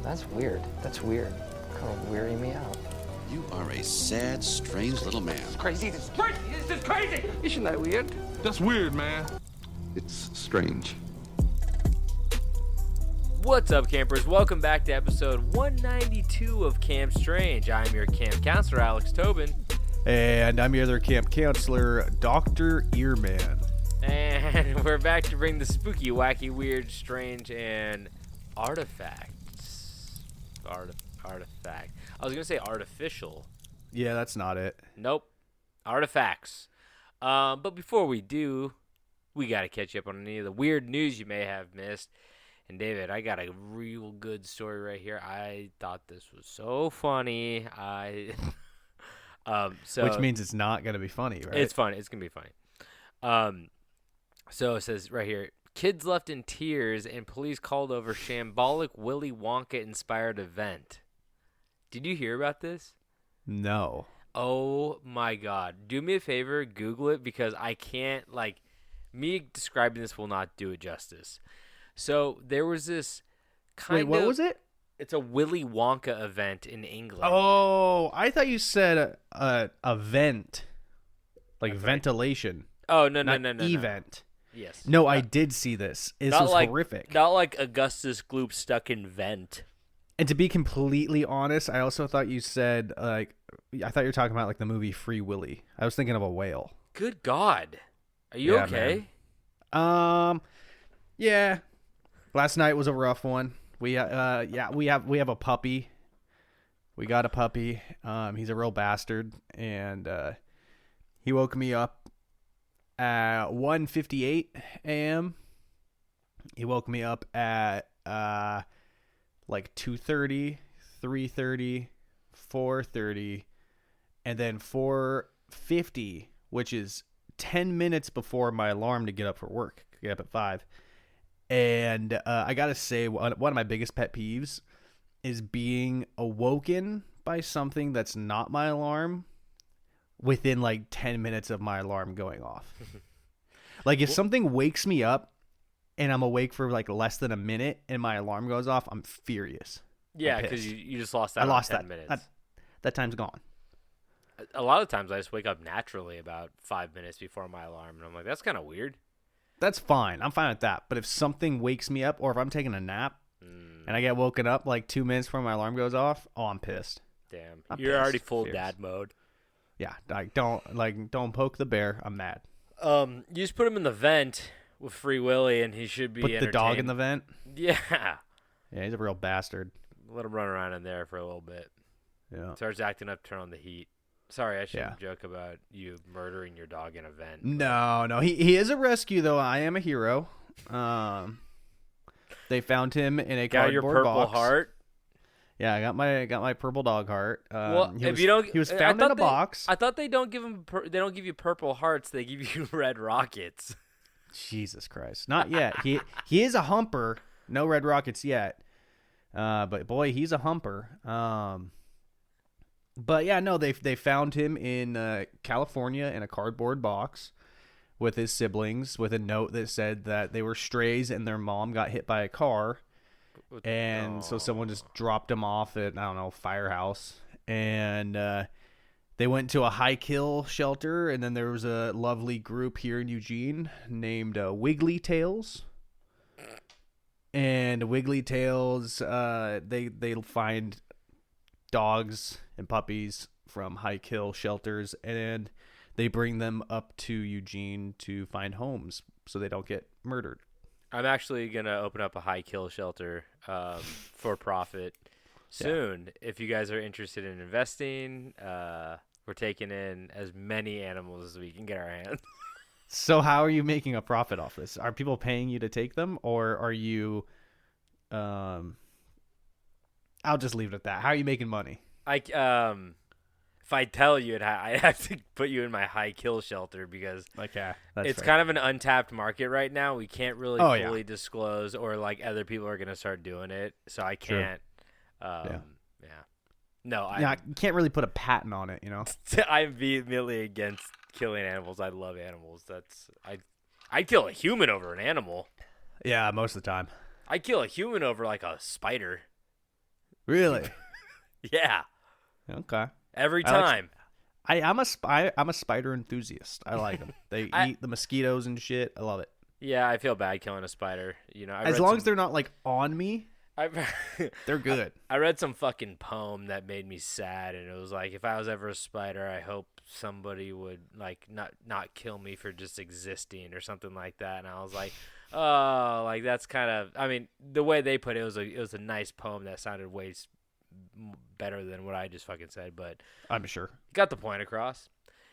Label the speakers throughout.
Speaker 1: That's weird. That's weird. Kind of weirding me out.
Speaker 2: You are a sad, strange little man.
Speaker 1: Crazy. This is crazy. This is crazy.
Speaker 3: Isn't that weird?
Speaker 4: That's weird, man.
Speaker 5: It's strange.
Speaker 6: What's up, campers? Welcome back to episode 192 of Camp Strange. I'm your camp counselor, Alex Tobin.
Speaker 7: And I'm your other camp counselor, Dr. Earman.
Speaker 6: And we're back to bring the spooky, wacky, weird, strange, and artifacts. Artifact. I was going to say artificial.
Speaker 7: Yeah, that's not it.
Speaker 6: Nope. Artifacts. But before we do, we got to catch up on any of the weird news you may have missed. And David, I got a real good story right here. I thought this was so funny.
Speaker 7: Which means it's not going to be funny, right?
Speaker 6: It's funny. It's going to be funny. So it says right here, kids left in tears and police called over shambolic Willy Wonka-inspired event. Did you hear about this?
Speaker 7: No.
Speaker 6: Oh, my God. Do me a favor, Google it, because I can't, me describing this will not do it justice. So there was this
Speaker 7: Wait, what was it?
Speaker 6: It's a Willy Wonka event in England.
Speaker 7: Oh, I thought you said a vent. Like ventilation.
Speaker 6: Oh, no.
Speaker 7: Event.
Speaker 6: Yes.
Speaker 7: No, I did see this. This was horrific.
Speaker 6: Not like Augustus Gloop stuck in vent.
Speaker 7: And to be completely honest, I also thought you said, I thought you were talking about, the movie Free Willy. I was thinking of a whale.
Speaker 6: Good God. Are you okay?
Speaker 7: Man. Yeah. Last night was a rough one. We have a puppy. We got a puppy. He's a real bastard, and he woke me up at 1:58 a.m. He woke me up at 2:30, 3:30, 4:30, and then 4:50, which is 10 minutes before my alarm to get up for work. Get up at 5. And I got to say, one of my biggest pet peeves is being awoken by something that's not my alarm within 10 minutes of my alarm going off. If something wakes me up and I'm awake for less than a minute and my alarm goes off, I'm furious.
Speaker 6: Yeah, because you just lost that.
Speaker 7: I lost
Speaker 6: 10 minutes.
Speaker 7: That time's gone.
Speaker 6: A lot of times I just wake up naturally about 5 minutes before my alarm, and I'm like, that's kind of weird.
Speaker 7: That's fine. I'm fine with that. But if something wakes me up, or if I'm taking a nap and I get woken up 2 minutes before my alarm goes off, I'm pissed.
Speaker 6: Damn,
Speaker 7: You're
Speaker 6: already full dad mode.
Speaker 7: Yeah, don't poke the bear. I'm mad.
Speaker 6: You just put him in the vent with Free Willy, and he should be.
Speaker 7: Put the dog in the vent.
Speaker 6: Yeah.
Speaker 7: Yeah, he's a real bastard.
Speaker 6: Let him run around in there for a little bit.
Speaker 7: Yeah.
Speaker 6: Starts acting up, turn on the heat. Sorry, I shouldn't joke about you murdering your dog in a vent.
Speaker 7: No. He is a rescue, though. I am a hero. They found him in a
Speaker 6: got
Speaker 7: cardboard
Speaker 6: your purple
Speaker 7: box.
Speaker 6: Heart.
Speaker 7: Yeah, I got my purple dog heart.
Speaker 6: He was
Speaker 7: found in a box.
Speaker 6: I thought they don't give him. They don't give you purple hearts. They give you red rockets.
Speaker 7: Jesus Christ! Not yet. He is a humper. No red rockets yet. But boy, he's a humper. But yeah, no, they found him in California in a cardboard box with his siblings, with a note that said that they were strays and their mom got hit by a car, and so someone just dropped him off at Firehouse, and they went to a high kill shelter, and then there was a lovely group here in Eugene named Wiggly Tails. And Wiggly Tails, they'll find dogs and puppies from high kill shelters, and they bring them up to Eugene to find homes so they don't get murdered.
Speaker 6: I'm actually gonna open up a high kill shelter for profit soon. Yeah. If you guys are interested in investing, we're taking in as many animals as we can get our hands.
Speaker 7: So how are you making a profit off this? Are people paying you to take them, or are you I'll just leave it at that. How are you making money?
Speaker 6: If I tell you it, I have to put you in my high kill shelter because it's
Speaker 7: fair.
Speaker 6: kind of an untapped market right now. We can't really fully disclose, or other people are going to start doing it. So I can't. No,
Speaker 7: I can't really put a patent on it, you know.
Speaker 6: I'm vehemently against killing animals. I love animals. I'd kill a human over an animal.
Speaker 7: Yeah, most of the time.
Speaker 6: I'd kill a human over a spider.
Speaker 7: Really?
Speaker 6: Yeah,
Speaker 7: Okay.
Speaker 6: every
Speaker 7: I like
Speaker 6: time.
Speaker 7: I'm a spider enthusiast. I like them. They eat the mosquitoes and shit. I love it.
Speaker 6: Yeah, I feel bad killing a spider. You know,
Speaker 7: As long as they're not like on me, they're good.
Speaker 6: I read some fucking poem that made me sad, and it was like, if I was ever a spider, I hope somebody would like not kill me for just existing or something like that. And I was like, oh, like that's kind of. I mean, the way they put it, it was a nice poem that sounded way better than what I just fucking said, but
Speaker 7: I'm sure.
Speaker 6: got the point across.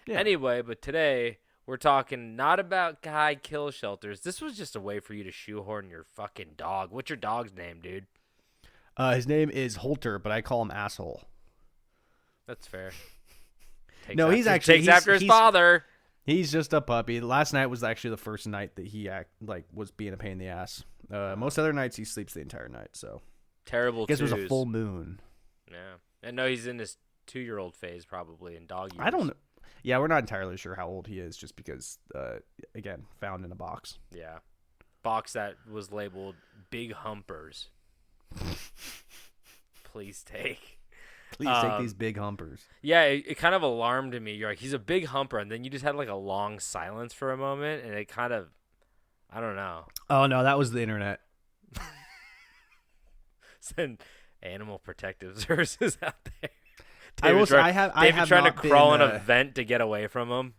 Speaker 7: Yeah.
Speaker 6: Anyway, but today we're talking not about guy kill shelters. This was just a way for you to shoehorn your fucking dog. What's your dog's name, dude?
Speaker 7: His name is Holter, but I call him Asshole.
Speaker 6: That's fair.
Speaker 7: He's
Speaker 6: after his father.
Speaker 7: He's just a puppy. Last night was actually the first night that he was being a pain in the ass. Most other nights he sleeps the entire night. So
Speaker 6: terrible.
Speaker 7: I guess it was a
Speaker 6: twos.
Speaker 7: full moon.
Speaker 6: Yeah, and no, he's in his 2-year-old phase probably in dog years.
Speaker 7: I don't know. Yeah, we're not entirely sure how old he is, just because again, found in a box.
Speaker 6: Yeah, box that was labeled "Big Humpers." Please take.
Speaker 7: Please take these big humpers.
Speaker 6: Yeah, it kind of alarmed me. You're like, he's a big humper, and then you just had like a long silence for a moment, and it kind of, I don't know.
Speaker 7: Oh no, that was the internet.
Speaker 6: Send Animal Protective Services out there.
Speaker 7: David
Speaker 6: trying to crawl in a vent to get away from him.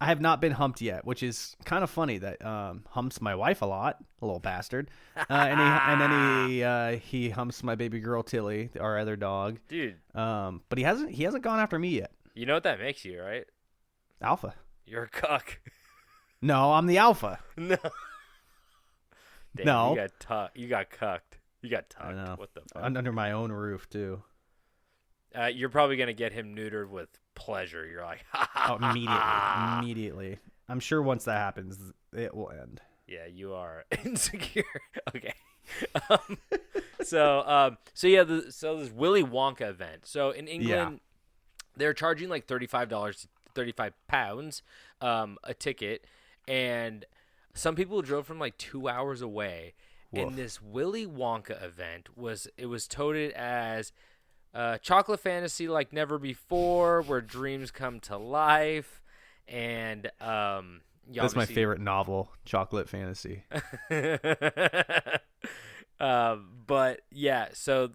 Speaker 7: I have not been humped yet, which is kind of funny. That humps my wife a lot, a little bastard, and then he humps my baby girl Tilly, our other dog,
Speaker 6: dude.
Speaker 7: But he hasn't gone after me yet.
Speaker 6: You know what that makes you, right?
Speaker 7: Alpha.
Speaker 6: You're a cuck.
Speaker 7: No, I'm the alpha.
Speaker 6: No. Damn,
Speaker 7: No.
Speaker 6: You got cucked. You got tucked.
Speaker 7: I know.
Speaker 6: What the fuck?
Speaker 7: Under my own roof too.
Speaker 6: You're probably gonna get him neutered with pleasure. You're like, ha,
Speaker 7: oh, immediately. I'm sure once that happens, it will end.
Speaker 6: Yeah, you are insecure. Okay. So this Willy Wonka event. So in England, they're charging like $35 to £35 a ticket, and some people drove from like 2 hours away.
Speaker 7: Woof.
Speaker 6: And this Willy Wonka event was touted as chocolate fantasy like never before, where dreams come to life, and
Speaker 7: that's my favorite novel, Chocolate Fantasy.
Speaker 6: But yeah, so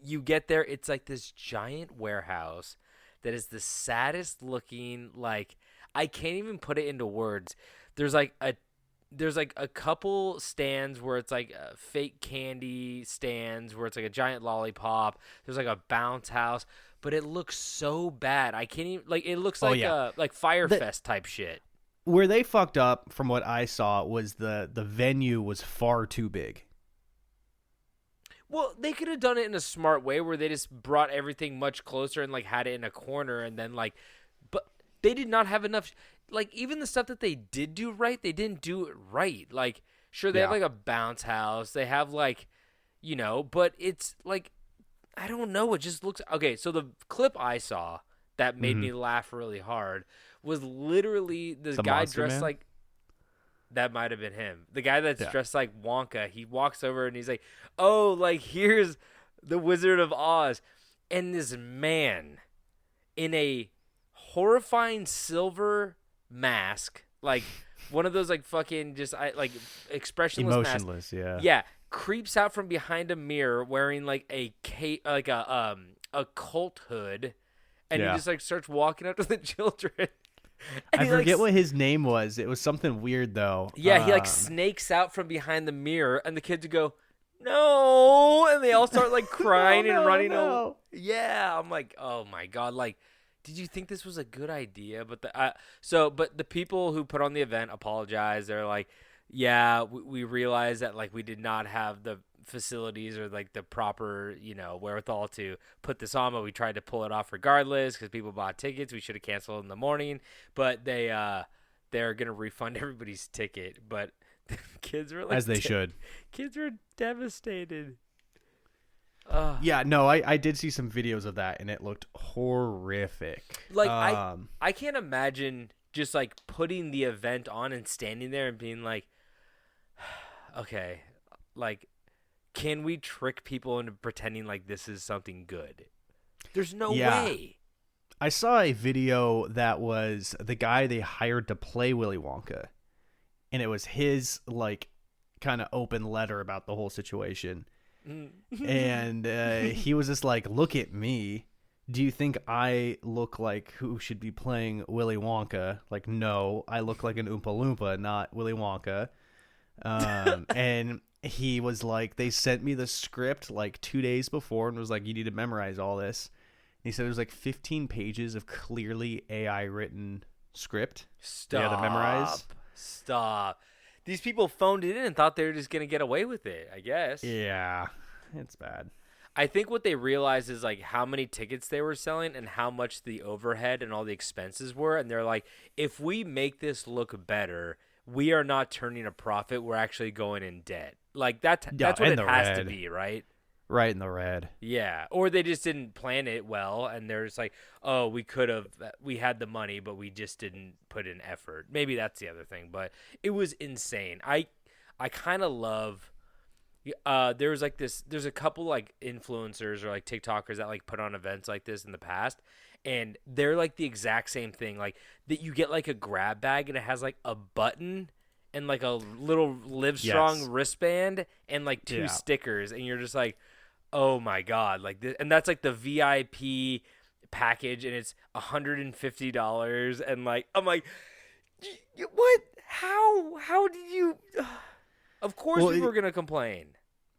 Speaker 6: you get there, it's like this giant warehouse that is the saddest looking. Like, I can't even put it into words. There's like a couple stands where it's like fake candy stands where it's like a giant lollipop. There's like a bounce house, but it looks so bad. I can't even, like, it looks like Firefest type shit.
Speaker 7: Where they fucked up, from what I saw, was the venue was far too big.
Speaker 6: Well, they could have done it in a smart way where they just brought everything much closer and like had it in a corner, and then like, but they did not have enough. Like, even the stuff that they did do right, they didn't do it right. Like, sure, they have like a bounce house, they have like, but it's like, I don't know. It just looks okay. So the clip I saw that made me laugh really hard was literally this guy dressed like. That might have been him. The guy that's dressed like Wonka. He walks over and he's like, "Oh, like here's the Wizard of Oz," and this man in a horrifying silver mask, like one of those like fucking just like expressionless,
Speaker 7: emotionless,
Speaker 6: masks. Yeah, creeps out from behind a mirror wearing like a cult hood, and he just like starts walking up to the children.
Speaker 7: I forget what his name was. It was something weird though.
Speaker 6: Yeah, he like snakes out from behind the mirror, and the kids would go, "No!" and they all start like crying and running over. Yeah, I'm like, oh my god, like, did you think this was a good idea? But but the people who put on the event apologized. They're like, yeah, we realized that like we did not have the facilities or like the proper wherewithal to put this on, but we tried to pull it off regardless because people bought tickets. We should have canceled in the morning, but they're gonna refund everybody's ticket. But the kids were like,
Speaker 7: as they should.
Speaker 6: Kids were devastated.
Speaker 7: Yeah, no, I did see some videos of that, and it looked horrific.
Speaker 6: Like, I can't imagine just like putting the event on and standing there and being like, okay, like, can we trick people into pretending like this is something good? There's no
Speaker 7: Yeah.
Speaker 6: way.
Speaker 7: I saw a video that was the guy they hired to play Willy Wonka, and it was his like kind of open letter about the whole situation. And he was just like, look at me. Do you think I look like who should be playing Willy Wonka? Like, no, I look like an Oompa Loompa, not Willy Wonka. And he was like, they sent me the script like 2 days before and was like, you need to memorize all this. And he said it was like 15 pages of clearly AI written script.
Speaker 6: Stop.
Speaker 7: They had to memorize.
Speaker 6: Stop. These people phoned it in and thought they were just going to get away with it, I guess.
Speaker 7: Yeah, it's bad.
Speaker 6: I think what they realized is like how many tickets they were selling and how much the overhead and all the expenses were. And they're like, if we make this look better, we are not turning a profit. We're actually going in debt. Like that's what it has to be, right?
Speaker 7: Right in the red.
Speaker 6: Yeah. Or they just didn't plan it well. And they're just like, oh, we had the money, but we just didn't put in effort. Maybe that's the other thing. But it was insane. I kind of love... there's a couple like influencers or like TikTokers that like put on events like this in the past, and they're like the exact same thing. Like that you get like a grab bag and it has like a button and like a little Livestrong wristband and like two stickers, and you're just like, oh my God, like this, and that's like the VIP package, and it's $150, and like I'm like, what? How did you? Of course we were gonna complain.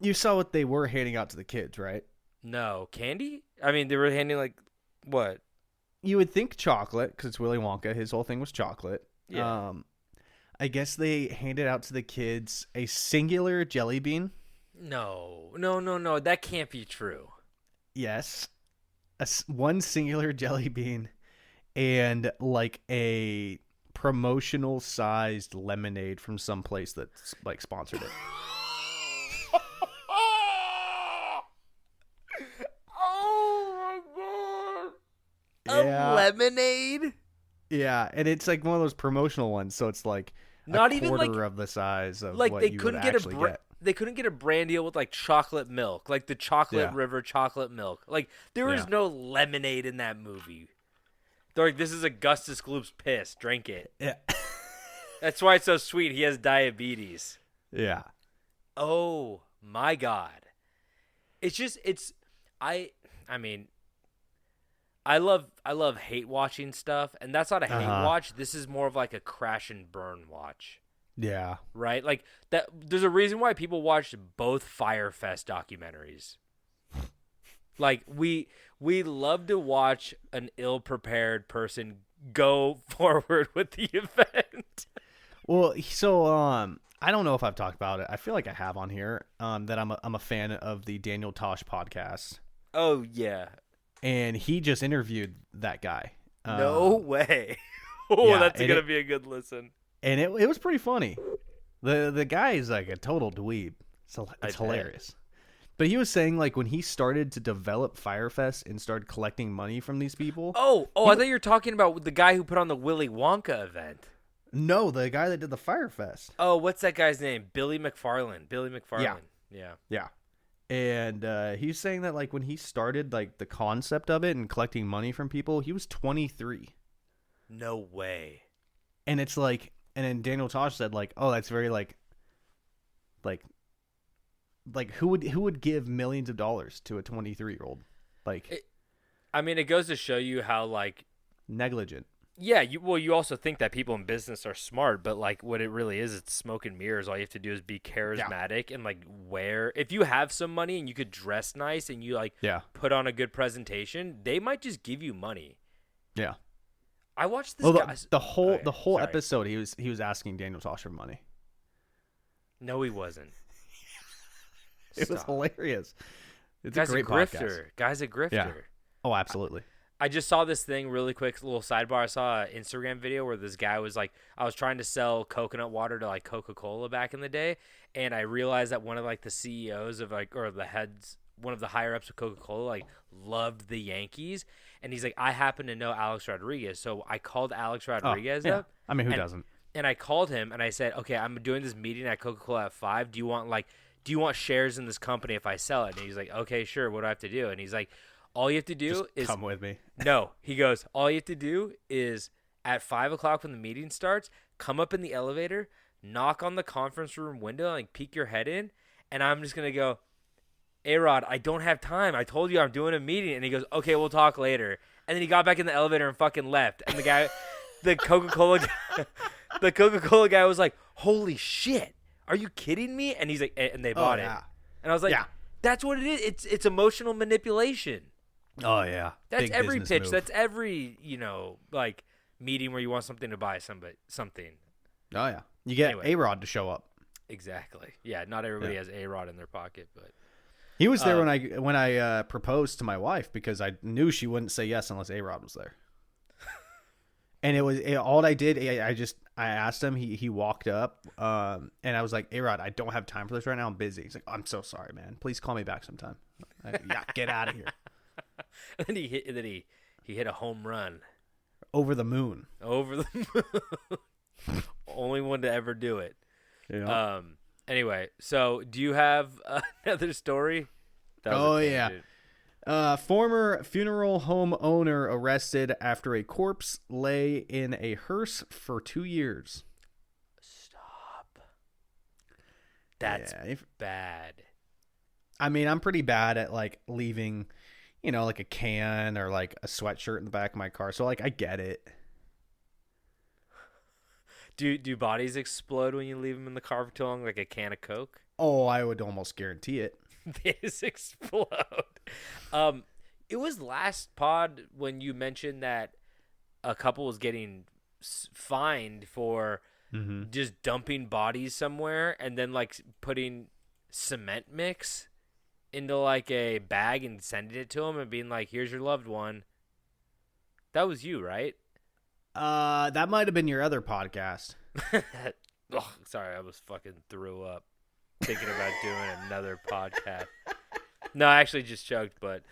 Speaker 7: You saw what they were handing out to the kids, right?
Speaker 6: No. Candy? I mean, they were handing, like, what?
Speaker 7: You would think chocolate, because it's Willy Wonka. His whole thing was chocolate.
Speaker 6: Yeah.
Speaker 7: I guess they handed out to the kids a singular jelly bean.
Speaker 6: No. That can't be true.
Speaker 7: Yes. One singular jelly bean and, like, a promotional-sized lemonade from some place that's, like, sponsored it.
Speaker 6: A lemonade?
Speaker 7: Yeah, and it's like one of those promotional ones, so it's like
Speaker 6: not
Speaker 7: a
Speaker 6: even
Speaker 7: quarter
Speaker 6: like,
Speaker 7: of the size of
Speaker 6: like
Speaker 7: what
Speaker 6: they
Speaker 7: you
Speaker 6: couldn't
Speaker 7: would
Speaker 6: get
Speaker 7: actually get.
Speaker 6: They couldn't get a brand deal with like chocolate milk, like the Chocolate River chocolate milk. Like there is no lemonade in that movie. They're like, this is Augustus Gloop's piss. Drink it.
Speaker 7: Yeah.
Speaker 6: That's why it's so sweet. He has diabetes.
Speaker 7: Yeah.
Speaker 6: Oh my God. I mean, I love hate watching stuff, and that's not a hate watch. This is more of like a crash and burn watch.
Speaker 7: Yeah.
Speaker 6: Right? Like that there's a reason why people watch both Firefest documentaries. Like we love to watch an ill-prepared person go forward with the event.
Speaker 7: Well, so I don't know if I've talked about it. I feel like I have on here that I'm a fan of the Daniel Tosh podcast.
Speaker 6: Oh yeah.
Speaker 7: And he just interviewed that guy.
Speaker 6: No way. Oh,
Speaker 7: yeah,
Speaker 6: that's gonna be a good listen.
Speaker 7: And it was pretty funny. The guy is like a total dweeb. So it's hilarious. But he was saying like when he started to develop Firefest and started collecting money from these people.
Speaker 6: I thought you were talking about the guy who put on the Willy Wonka event.
Speaker 7: No, the guy that did the Firefest.
Speaker 6: Oh, what's that guy's name? Billy McFarland. Yeah.
Speaker 7: And he's saying that like when he started like the concept of it and collecting money from people, he was 23.
Speaker 6: No way.
Speaker 7: And it's like, and then Daniel Tosh said like, oh, that's very like who would give millions of dollars to a 23-year-old? Like,
Speaker 6: it goes to show you how like
Speaker 7: negligent.
Speaker 6: Yeah, you also think that people in business are smart, but like what it really is, it's smoke and mirrors. All you have to do is be charismatic and like if you have some money and you could dress nice and you like put on a good presentation, they might just give you money.
Speaker 7: Yeah.
Speaker 6: I watched this guy.
Speaker 7: The whole episode he was asking Daniel Tosh for money.
Speaker 6: No, he wasn't.
Speaker 7: It was hilarious. It's
Speaker 6: Guy's
Speaker 7: a great
Speaker 6: grifter.
Speaker 7: podcast.
Speaker 6: Guy's a grifter.
Speaker 7: Yeah. Oh, absolutely.
Speaker 6: I just saw this thing really quick, little sidebar. I saw an Instagram video where this guy was like, I was trying to sell coconut water to like Coca-Cola back in the day, and I realized that one of like the CEOs of like, or the heads, one of the higher ups of Coca-Cola like loved the Yankees, and he's like, I happen to know Alex Rodriguez, so I called Alex Rodriguez up.
Speaker 7: I mean, who doesn't?
Speaker 6: And I called him and I said, okay, I'm doing this meeting at Coca-Cola at 5. Do do you want shares in this company if I sell it? And he's like, okay, sure. What do I have to do? And he's like, all you have to do is
Speaker 7: come with me.
Speaker 6: No, he goes, all you have to do is at 5 o'clock when the meeting starts, come up in the elevator, knock on the conference room window, and peek your head in. And I'm just going to go, A.R.T, I don't have time. I told you I'm doing a meeting. And he goes, okay, we'll talk later. And then he got back in the elevator and fucking left. And the guy, the Coca-Cola guy was like, holy shit, are you kidding me? And he's like, and they bought it. And I was like, that's what it is. It's emotional manipulation.
Speaker 7: Oh, yeah.
Speaker 6: That's
Speaker 7: Big
Speaker 6: every
Speaker 7: business
Speaker 6: pitch.
Speaker 7: move.
Speaker 6: That's every, like meeting where you want something to buy something.
Speaker 7: Oh, yeah. You get
Speaker 6: Anyway.
Speaker 7: A-Rod to show up.
Speaker 6: Exactly. Yeah, not everybody has A.R.T in their pocket, but
Speaker 7: He was there when I proposed to my wife because I knew she wouldn't say yes unless A-Rod was there. And all I did. I asked him. He walked up, and I was like, A-Rod, I don't have time for this right now. I'm busy. He's like, I'm so sorry, man. Please call me back sometime. Yeah, get out of here.
Speaker 6: and then he hit a home run
Speaker 7: Over the moon.
Speaker 6: over the moon. Only one to ever do it.
Speaker 7: Yeah.
Speaker 6: Anyway, so do you have another story? That was a tangent.
Speaker 7: Former funeral home owner arrested after a corpse lay in a hearse for 2 years.
Speaker 6: Stop. That's bad.
Speaker 7: I mean, I'm pretty bad at like leaving, like a can or like a sweatshirt in the back of my car. So like, I get it.
Speaker 6: Do bodies explode when you leave them in the car for too long, like a can of Coke?
Speaker 7: Oh, I would almost guarantee it.
Speaker 6: They just explode. It was last pod when you mentioned that a couple was getting fined for just dumping bodies somewhere and then like putting cement mix into like a bag and sending it to them and being like, "Here's your loved one." That was you, right?
Speaker 7: That might have been your other podcast.
Speaker 6: Ugh, sorry, I was fucking threw up thinking about doing another podcast. No, I actually just choked, but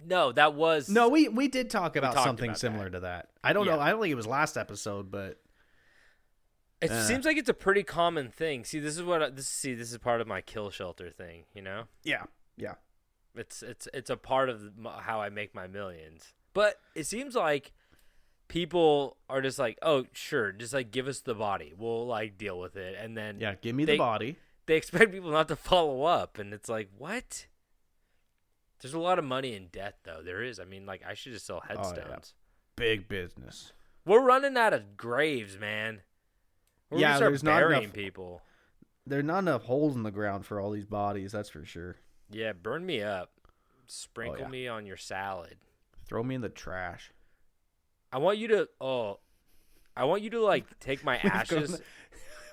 Speaker 6: no, that was
Speaker 7: No, we did talk about
Speaker 6: talked
Speaker 7: something
Speaker 6: about
Speaker 7: similar
Speaker 6: that.
Speaker 7: to that. I don't know. I don't think it was last episode, but
Speaker 6: It seems like it's a pretty common thing. See, this is part of my kill shelter thing.
Speaker 7: yeah.
Speaker 6: It's a part of how I make my millions. But it seems like people are just like, oh, sure, just like give us the body, we'll like deal with it, and then
Speaker 7: Yeah, give me the body.
Speaker 6: They expect people not to follow up, and it's like, what? There's a lot of money in death, though. There is. I mean, like, I should just sell headstones.
Speaker 7: Oh, yeah. Big business.
Speaker 6: We're running out of graves, man. We're gonna start
Speaker 7: there's not
Speaker 6: burying
Speaker 7: enough
Speaker 6: people.
Speaker 7: There's not enough holes in the ground for all these bodies, that's for sure.
Speaker 6: Yeah, burn me up. Sprinkle me on your salad.
Speaker 7: Throw me in the trash.
Speaker 6: I want you to like take my ashes.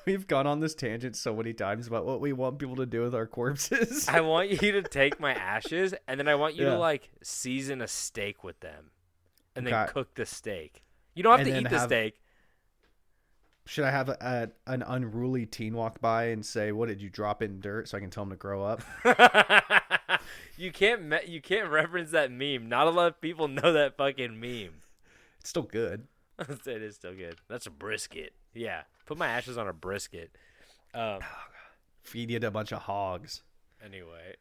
Speaker 7: We've gone on this tangent so many times about what we want people to do with our corpses.
Speaker 6: I want you to take my ashes, and then I want you
Speaker 7: Yeah.
Speaker 6: to like season a steak with them, and then
Speaker 7: Okay.
Speaker 6: cook the steak. You don't have
Speaker 7: And
Speaker 6: to
Speaker 7: then
Speaker 6: eat the steak.
Speaker 7: Should I have an unruly teen walk by and say, "What did you drop in dirt?" so I can tell him to grow up?
Speaker 6: You can't reference that meme. Not a lot of people know that fucking meme.
Speaker 7: It's still good.
Speaker 6: It is still good. That's a brisket. Yeah, put my ashes on a brisket.
Speaker 7: Feed you to a bunch of hogs.
Speaker 6: Anyway,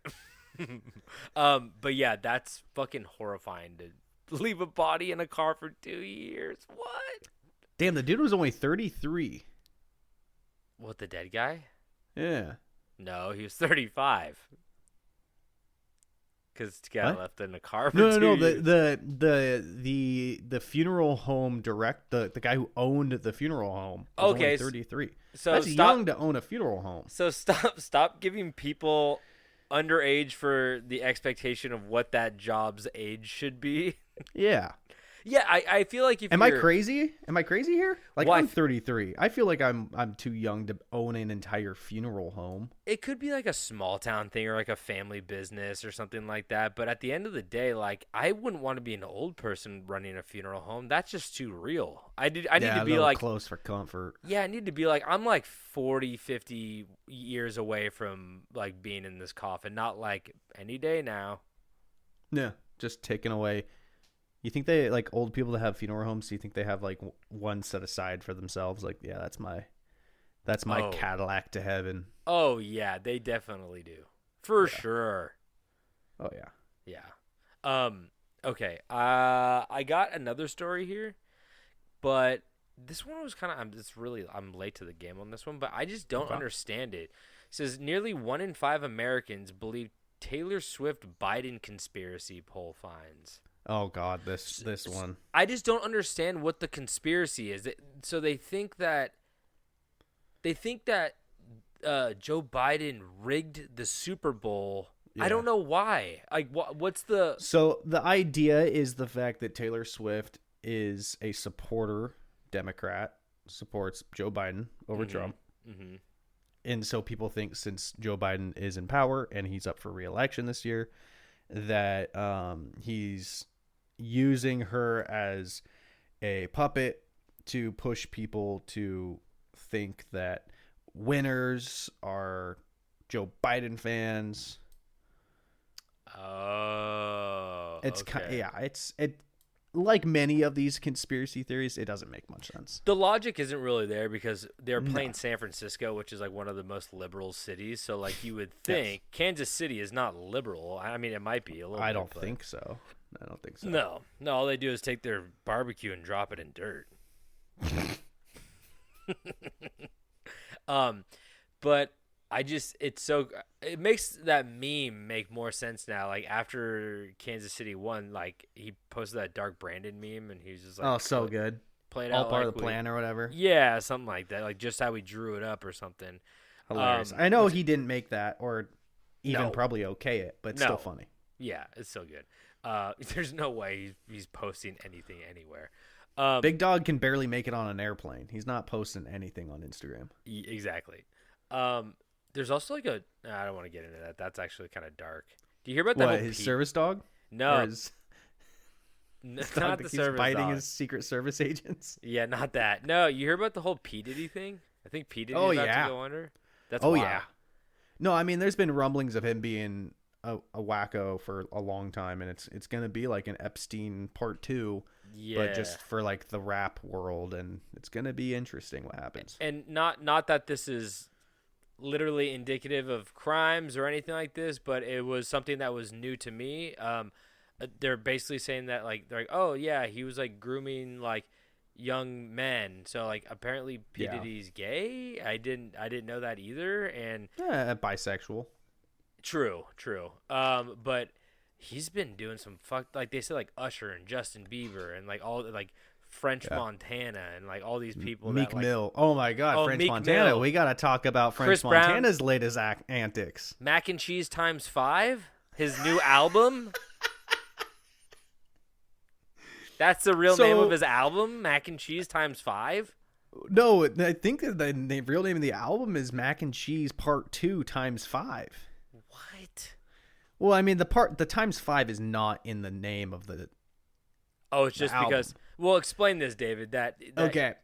Speaker 6: but yeah, that's fucking horrifying to leave a body in a car for 2 years. What?
Speaker 7: Damn, the dude was only 33.
Speaker 6: What, the dead guy?
Speaker 7: Yeah.
Speaker 6: No, he was 35. Because he got
Speaker 7: What?
Speaker 6: left in a car for
Speaker 7: No,
Speaker 6: 2
Speaker 7: no,
Speaker 6: years.
Speaker 7: the funeral home the guy who owned the funeral home was
Speaker 6: Okay,
Speaker 7: only 33.
Speaker 6: So
Speaker 7: That's
Speaker 6: stop.
Speaker 7: young to own a funeral home.
Speaker 6: So stop giving people underage for the expectation of what that job's age should be.
Speaker 7: Yeah.
Speaker 6: Yeah, I feel like if
Speaker 7: Am I
Speaker 6: you're-
Speaker 7: crazy? Am I crazy here? Like,
Speaker 6: Well,
Speaker 7: I'm 33. I feel like I'm too young to own an entire funeral home.
Speaker 6: It could be like a small town thing or like a family business or something like that. But at the end of the day, like, I wouldn't want to be an old person running a funeral home. That's just too real. I need
Speaker 7: Yeah,
Speaker 6: to
Speaker 7: a
Speaker 6: be
Speaker 7: little
Speaker 6: like,
Speaker 7: close for comfort.
Speaker 6: yeah, I need to be like, I'm like 40, 50 years away from like being in this coffin. Not like any day now.
Speaker 7: Yeah, just taking away. You think they, like, old people that have funeral homes, do you think they have like one set aside for themselves? Like, yeah, that's That's my
Speaker 6: Oh.
Speaker 7: Cadillac to heaven.
Speaker 6: Oh yeah, they definitely do. For sure.
Speaker 7: Oh yeah.
Speaker 6: Yeah. Okay. I got another story here, but this one was kind of I'm late to the game on this one, but I just don't understand it. It says nearly 1 in 5 Americans believe Taylor Swift Biden conspiracy poll finds.
Speaker 7: Oh God, this one.
Speaker 6: I just don't understand what the conspiracy is. So they think that Joe Biden rigged the Super Bowl. I don't know why. Like, what's the?
Speaker 7: So the idea is the fact that Taylor Swift is a supporter, Democrat, supports Joe Biden over Trump.
Speaker 6: Mm-hmm.
Speaker 7: And so people think since Joe Biden is in power and he's up for re-election this year, that he's using her as a puppet to push people to think that winners are Joe Biden fans.
Speaker 6: Oh,
Speaker 7: It's
Speaker 6: okay.
Speaker 7: it's like many of these conspiracy theories, it doesn't make much sense.
Speaker 6: The logic isn't really there because they're playing San Francisco, which is like one of the most liberal cities. So like you would think Kansas City is not liberal. I mean, it might be a little.
Speaker 7: I
Speaker 6: bit,
Speaker 7: don't
Speaker 6: but
Speaker 7: think so. I don't think so.
Speaker 6: No. All they do is take their barbecue and drop it in dirt. But it makes that meme make more sense now. Like after Kansas City won, like he posted that Dark Brandon meme, and he was just like,
Speaker 7: Oh, so good.
Speaker 6: played
Speaker 7: All
Speaker 6: out
Speaker 7: part
Speaker 6: like
Speaker 7: of the plan or whatever.
Speaker 6: Yeah, something like that. Like just how we drew it up or something.
Speaker 7: Hilarious. I know he didn't make that or even probably okay it, but still funny.
Speaker 6: Yeah, it's so good. There's no way he's posting anything anywhere.
Speaker 7: Big Dog can barely make it on an airplane. He's not posting anything on Instagram.
Speaker 6: Exactly. There's also like I don't want to get into that. That's actually kind of dark. Do you hear about that?
Speaker 7: What, his service dog?
Speaker 6: No,
Speaker 7: Or his
Speaker 6: not
Speaker 7: dog
Speaker 6: the
Speaker 7: that keeps
Speaker 6: service
Speaker 7: biting
Speaker 6: dog.
Speaker 7: his Secret Service agents?
Speaker 6: Yeah, not that. No, you hear about the whole P Diddy thing? I think P Diddy's about to go under. That's wild.
Speaker 7: yeah. No, I mean, there's been rumblings of him being a wacko for a long time, and it's gonna be like an Epstein Part 2.
Speaker 6: Yeah.
Speaker 7: But just for like the rap world, and it's gonna be interesting what happens.
Speaker 6: And not that this is literally indicative of crimes or anything like this, but it was something that was new to me. They're basically saying that they're like, oh yeah, he was like grooming like young men. So like apparently P Diddy's gay. I didn't know that either. And
Speaker 7: Bisexual.
Speaker 6: True. But he's been doing some like they said, like Usher and Justin Bieber and like all like French Montana and like all these people.
Speaker 7: Meek Mill. Oh my God, French
Speaker 6: Meek
Speaker 7: Montana.
Speaker 6: Mill.
Speaker 7: We gotta talk about French
Speaker 6: Chris Brown.
Speaker 7: Montana's latest antics.
Speaker 6: Mac and Cheese times 5, his new album. That's the real name of his album, Mac and Cheese times 5.
Speaker 7: No, I think that the real name of the album is Mac and Cheese Part 2 times 5.
Speaker 6: What?
Speaker 7: Well, I mean, the times 5 is not in the name of the.
Speaker 6: Oh, it's just because. Well, explain this, David. That
Speaker 7: Okay.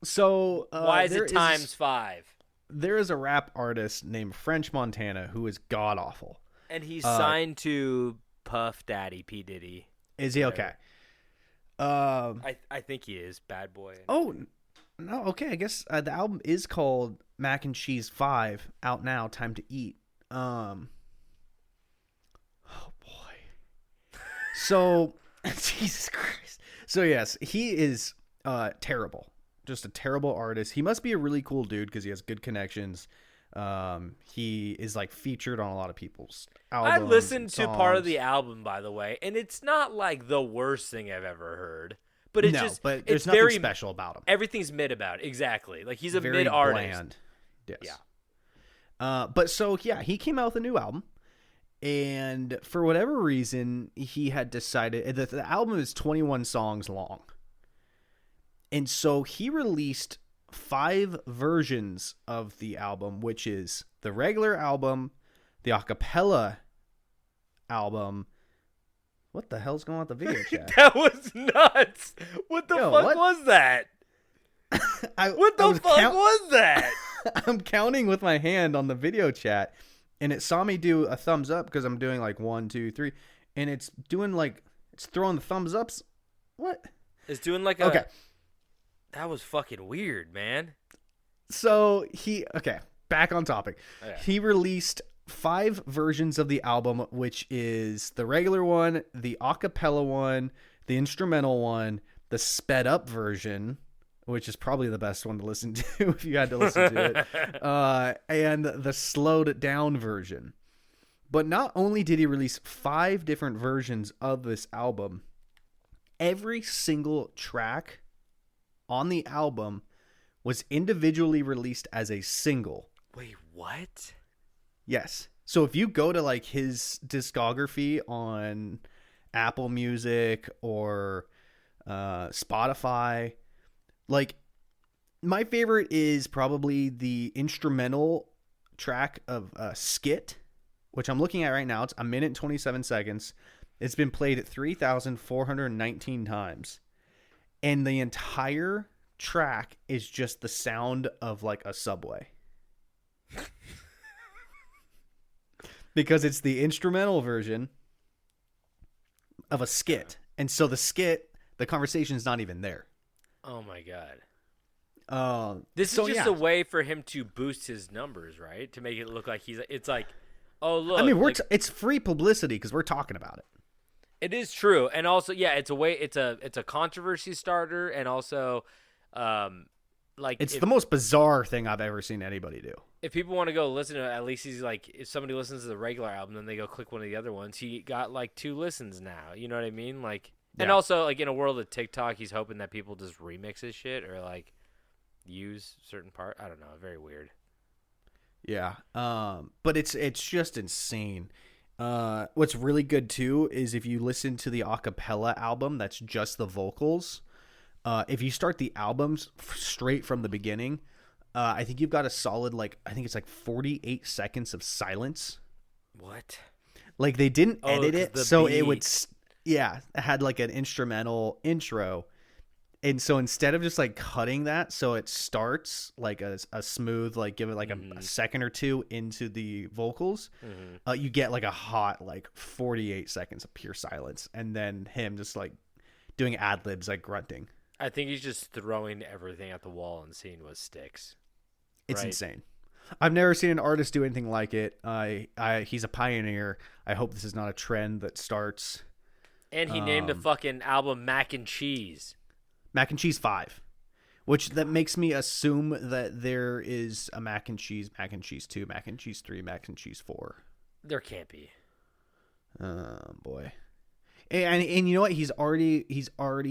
Speaker 7: So
Speaker 6: why is it times 5?
Speaker 7: There is a rap artist named French Montana who is god awful.
Speaker 6: And he's signed to Puff Daddy P Diddy.
Speaker 7: Is he okay?
Speaker 6: I think he is. Bad Boy.
Speaker 7: Oh no, okay. I guess the album is called Mac and Cheese 5. Out now. Time to eat. Oh boy. So Jesus Christ. So yes, he is terrible. Just a terrible artist. He must be a really cool dude because he has good connections. He is like featured on a lot of people's albums.
Speaker 6: I listened to part of
Speaker 7: songs.
Speaker 6: the album, by the way, and it's not like the worst thing I've ever heard. But it's just
Speaker 7: but there's
Speaker 6: it's
Speaker 7: nothing
Speaker 6: very
Speaker 7: special about him.
Speaker 6: Everything's mid about it. Exactly. Like he's a
Speaker 7: Very
Speaker 6: mid artist.
Speaker 7: bland. Yes.
Speaker 6: Yeah.
Speaker 7: But so yeah, he came out with a new album, and for whatever reason, he had decided that the album is 21 songs long, and so he released 5 versions of the album, which is the regular album, the acapella album. What the hell's going on with the video chat?
Speaker 6: That was nuts. What the fuck
Speaker 7: what?
Speaker 6: was that? What the fuck was that?
Speaker 7: I'm counting with my hand on the video chat, and it saw me do a thumbs up because I'm doing like 1, 2, 3, and it's doing like it's throwing the thumbs ups. What?
Speaker 6: It's doing like a.
Speaker 7: Okay.
Speaker 6: That was fucking weird, man.
Speaker 7: So back on topic.
Speaker 6: Okay.
Speaker 7: He released 5 versions of the album, which is the regular one, the a cappella one, the instrumental one, the sped up version, which is probably the best one to listen to if you had to listen to it, and the slowed down version. But not only did he release 5 different versions of this album, every single track on the album was individually released as a single.
Speaker 6: Wait, what?
Speaker 7: Yes. So if you go to like his discography on Apple Music or Spotify, like my favorite is probably the instrumental track of Skit, which I'm looking at right now. It's a minute and 27 seconds. It's been played 3,419 times. And the entire track is just the sound of like a subway. Because it's the instrumental version of a skit. And so the skit, the conversation's not even there.
Speaker 6: Oh my god. This is just
Speaker 7: yeah.
Speaker 6: a way for him to boost his numbers, right? To make it look like it's like, oh look.
Speaker 7: I mean,
Speaker 6: it's
Speaker 7: free publicity because we're talking about it.
Speaker 6: It is true, and also, yeah, it's a way. It's a controversy starter, and also,
Speaker 7: it's the most bizarre thing I've ever seen anybody do.
Speaker 6: If people want to go listen to it, at least he's like, if somebody listens to the regular album, then they go click one of the other ones. He got like 2 listens now. You know what I mean? Like, and also like in a world of TikTok, he's hoping that people just remix his shit or like use certain part. I don't know. Very weird.
Speaker 7: Yeah. But it's just insane. What's really good too is if you listen to the a cappella album, that's just the vocals. If you start the albums straight from the beginning, I think you've got a solid, like, I think it's like 48 seconds of silence.
Speaker 6: What?
Speaker 7: Like they didn't edit it, so
Speaker 6: beat.
Speaker 7: it would, it had like an instrumental intro. And so instead of just like cutting that, so it starts like a smooth, like give it like a second or two into the vocals, you get like a hot, like 48 seconds of pure silence. And then him just like doing ad libs, like grunting.
Speaker 6: I think he's just throwing everything at the wall and seeing what sticks.
Speaker 7: It's
Speaker 6: right?
Speaker 7: insane. I've never seen an artist do anything like it. He's a pioneer. I hope this is not a trend that starts.
Speaker 6: And he named a fucking album Mac and Cheese.
Speaker 7: Mac and Cheese 5, which that makes me assume that there is a Mac and Cheese 2, Mac and Cheese 3, Mac and Cheese 4.
Speaker 6: There can't be.
Speaker 7: Oh boy. And you know what? He's already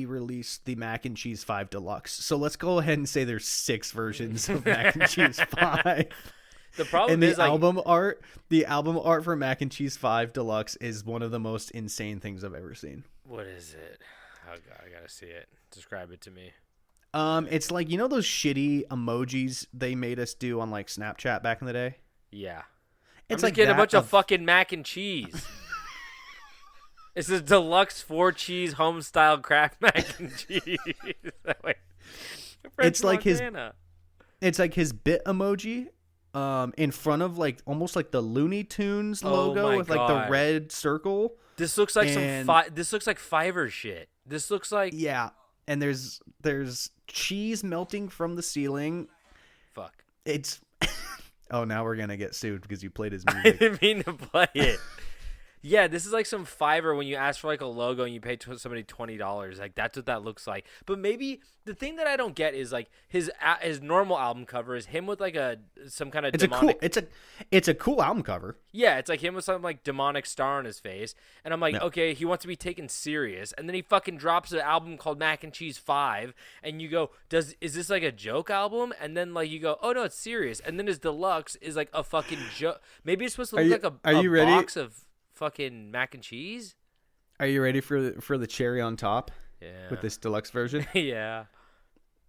Speaker 7: released the Mac and Cheese 5 Deluxe. So let's go ahead and say there's 6 versions of Mac and Cheese 5.
Speaker 6: The problem
Speaker 7: and
Speaker 6: is
Speaker 7: the album art for Mac and Cheese 5 Deluxe is one of the most insane things I've ever seen.
Speaker 6: What is it? Oh god, I gotta see it. Describe it to me.
Speaker 7: It's like, you know those shitty emojis they made us do on like Snapchat back in the day?
Speaker 6: Yeah.
Speaker 7: It's
Speaker 6: I'm
Speaker 7: like
Speaker 6: just getting a
Speaker 7: that
Speaker 6: bunch of fucking mac and cheese. It's a deluxe 4-cheese home style Kraft mac and cheese. That way.
Speaker 7: It's like his bit emoji in front of like almost like the Looney Tunes logo with like the red circle.
Speaker 6: This looks like this looks like Fiverr shit. This looks like
Speaker 7: and there's cheese melting from the ceiling.
Speaker 6: Fuck.
Speaker 7: It's oh, now we're gonna get sued because you played his
Speaker 6: I
Speaker 7: music.
Speaker 6: didn't mean to play it. Yeah, this is like some Fiverr when you ask for like a logo and you pay somebody $20. Like that's what that looks like. But maybe the thing that I don't get is like his normal album cover is him with like some kind of demonic.
Speaker 7: It's a cool album cover.
Speaker 6: Yeah, it's like him with some like demonic star on his face, and I'm like, okay, he wants to be taken serious, and then he fucking drops an album called Mac and Cheese 5, and you go, is this like a joke album? And then like you go, oh no, it's serious, and then his deluxe is like a fucking joke. Maybe it's supposed to look like a box of fucking mac and cheese.
Speaker 7: Are you ready for the cherry on top?
Speaker 6: Yeah.
Speaker 7: With this deluxe version?
Speaker 6: Yeah.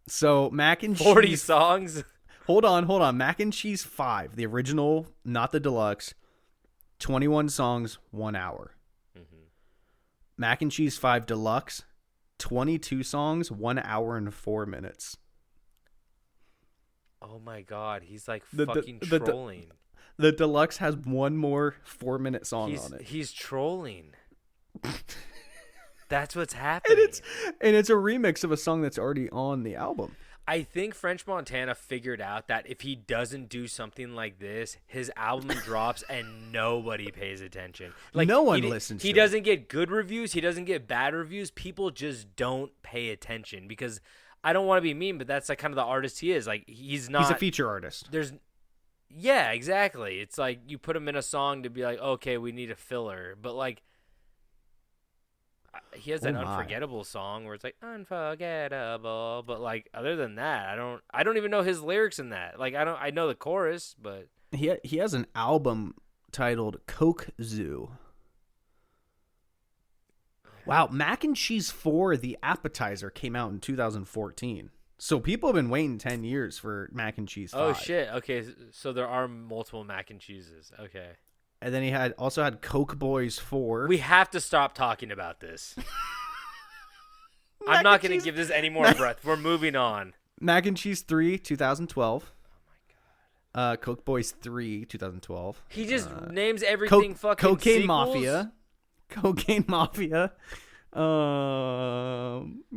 Speaker 7: So Mac and
Speaker 6: 40
Speaker 7: Cheese.
Speaker 6: songs.
Speaker 7: Hold on. Mac and Cheese 5, the original, not the deluxe. 21 songs, 1 hour. Mm-hmm. Mac and Cheese 5 Deluxe, 22 songs, 1 hour and 4 minutes.
Speaker 6: Oh my god, he's like fucking trolling.
Speaker 7: The deluxe has one more 4-minute song on it.
Speaker 6: He's trolling. That's what's happening.
Speaker 7: And it's a remix of a song that's already on the album.
Speaker 6: I think French Montana figured out that if he doesn't do something like this, his album drops and nobody pays attention. Like
Speaker 7: No one listens
Speaker 6: He
Speaker 7: to it.
Speaker 6: doesn't get good reviews. He doesn't get bad reviews. People just don't pay attention because I don't want to be mean, but that's like kind of the artist he is. Like he's not.
Speaker 7: He's a feature artist.
Speaker 6: Yeah, exactly. It's like you put him in a song to be like, okay, we need a filler, but like. He has that unforgettable song where it's like unforgettable, but like other than that, I don't even know his lyrics in that. Like I know the chorus, but
Speaker 7: He has an album titled Coke Zoo. Wow, Mac and Cheese 4, The Appetizer, came out in 2014. So people have been waiting 10 years for Mac and Cheese 5.
Speaker 6: oh shit. Okay, so there are multiple mac and cheeses. Okay.
Speaker 7: And then he also had Coke Boys 4.
Speaker 6: We have to stop talking about this. I'm not going to give this any more breath. We're moving on.
Speaker 7: Mac and Cheese 3, 2012. Oh my god. Coke Boys 3, 2012.
Speaker 6: He just names everything fucking
Speaker 7: Cocaine
Speaker 6: sequels?
Speaker 7: Mafia. Cocaine Mafia.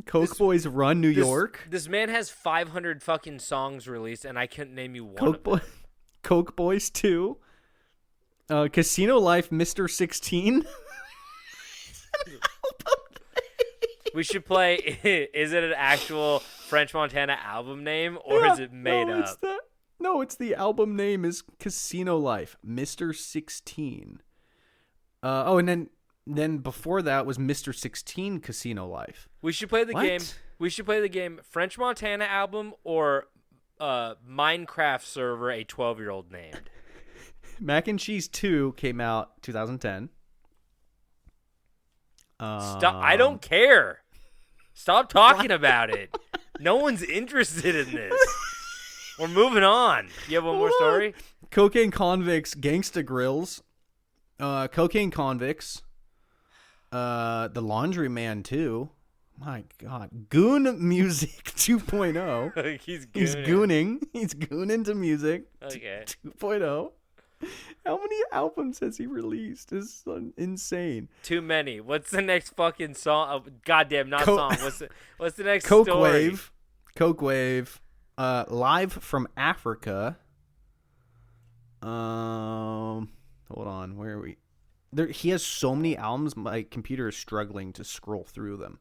Speaker 7: Coke Boys Run New York.
Speaker 6: This man has 500 fucking songs released, and I couldn't name you one of them.
Speaker 7: Coke Boys 2. Casino Life, Mr. 16.
Speaker 6: We should play. Is it an actual French Montana album name, or is it made up?
Speaker 7: It's the album name is Casino Life, Mr. 16. And then before that was Mr. 16 Casino Life.
Speaker 6: We should play the
Speaker 7: What?
Speaker 6: game. We should play the game French Montana album or Minecraft server a 12-year-old named.
Speaker 7: Mac and Cheese 2 came out 2010.
Speaker 6: Stop! I don't care. Stop talking about it. No one's interested in this. We're moving on. You have one more story?
Speaker 7: Cocaine Convicts, Gangsta Grills. Cocaine Convicts. The Laundryman 2. My God. Goon Music 2.0.
Speaker 6: He's gooning.
Speaker 7: He's gooning. He's gooning to music.
Speaker 6: Okay.
Speaker 7: 2.0. How many albums has he released? This is insane.
Speaker 6: Too many. What's the next fucking song? Oh, goddamn, not song. What's the next
Speaker 7: Coke
Speaker 6: story?
Speaker 7: Wave. Coke Wave. Live from Africa. Hold on. Where are we? He has so many albums, my computer is struggling to scroll through them.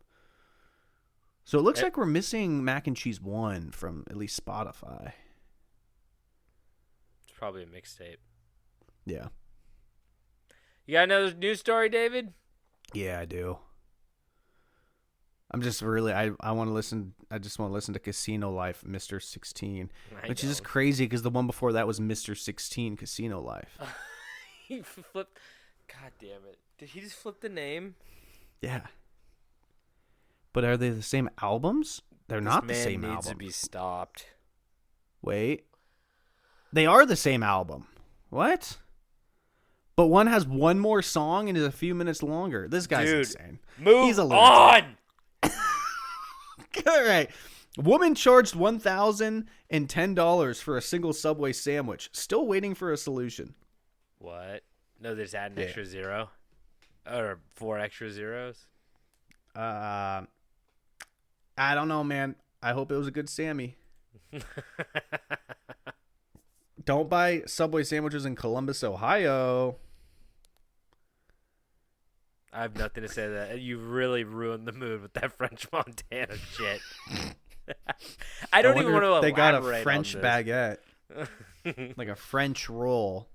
Speaker 7: So it looks like we're missing Mac and Cheese 1 from at least Spotify.
Speaker 6: It's probably a mixtape.
Speaker 7: Yeah.
Speaker 6: You got another news story, David?
Speaker 7: Yeah, I do. I'm just really I want to listen. I just want to listen to Casino Life, Mr. 16, which is just crazy because the one before that was Mr. 16 Casino Life.
Speaker 6: He flipped. God damn it! Did he just flip the name?
Speaker 7: Yeah. But are they the same albums? They're not the same
Speaker 6: man
Speaker 7: album.
Speaker 6: needs to be stopped.
Speaker 7: Wait. They are the same album. What? But one has one more song and is a few minutes longer. This guy's insane. He's a lunatic.
Speaker 6: On.
Speaker 7: All right. Woman charged $1,010 for a single Subway sandwich. Still waiting for a solution.
Speaker 6: What? No, they just add an extra zero, or 4 extra zeros.
Speaker 7: I don't know, man. I hope it was a good Sammy. Don't buy Subway sandwiches in Columbus, Ohio.
Speaker 6: I have nothing to say to that. You really ruined the mood with that French Montana shit. I don't even want to
Speaker 7: They got a
Speaker 6: elaborate
Speaker 7: French
Speaker 6: on
Speaker 7: baguette. Like a French roll.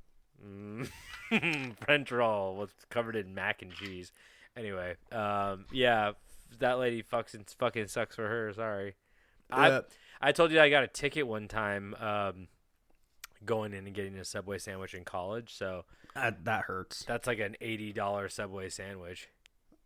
Speaker 6: French roll was covered in mac and cheese. Anyway, yeah, that lady fucking sucks for her. Sorry. I told you I got a ticket one time going in and getting a Subway sandwich in college. So
Speaker 7: that hurts.
Speaker 6: that's like an $80 Subway sandwich.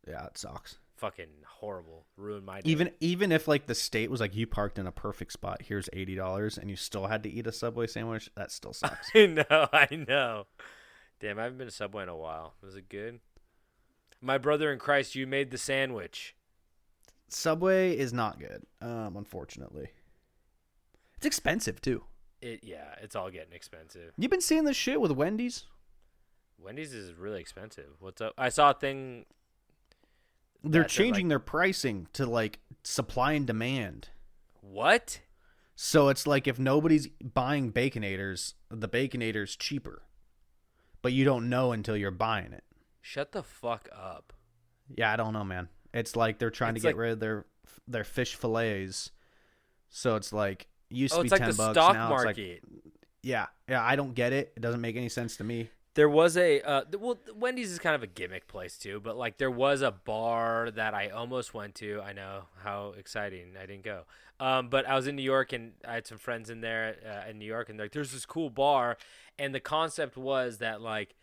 Speaker 7: Yeah, it sucks.
Speaker 6: Fucking horrible. Ruined my day.
Speaker 7: Even if like the state was like, you parked in a perfect spot, here's $80, and you still had to eat a Subway sandwich, that still sucks.
Speaker 6: I know. Damn, I haven't been to Subway in a while. Was it good? My brother in Christ, you made the sandwich.
Speaker 7: Subway is not good, unfortunately. It's expensive too.
Speaker 6: It's all getting expensive.
Speaker 7: You've been seeing this shit with Wendy's?
Speaker 6: Wendy's is really expensive. What's up? I saw a thing.
Speaker 7: They're changing their pricing to like supply and demand.
Speaker 6: What?
Speaker 7: So it's like if nobody's buying Baconators, the Baconator's cheaper. But you don't know until you're buying it.
Speaker 6: Shut the fuck up.
Speaker 7: Yeah, I don't know, man. It's like they're trying to get rid of their fish fillets. So it's like used to be $10.
Speaker 6: It's like the stock
Speaker 7: now
Speaker 6: market.
Speaker 7: it's like, yeah, I don't get it. It doesn't make any sense to me.
Speaker 6: There was Wendy's is kind of a gimmick place too, but like there was a bar that I almost went to. I know, how exciting! I didn't go, but I was in New York and I had some friends in there in New York, and like there's this cool bar, and the concept was that like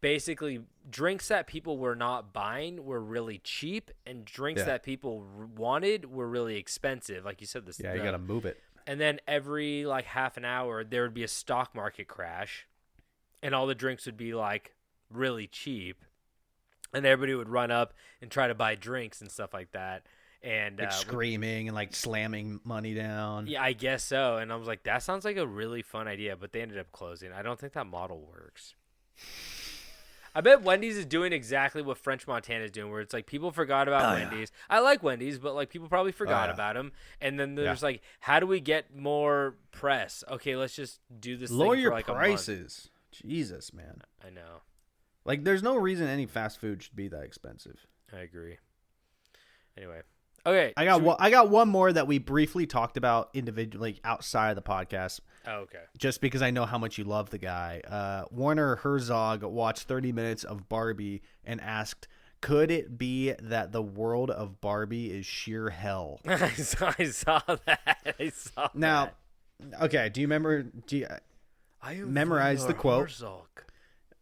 Speaker 6: basically drinks that people were not buying were really cheap, and drinks that people wanted were really expensive. Like you said, this
Speaker 7: you gotta move it.
Speaker 6: And then every like half an hour there would be a stock market crash. And all the drinks would be like really cheap, and everybody would run up and try to buy drinks and stuff like that, and
Speaker 7: like screaming and like slamming money down.
Speaker 6: Yeah, I guess so. And I was like, that sounds like a really fun idea, but they ended up closing. I don't think that model works. I bet Wendy's is doing exactly what French Montana is doing, where it's like people forgot about Wendy's. I like Wendy's, but like people probably forgot about them. And then there's like, how do we get more press? Okay, let's just do this.
Speaker 7: Lower
Speaker 6: thing
Speaker 7: your
Speaker 6: for like
Speaker 7: prices. Jesus, man.
Speaker 6: I know.
Speaker 7: Like, there's no reason any fast food should be that expensive.
Speaker 6: I agree. Anyway, okay.
Speaker 7: I got one more that we briefly talked about individually outside of the podcast.
Speaker 6: Oh, okay.
Speaker 7: Just because I know how much you love the guy. Warner Herzog watched 30 minutes of Barbie and asked, could it be that the world of Barbie is sheer hell?
Speaker 6: I saw that.
Speaker 7: Now, okay, do you remember... memorize the quote.
Speaker 6: Herzog.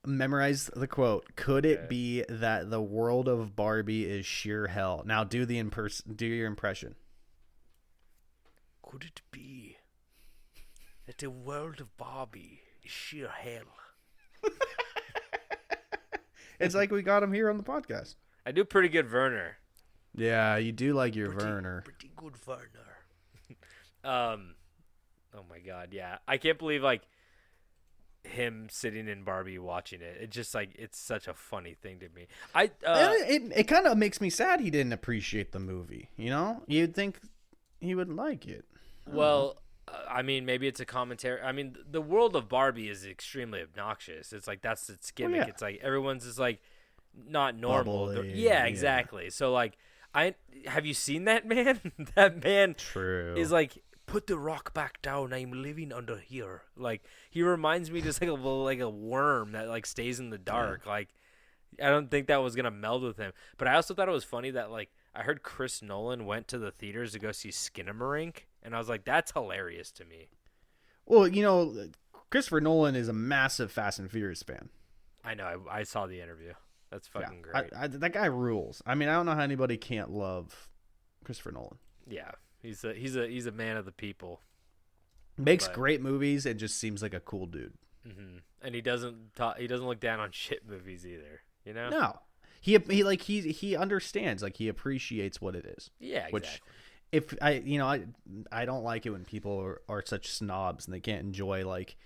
Speaker 7: Memorize the quote. Could it be that the world of Barbie is sheer hell? Now do your impression.
Speaker 6: Could it be that the world of Barbie is sheer hell?
Speaker 7: It's like we got him here on the podcast.
Speaker 6: I do pretty good Werner.
Speaker 7: Yeah, you do like your Werner.
Speaker 6: Pretty good Werner. Oh my god, yeah. I can't believe like him sitting in Barbie watching it. It just like it's such a funny thing to me.
Speaker 7: It kind of makes me sad he didn't appreciate the movie. You know, you'd think he would like it.
Speaker 6: Well, I mean, maybe it's a commentary. I mean, the world of Barbie is extremely obnoxious. It's like that's its gimmick.
Speaker 7: yeah.
Speaker 6: It's like everyone's just like not normal.
Speaker 7: Bubbly,
Speaker 6: Yeah, exactly. So like, have you seen that man? That man
Speaker 7: True.
Speaker 6: is like, put the rock back down. I'm living under here. Like he reminds me just like a worm that like stays in the dark. Yeah. Like I don't think that was gonna meld with him. But I also thought it was funny that like I heard Chris Nolan went to the theaters to go see Skinamarink, and I was like, that's hilarious to me.
Speaker 7: Well, you know, Christopher Nolan is a massive Fast and Furious fan.
Speaker 6: I know. I saw the interview. That's fucking great.
Speaker 7: That guy rules. I mean, I don't know how anybody can't love Christopher Nolan.
Speaker 6: Yeah. He's a man of the people.
Speaker 7: Makes great movies and just seems like a cool dude.
Speaker 6: Mm-hmm. And he doesn't look down on shit movies either. You know?
Speaker 7: No, he understands. Like he appreciates what it is.
Speaker 6: Yeah, exactly.
Speaker 7: Which, if I don't like it when people are such snobs and they can't enjoy like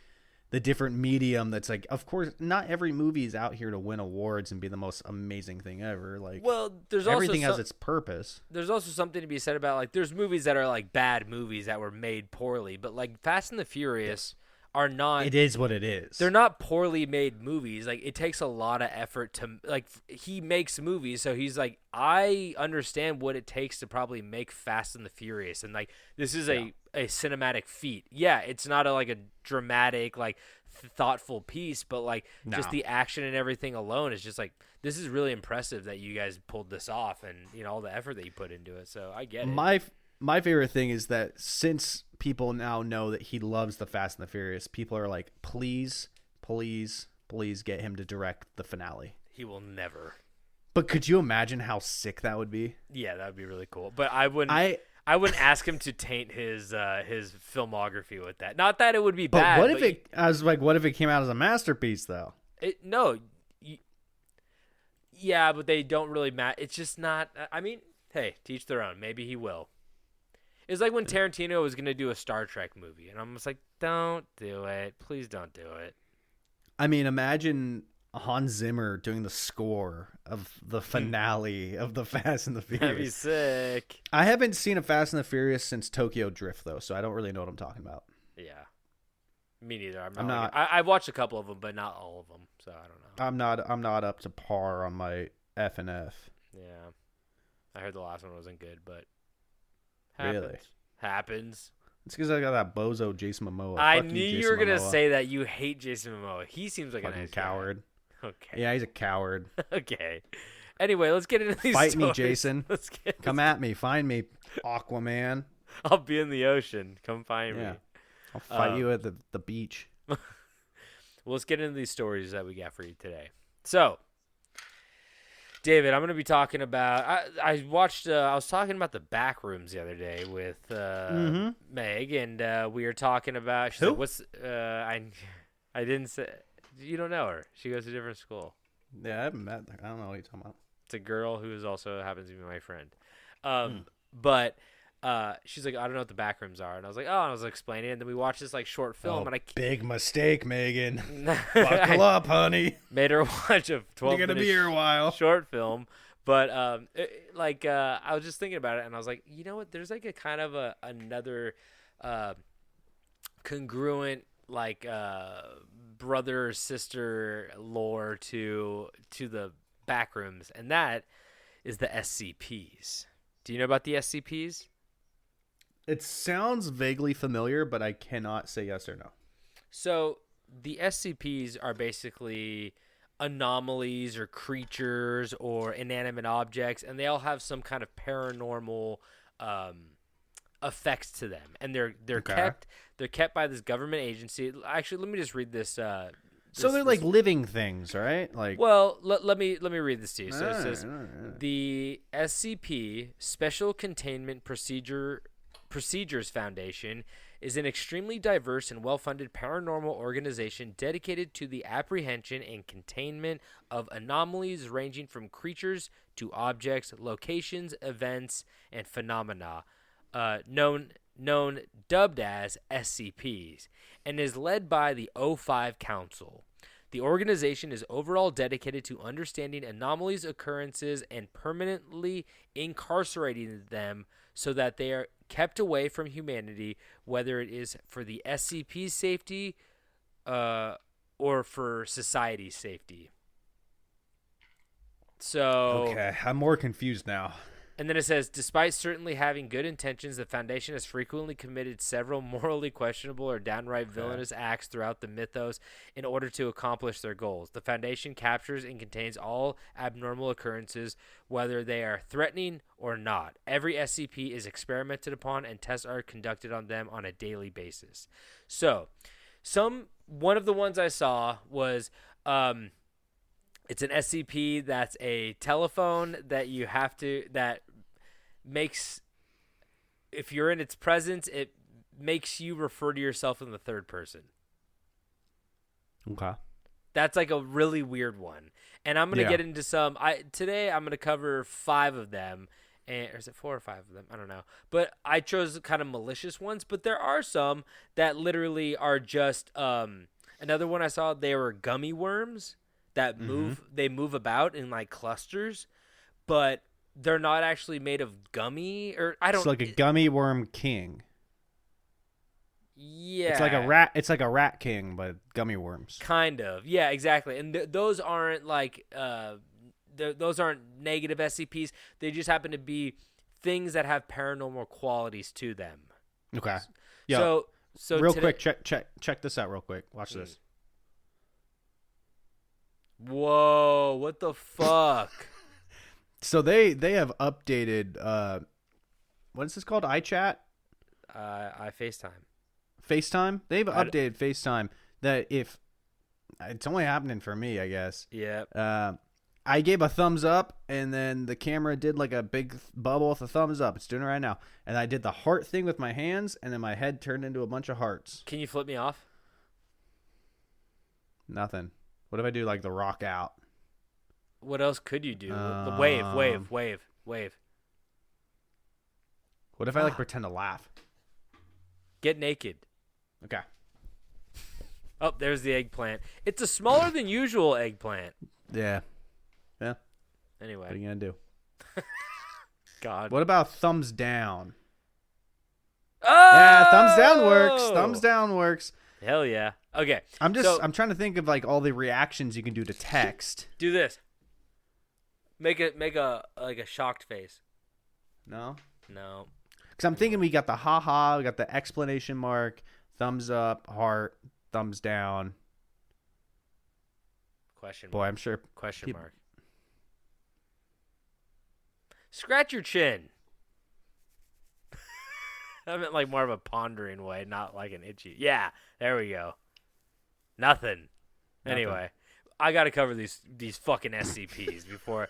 Speaker 7: the different medium. That's like, of course, not every movie is out here to win awards and be the most amazing thing ever. Like,
Speaker 6: well, there's
Speaker 7: everything
Speaker 6: also
Speaker 7: has its purpose.
Speaker 6: There's also something to be said about like there's movies that are like bad movies that were made poorly, but like Fast and the Furious are not.
Speaker 7: It is what it is.
Speaker 6: They're not poorly made movies. Like it takes a lot of effort to like. He makes movies, so he's like, I understand what it takes to probably make Fast and the Furious, and like this is a cinematic feat. Yeah, it's not a dramatic like thoughtful piece, but like just the action and everything alone is just like, this is really impressive that you guys pulled this off, and all the effort that you put into it. So I get it.
Speaker 7: My favorite thing is that since people now know that he loves the Fast and the Furious, people are like, please get him to direct the finale.
Speaker 6: He will never.
Speaker 7: But could you imagine how sick that would be?
Speaker 6: Yeah, that would be really cool. But I wouldn't ask him to taint his filmography with that. Not that it would be bad.
Speaker 7: But what if it came out as a masterpiece though?
Speaker 6: Yeah, but they don't really match. It's just not. I mean, hey, teach their own. Maybe he will. It's like when Tarantino was gonna do a Star Trek movie, and I'm just like, don't do it. Please don't do it.
Speaker 7: I mean, imagine Hans Zimmer doing the score of the finale of the Fast and the
Speaker 6: That'd be
Speaker 7: Furious.
Speaker 6: sick.
Speaker 7: I haven't seen a Fast and the Furious since Tokyo Drift though, so I don't really know what I'm talking about.
Speaker 6: Yeah. Me neither.
Speaker 7: I'm not-
Speaker 6: I've watched a couple of them, but not all of them, so I don't know.
Speaker 7: I'm not up to par on my F and F.
Speaker 6: Yeah. I heard the last one wasn't good, but
Speaker 7: Really?
Speaker 6: Happens.
Speaker 7: It's because I got that bozo Jason Momoa.
Speaker 6: I
Speaker 7: Fuck
Speaker 6: knew you
Speaker 7: Jason
Speaker 6: were gonna
Speaker 7: Momoa.
Speaker 6: say that you hate Jason Momoa. He seems like a
Speaker 7: Fucking
Speaker 6: nice
Speaker 7: coward.
Speaker 6: guy. Okay.
Speaker 7: Yeah, he's a coward.
Speaker 6: Okay. Anyway, let's get into these
Speaker 7: Fight me,
Speaker 6: stories.
Speaker 7: Jason.
Speaker 6: Let's get.
Speaker 7: Come at me. Find me, Aquaman.
Speaker 6: I'll be in the ocean. Come find
Speaker 7: Yeah.
Speaker 6: me.
Speaker 7: I'll fight you at the beach.
Speaker 6: Well, let's get into these stories that we got for you today. So, David, I'm going to be talking about. I watched. I was talking about the back rooms the other day with Meg, and we were talking about. She's
Speaker 7: Who?
Speaker 6: like, "What's?" I didn't say. You don't know her. She goes to a different school.
Speaker 7: Yeah, I haven't met her. I don't know what you're talking about.
Speaker 6: It's a girl who is also happens to be my friend. But she's like, I don't know what the back rooms are, and I was like, oh, and I was explaining, and then we watched this like short film, and I
Speaker 7: big mistake, Megan. Buckle up, honey.
Speaker 6: made her watch a 12
Speaker 7: You're gonna be here a while.
Speaker 6: short film. But I was just thinking about it, and I was like, you know what? There's like a kind of another congruent like brother sister lore to the back rooms, and that is the S.C.Ps. Do you know about the S.C.Ps?
Speaker 7: It sounds vaguely familiar, but I cannot say yes or no.
Speaker 6: So the S.C.Ps are basically anomalies or creatures or inanimate objects, and they all have some kind of paranormal effects to them, and they're
Speaker 7: Okay.
Speaker 6: kept by this government agency. Actually, let me just read this.
Speaker 7: So they're like living things, right? Like,
Speaker 6: Well, let me read this to you. So it
Speaker 7: Alright,
Speaker 6: says
Speaker 7: alright.
Speaker 6: the SCP Special Containment Procedures Foundation is an extremely diverse and well-funded paranormal organization dedicated to the apprehension and containment of anomalies ranging from creatures to objects, locations, events, and phenomena, dubbed as SCPs, and is led by the O.5 Council. The organization is overall dedicated to understanding anomalies, occurrences, and permanently incarcerating them so that they are kept away from humanity, whether it is for the SCP's safety or for society's safety. So,
Speaker 7: okay, I'm more confused now.
Speaker 6: and then it says, despite certainly having good intentions, the Foundation has frequently committed several morally questionable or downright villainous acts throughout the mythos in order to accomplish their goals. The Foundation captures and contains all abnormal occurrences, whether they are threatening or not. Every SCP is experimented upon, and tests are conducted on them on a daily basis. So, one of the ones I saw was... it's an SCP that's a telephone that you have to, that makes, if you're in its presence, it makes you refer to yourself in the third person.
Speaker 7: Okay.
Speaker 6: That's like a really weird one. And I'm going to get into some, today I'm going to cover 5 of them. Or is it 4 or 5 of them? I don't know. But I chose kind of malicious ones, but there are some that literally are just, another one I saw, they were gummy worms that move. They move about in like clusters, but they're not actually made of gummy, or I don't.
Speaker 7: It's like a gummy worm king.
Speaker 6: Yeah,
Speaker 7: It's like a rat. It's like a rat king, but gummy worms.
Speaker 6: kind of. Yeah, exactly. And those aren't like those aren't negative SCPs. They just happen to be things that have paranormal qualities to them.
Speaker 7: Okay. Yeah.
Speaker 6: So
Speaker 7: real
Speaker 6: today,
Speaker 7: quick, check this out real quick. Watch this.
Speaker 6: Whoa! What the fuck?
Speaker 7: So they have updated. What is this called? iChat,
Speaker 6: I FaceTime.
Speaker 7: FaceTime. They've updated FaceTime. That if it's only happening for me, I guess.
Speaker 6: Yeah.
Speaker 7: I gave a thumbs up, and then the camera did like a big bubble with a thumbs up. It's doing it right now. And I did the heart thing with my hands, and then my head turned into a bunch of hearts.
Speaker 6: Can you flip me off?
Speaker 7: Nothing. What if I do like the rock out?
Speaker 6: What else could you do? The wave.
Speaker 7: What if I like pretend to laugh?
Speaker 6: Get naked.
Speaker 7: Okay.
Speaker 6: Oh, there's the eggplant. It's a smaller than usual eggplant.
Speaker 7: Yeah. Yeah.
Speaker 6: Anyway.
Speaker 7: What are you going to do?
Speaker 6: God.
Speaker 7: What about thumbs down?
Speaker 6: Oh!
Speaker 7: Yeah, thumbs down works. Thumbs down works.
Speaker 6: Hell yeah. Okay.
Speaker 7: I'm trying to think of like all the reactions you can do to text.
Speaker 6: Do this. Make a like a shocked face.
Speaker 7: No?
Speaker 6: No.
Speaker 7: Because I'm thinking we got the ha-ha, we got the exclamation mark, thumbs up, heart, thumbs down.
Speaker 6: Question
Speaker 7: Boy,
Speaker 6: mark.
Speaker 7: I'm sure.
Speaker 6: Question mark. Scratch your chin. I meant like more of a pondering way, not like an itchy. Yeah, there we go. Nothing. Anyway, I got to cover these fucking SCPs before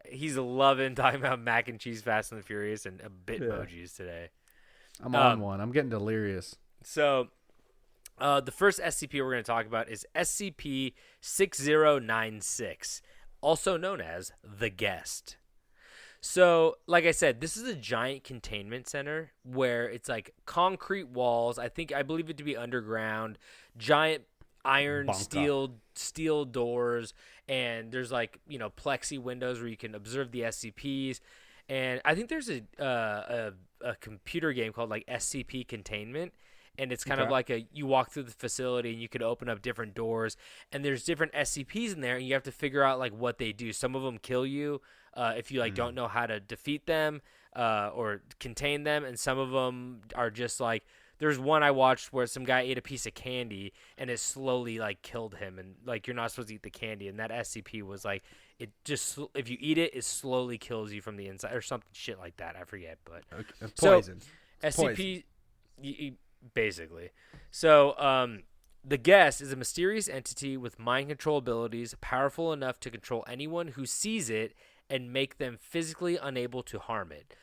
Speaker 6: he's loving talking about mac and cheese, Fast and the Furious, and Bitmojis today.
Speaker 7: I'm on one. I'm getting delirious.
Speaker 6: So, the first SCP we're going to talk about is SCP-6096, also known as The Guest. So, like I said, this is a giant containment center where it's like concrete walls. I believe it to be underground, giant iron steel doors, and there's like, plexi windows where you can observe the SCPs. And I think there's a computer game called like S.C.P. Containment. And it's kind of like you walk through the facility and you could open up different doors, and there's different SCPs in there, and you have to figure out like what they do. Some of them kill you if you like don't know how to defeat them or contain them, and some of them are just like, there's one I watched where some guy ate a piece of candy and it slowly like killed him, and like you're not supposed to eat the candy, and that SCP was like, it just, if you eat it, it slowly kills you from the inside or something shit like that. I forget, but
Speaker 7: Poison.
Speaker 6: So, SCP. Basically. So, the Guest is a mysterious entity with mind control abilities powerful enough to control anyone who sees it and make them physically unable to harm it.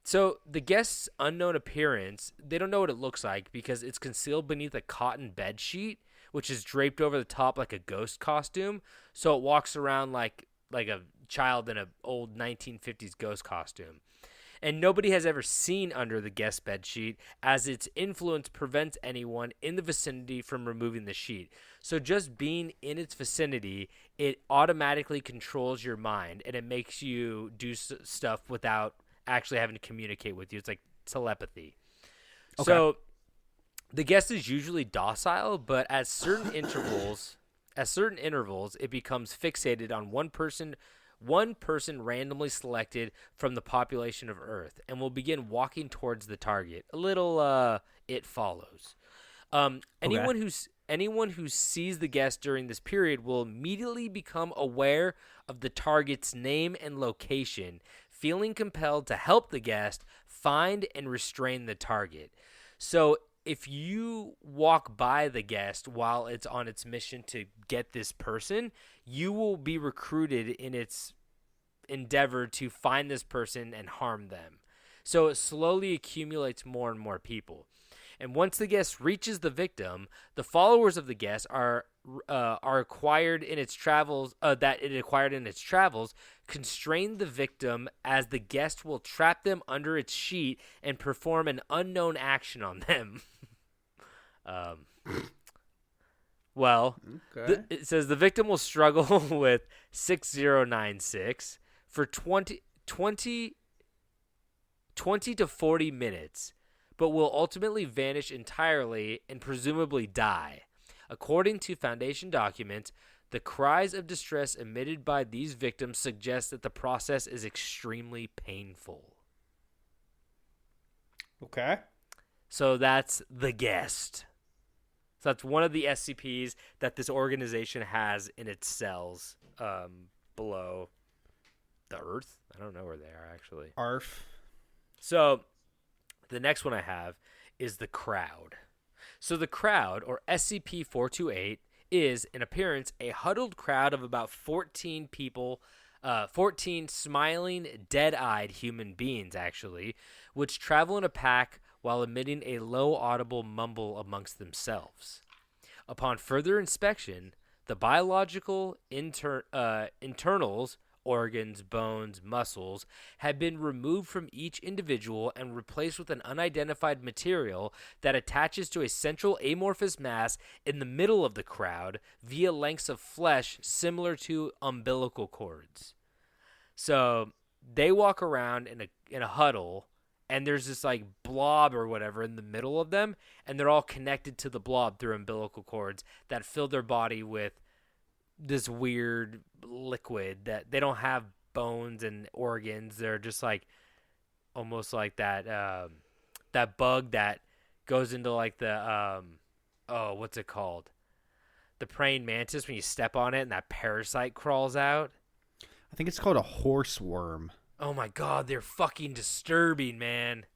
Speaker 6: So, the Guest's unknown appearance, they don't know what it looks like because it's concealed beneath a cotton bed sheet, which is draped over the top like a ghost costume. So, it walks around like a child in an old 1950s ghost costume. And nobody has ever seen under the Guest bed sheet, as its influence prevents anyone in the vicinity from removing the sheet. So just being in its vicinity, it automatically controls your mind, and it makes you do stuff without actually having to communicate with you. It's like telepathy. Okay. So the Guest is usually docile, but at certain intervals, it becomes fixated on one person randomly selected from the population of Earth, and will begin walking towards the target. A little It Follows. Anyone who sees the Guest during this period will immediately become aware of the target's name and location, feeling compelled to help the Guest find and restrain the target. So if you walk by the Guest while it's on its mission to get this person, you will be recruited in its endeavor to find this person and harm them. So it slowly accumulates more and more people. And once the Guest reaches the victim, the followers of the Guest are acquired in its travels, constrain the victim, as the Guest will trap them under its sheet and perform an unknown action on them. It says the victim will struggle with 6096 for 20 to 40 minutes, but will ultimately vanish entirely and presumably die. According to Foundation documents, the cries of distress emitted by these victims suggest that the process is extremely painful.
Speaker 7: Okay.
Speaker 6: So that's the Guest. So that's one of the SCPs that this organization has in its cells below the Earth. I don't know where they are, actually.
Speaker 7: ARF.
Speaker 6: So the next one I have is the Crowd. So the Crowd, or SCP-428, is, in appearance, a huddled crowd of about 14 people, 14 smiling, dead-eyed human beings, actually, which travel in a pack while emitting a low audible mumble amongst themselves. Upon further inspection, the biological internals organs, bones, muscles, had been removed from each individual and replaced with an unidentified material that attaches to a central amorphous mass in the middle of the crowd via lengths of flesh similar to umbilical cords. So they walk around in a huddle, and there's this like blob or whatever in the middle of them, and they're all connected to the blob through umbilical cords that fill their body with this weird liquid that they don't have bones and organs. They're just like almost like that that bug that goes into like the what's it called? The praying mantis when you step on it and that parasite crawls out.
Speaker 7: I think it's called a horse worm.
Speaker 6: Oh my god, they're fucking disturbing, man.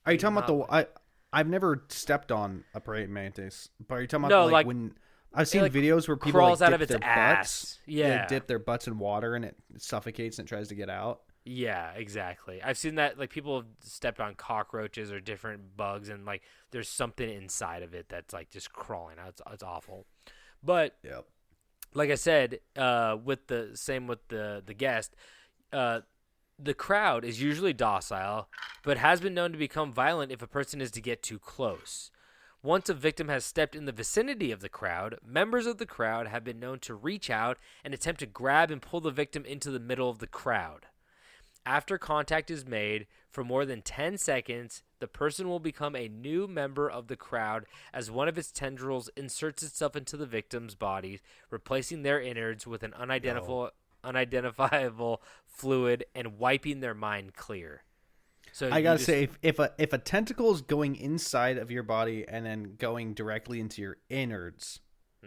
Speaker 7: Are you talking about I've never stepped on a praying mantis, but are you talking
Speaker 6: No,
Speaker 7: about
Speaker 6: like
Speaker 7: when I've seen videos where people
Speaker 6: crawls
Speaker 7: like
Speaker 6: out of
Speaker 7: dip
Speaker 6: its
Speaker 7: their
Speaker 6: ass.
Speaker 7: butts,
Speaker 6: Yeah.
Speaker 7: they dip their butts in water and it suffocates and it tries to get out.
Speaker 6: Yeah, exactly. I've seen that, like, people have stepped on cockroaches or different bugs, and like there's something inside of it that's like just crawling out. It's awful. But
Speaker 7: Yep.
Speaker 6: like I said, with the guest, the crowd is usually docile, but has been known to become violent if a person is to get too close. Once a victim has stepped in the vicinity of the crowd, members of the crowd have been known to reach out and attempt to grab and pull the victim into the middle of the crowd. After contact is made for more than 10 seconds, the person will become a new member of the crowd as one of its tendrils inserts itself into the victim's body, replacing their innards with an unidentifiable fluid and wiping their mind clear. So
Speaker 7: I gotta say, if a tentacle is going inside of your body and then going directly into your innards, I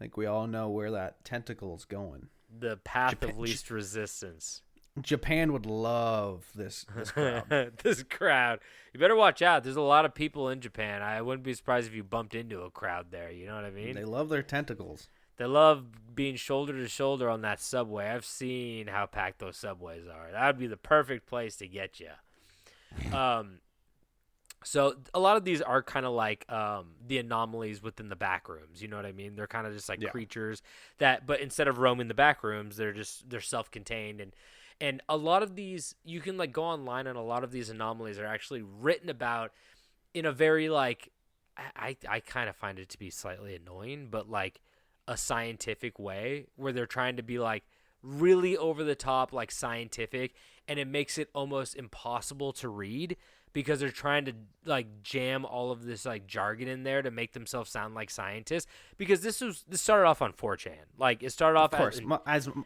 Speaker 7: think we all know where that tentacle is going.
Speaker 6: the path of least resistance.
Speaker 7: Japan would love this crowd.
Speaker 6: This crowd. You better watch out. There's a lot of people in Japan. I wouldn't be surprised if you bumped into a crowd there. You know what I mean?
Speaker 7: They love their tentacles.
Speaker 6: They love being shoulder to shoulder on that subway. I've seen how packed those subways are. That would be the perfect place to get you. So a lot of these are kind of like the anomalies within the back rooms. You know what I mean? They're kind of just like creatures that, but instead of roaming the back rooms, they're self-contained. And a lot of these, you can like go online, and a lot of these anomalies are actually written about in a very like, I kind of find it to be slightly annoying, but like a scientific way where they're trying to be like really over the top, like scientific, and it makes it almost impossible to read because they're trying to like jam all of this like jargon in there to make themselves sound like scientists. Because this started off on 4chan. Like it started off,
Speaker 7: of course,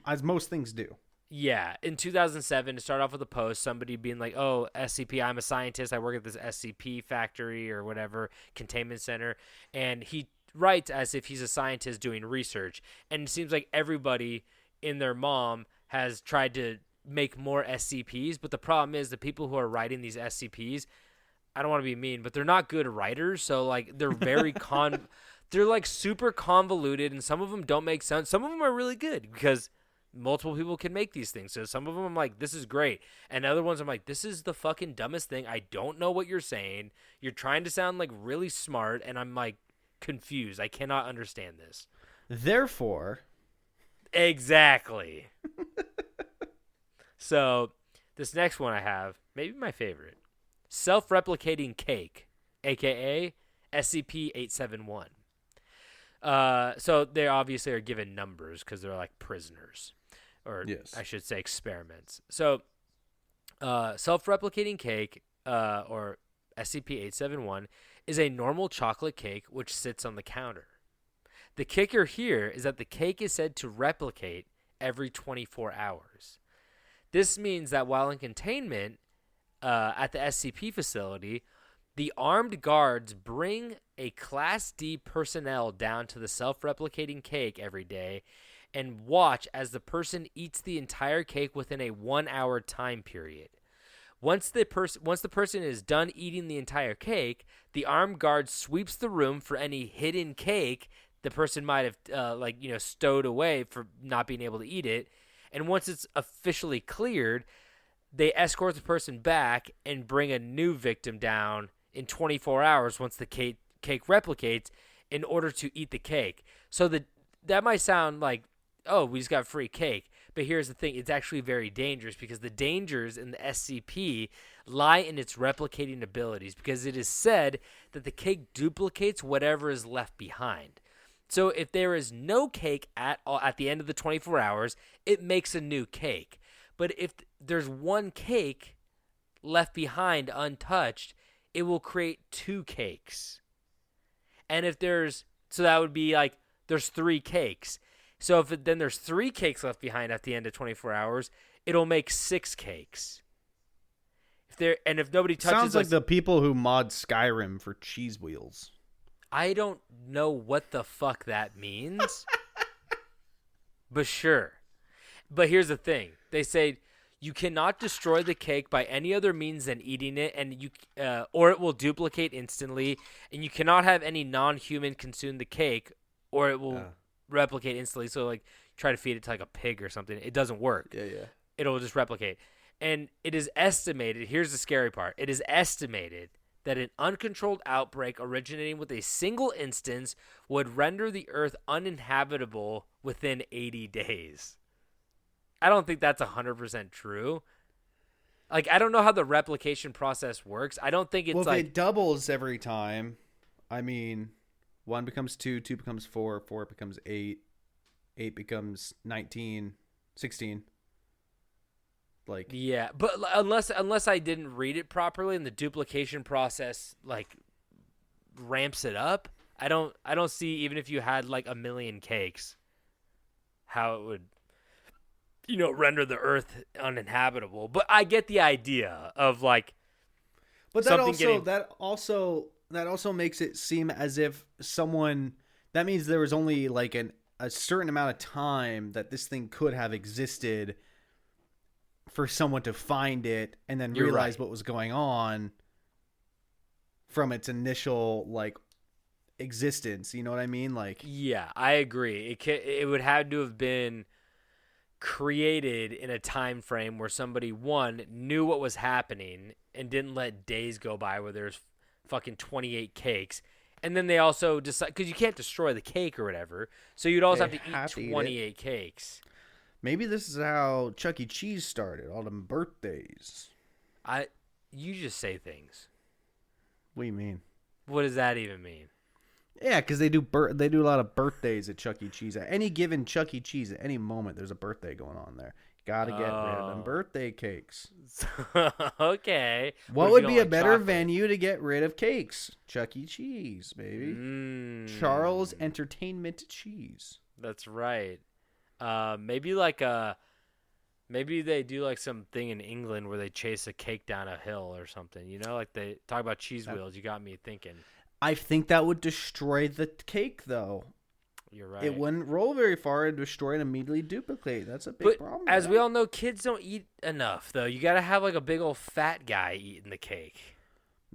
Speaker 7: as most things do.
Speaker 6: Yeah, in 2007, it started off with a post, somebody being like, oh, S.C.P, I'm a scientist, I work at this S.C.P factory or whatever, containment center, and he writes as if he's a scientist doing research, and it seems like everybody in their mom has tried to make more SCPs, but the problem is the people who are writing these SCPs, I don't want to be mean, but they're not good writers, so like they're very they're like super convoluted, and some of them don't make sense. Some of them are really good because multiple people can make these things. So some of them I'm like, this is great. And other ones I'm like, this is the fucking dumbest thing. I don't know what you're saying. You're trying to sound like really smart. And I'm like confused. I cannot understand this.
Speaker 7: Therefore.
Speaker 6: Exactly. So this next one I have, maybe my favorite. Self-replicating cake, a.k.a. SCP-871. So they obviously are given numbers because they're like prisoners. Or yes. I should say experiments. So self-replicating cake, or SCP-871, is a normal chocolate cake which sits on the counter. The kicker here is that the cake is said to replicate every 24 hours. This means that while in containment at the SCP facility, the armed guards bring a Class D personnel down to the self-replicating cake every day and watch as the person eats the entire cake within a 1-hour time period. Once the person is done eating the entire cake, the armed guard sweeps the room for any hidden cake the person might have stowed away for not being able to eat it. And once it's officially cleared, they escort the person back and bring a new victim down in 24 hours once the cake replicates in order to eat the cake. So that might sound like oh, we just got free cake. But here's the thing. It's actually very dangerous because the dangers in the S.C.P. lie in its replicating abilities because it is said that the cake duplicates whatever is left behind. So if there is no cake at the end of the 24 hours, it makes a new cake. But if there's one cake left behind untouched, it will create 2 cakes. And if so that would be like there's 3 cakes. So then there's 3 cakes left behind at the end of 24 hours, it'll make 6 cakes. If nobody touches,
Speaker 7: sounds like the people who mod Skyrim for cheese wheels.
Speaker 6: I don't know what the fuck that means, but sure. But here's the thing: they say you cannot destroy the cake by any other means than eating it, and or it will duplicate instantly, and you cannot have any non-human consume the cake, or it will replicate instantly. So like try to feed it to like a pig or something, it doesn't work.
Speaker 7: Yeah.
Speaker 6: It'll just replicate. And it is estimated, here's the scary part, it is estimated that an uncontrolled outbreak originating with a single instance would render the Earth uninhabitable within 80 days. I don't think that's 100% true. Like, I don't know how the replication process works. I don't think it's
Speaker 7: if it doubles every time, I mean, 1 becomes 2, 2 becomes 4, 4 becomes 8, 8 becomes 19, 16. Like,
Speaker 6: yeah, but unless I didn't read it properly and the duplication process like ramps it up, I don't see, even if you had like a million cakes, how it would render the Earth uninhabitable. But I get the idea of like,
Speaker 7: but that also makes it seem as if that means there was only like a certain amount of time that this thing could have existed for someone to find it and then realize what was going on from its initial like existence. You know what I mean? Like,
Speaker 6: yeah, I agree. It would have to have been created in a time frame where somebody knew what was happening and didn't let days go by where there's fucking 28 cakes. And then they also decide, because you can't destroy the cake or whatever, so you'd also have to eat 28 cakes.
Speaker 7: Maybe this is how Chuck E. Cheese started, all them birthdays.
Speaker 6: You just say things.
Speaker 7: What do you mean?
Speaker 6: What does that even mean?
Speaker 7: Yeah, because they do a lot of birthdays at Chuck E. Cheese. At any given Chuck E. Cheese, at any moment, there's a birthday going on there. Got to get rid of them birthday cakes.
Speaker 6: Okay.
Speaker 7: What would be a better venue to get rid of cakes? Chuck E. Cheese, baby. Charles Entertainment Cheese.
Speaker 6: That's right. Maybe they do like something in England where they chase a cake down a hill or something. Like they talk about cheese wheels. You got me thinking.
Speaker 7: I think that would destroy the cake, though.
Speaker 6: You're right.
Speaker 7: It wouldn't roll very far and destroy and immediately duplicate. That's a big problem.
Speaker 6: As we all know, kids don't eat enough, though. You got to have like a big old fat guy eating the cake.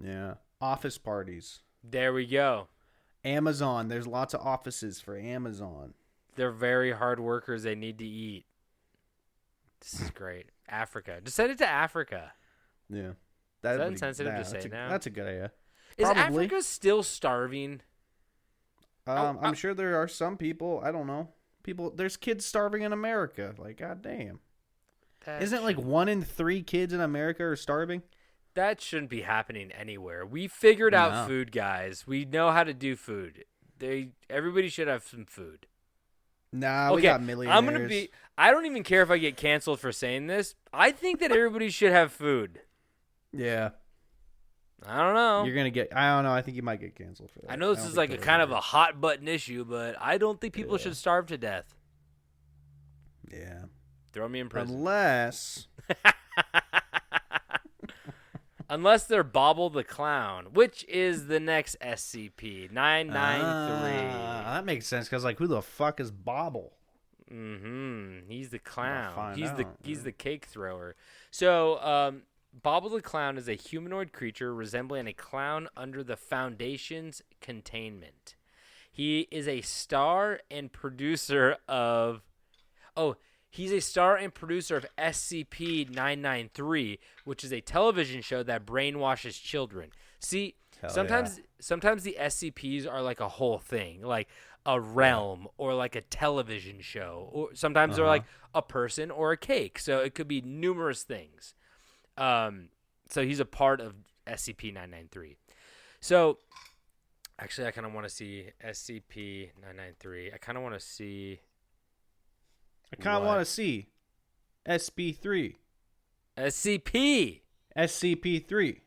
Speaker 7: Yeah. Office parties.
Speaker 6: There we go.
Speaker 7: Amazon. There's lots of offices for Amazon.
Speaker 6: They're very hard workers. They need to eat. This is great. Africa. Just send it to Africa.
Speaker 7: Yeah.
Speaker 6: Is that insensitive to say now?
Speaker 7: That's a good idea.
Speaker 6: Is
Speaker 7: Probably.
Speaker 6: Africa still starving?
Speaker 7: I'm sure there are some people. I don't know. There's kids starving in America. Like, goddamn. Isn't it like 1 in 3 kids in America are starving?
Speaker 6: That shouldn't be happening anywhere. We figured out food, guys. We know how to do food. Everybody should have some food.
Speaker 7: Nah, we got millionaires.
Speaker 6: I don't even care if I get canceled for saying this. I think that everybody should have food.
Speaker 7: Yeah.
Speaker 6: I don't know.
Speaker 7: I don't know. I think you might get canceled for that.
Speaker 6: I know this is like a kind of a hot button issue, but I don't think people should starve to death.
Speaker 7: Yeah.
Speaker 6: Throw me in prison. Unless they're Bobble the Clown, which is the next SCP 993.
Speaker 7: That makes sense because who the fuck is Bobble?
Speaker 6: He's the clown. He's the cake thrower. So, Bobble the Clown is a humanoid creature resembling a clown under the Foundation's containment. He is a star and producer of SCP-993, which is a television show that brainwashes children. See, sometimes the SCPs are like a whole thing. Like, a realm or like a television show, or sometimes they're like a person or a cake. So it could be numerous things. So he's a part of SCP-993. So actually, I kind of want to see SCP-993. I kind of want to see.
Speaker 7: I kind of want to see SB3.
Speaker 6: SCP.
Speaker 7: SCP-3.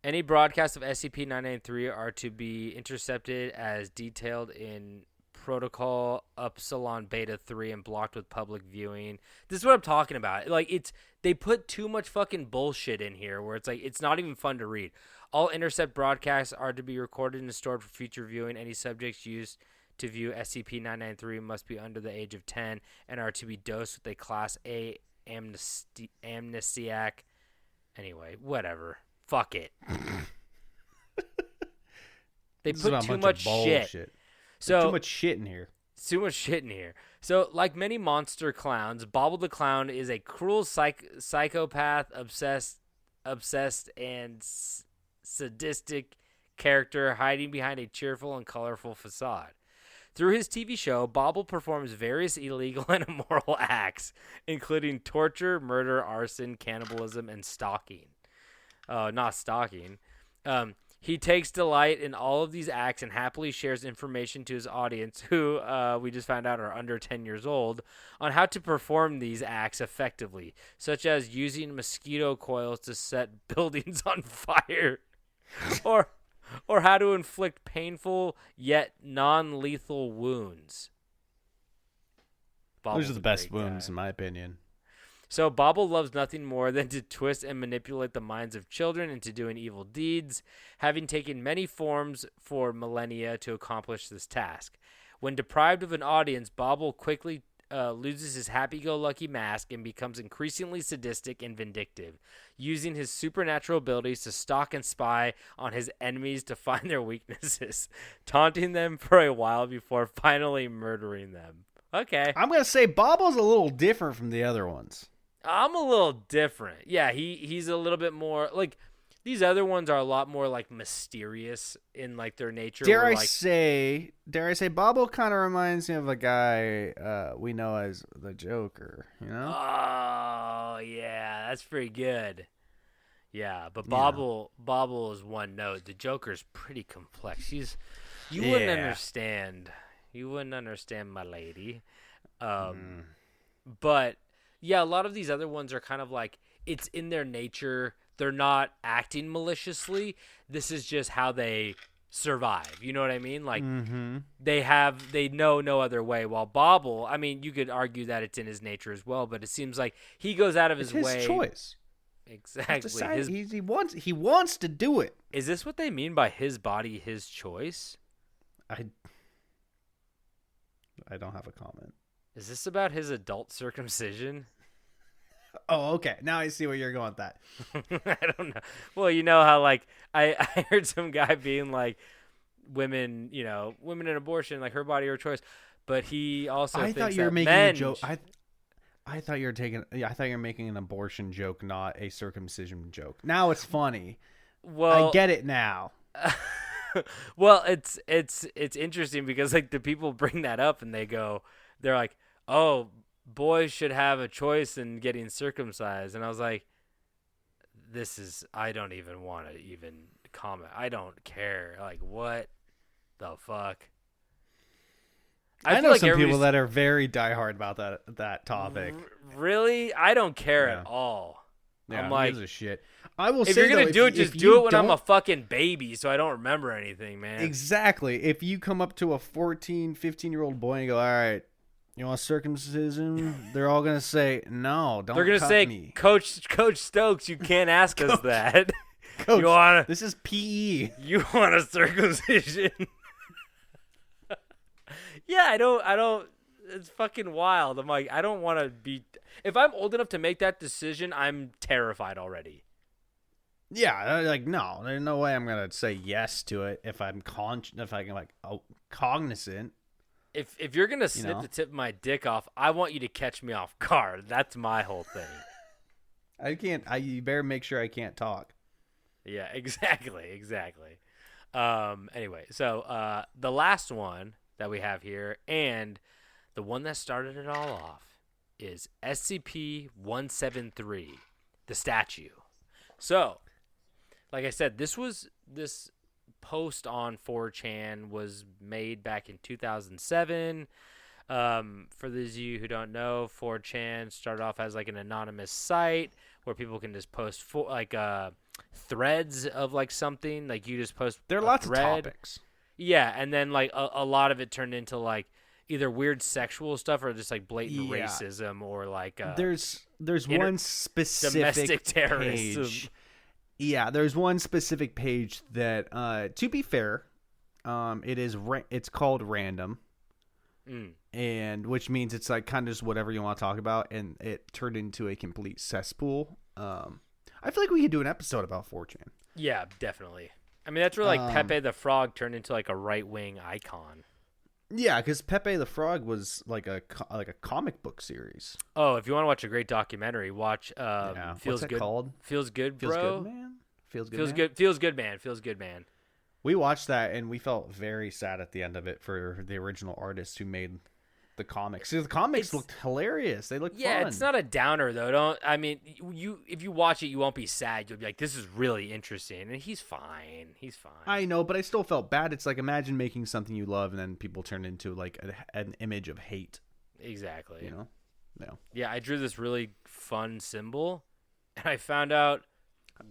Speaker 6: Any broadcasts of SCP-993 are to be intercepted as detailed in Protocol Upsilon Beta 3 and blocked with public viewing. This is what I'm talking about. Like, they put too much fucking bullshit in here where it's like it's not even fun to read. All intercept broadcasts are to be recorded and stored for future viewing. Any subjects used to view SCP-993 must be under the age of 10 and are to be dosed with a Class A amnesiac. Anyway, whatever. Fuck it. They put too much shit.
Speaker 7: So too much shit in here.
Speaker 6: Too much shit in here. So, like many monster clowns, Bobble the Clown is a cruel psychopath, obsessed and sadistic character hiding behind a cheerful and colorful facade. Through his TV show, Bobble performs various illegal and immoral acts, including torture, murder, arson, cannibalism, and stalking. Not stalking. He takes delight in all of these acts and happily shares information to his audience, who we just found out are under 10 years old, on how to perform these acts effectively, such as using mosquito coils to set buildings on fire, or how to inflict painful yet non-lethal wounds.
Speaker 7: Those are the best wounds, in my opinion.
Speaker 6: So Bobble loves nothing more than to twist and manipulate the minds of children into doing evil deeds, having taken many forms for millennia to accomplish this task. When deprived of an audience, Bobble quickly loses his happy-go-lucky mask and becomes increasingly sadistic and vindictive, using his supernatural abilities to stalk and spy on his enemies to find their weaknesses, taunting them for a while before finally murdering them. Okay.
Speaker 7: I'm going to say Bobble's a little different from the other ones.
Speaker 6: I'm a little different. Yeah, he's a little bit more like these other ones are a lot more like mysterious in like their nature.
Speaker 7: Dare I say, Bobble kind of reminds me of a guy we know as the Joker. You know?
Speaker 6: Oh yeah, that's pretty good. Yeah, but Bobble is one note. The Joker's pretty complex. You wouldn't understand. You wouldn't understand, my lady. But yeah, a lot of these other ones are kind of like it's in their nature. They're not acting maliciously. This is just how they survive. You know what I mean? Like they know no other way. While Bobble, I mean, you could argue that it's in his nature as well, but it seems like he goes out of his way.
Speaker 7: His choice.
Speaker 6: Exactly.
Speaker 7: He wants to do it.
Speaker 6: Is this what they mean by his body, his choice?
Speaker 7: I don't have a comment.
Speaker 6: Is this about his adult circumcision?
Speaker 7: Oh, okay. Now I see where you're going with that.
Speaker 6: I don't know. Well, you know how like I heard some guy being like women in abortion, like her body, her choice. But he also
Speaker 7: I thought you were making a joke. I thought you were making an abortion joke, not a circumcision joke. Now it's funny.
Speaker 6: Well,
Speaker 7: I get it now.
Speaker 6: Well, it's interesting because like the people bring that up and they're like, "Oh, boys should have a choice in getting circumcised." And I was like, I don't even want to even comment. I don't care. Like, what the fuck?
Speaker 7: I know like some people that are very diehard about that topic.
Speaker 6: Really? I don't care at all.
Speaker 7: Yeah,
Speaker 6: I'm like,
Speaker 7: gives a shit. I will say,
Speaker 6: if you're going to do it, just do it when I'm a fucking baby so I don't remember anything, man.
Speaker 7: Exactly. If you come up to a 14, 15-year-old boy and go, all right, you want circumcision? They're all going to say, no, don't. They're going to say, me.
Speaker 6: Coach Stokes, you can't ask us that.
Speaker 7: Coach, this is PE.
Speaker 6: You want a circumcision? Yeah, I don't. It's fucking wild. I'm like, I don't want to be. If I'm old enough to make that decision, I'm terrified already.
Speaker 7: Yeah, like no, there's no way I'm gonna say yes to it if I'm cognizant.
Speaker 6: If you're gonna snip the tip of my dick off, I want you to catch me off guard. That's my whole thing.
Speaker 7: I can't. You better make sure I can't talk.
Speaker 6: Yeah, exactly. Anyway, so the last one that we have here, and the one that started it all off is SCP-173, the statue. So, like I said, this post on 4chan was made back in 2007. For those of you who don't know, 4chan started off as like an anonymous site where people can just post threads of like something. Like you just post.
Speaker 7: There are
Speaker 6: a
Speaker 7: lots
Speaker 6: thread.
Speaker 7: of topics.
Speaker 6: Yeah, and then like a lot of it turned into like either weird sexual stuff or just like blatant racism or like
Speaker 7: there's one specific
Speaker 6: domestic terrorism.
Speaker 7: Page. Yeah, there's one specific page that, to be fair, it's called random, and which means it's like kind of just whatever you want to talk about, and it turned into a complete cesspool. I feel like we could do an episode about 4chan.
Speaker 6: Yeah, definitely. I mean, that's where like Pepe the Frog turned into like a right wing icon.
Speaker 7: Yeah, because Pepe the Frog was like a comic book series.
Speaker 6: Oh, if you want to watch a great documentary, watch
Speaker 7: What's it called?
Speaker 6: Feels Good, Bro.
Speaker 7: Feels Good Man?
Speaker 6: Feels Good Man. Feels Good Man.
Speaker 7: We watched that and we felt very sad at the end of it for the original artists who made the comics. The comics looked hilarious. They looked fun.
Speaker 6: It's not a downer though. If you watch it, you won't be sad. You'll be like, this is really interesting. And he's fine.
Speaker 7: I know, but I still felt bad. It's like, imagine making something you love and then people turn into like an image of hate.
Speaker 6: Exactly.
Speaker 7: You know? No.
Speaker 6: Yeah, I drew this really fun symbol and I found out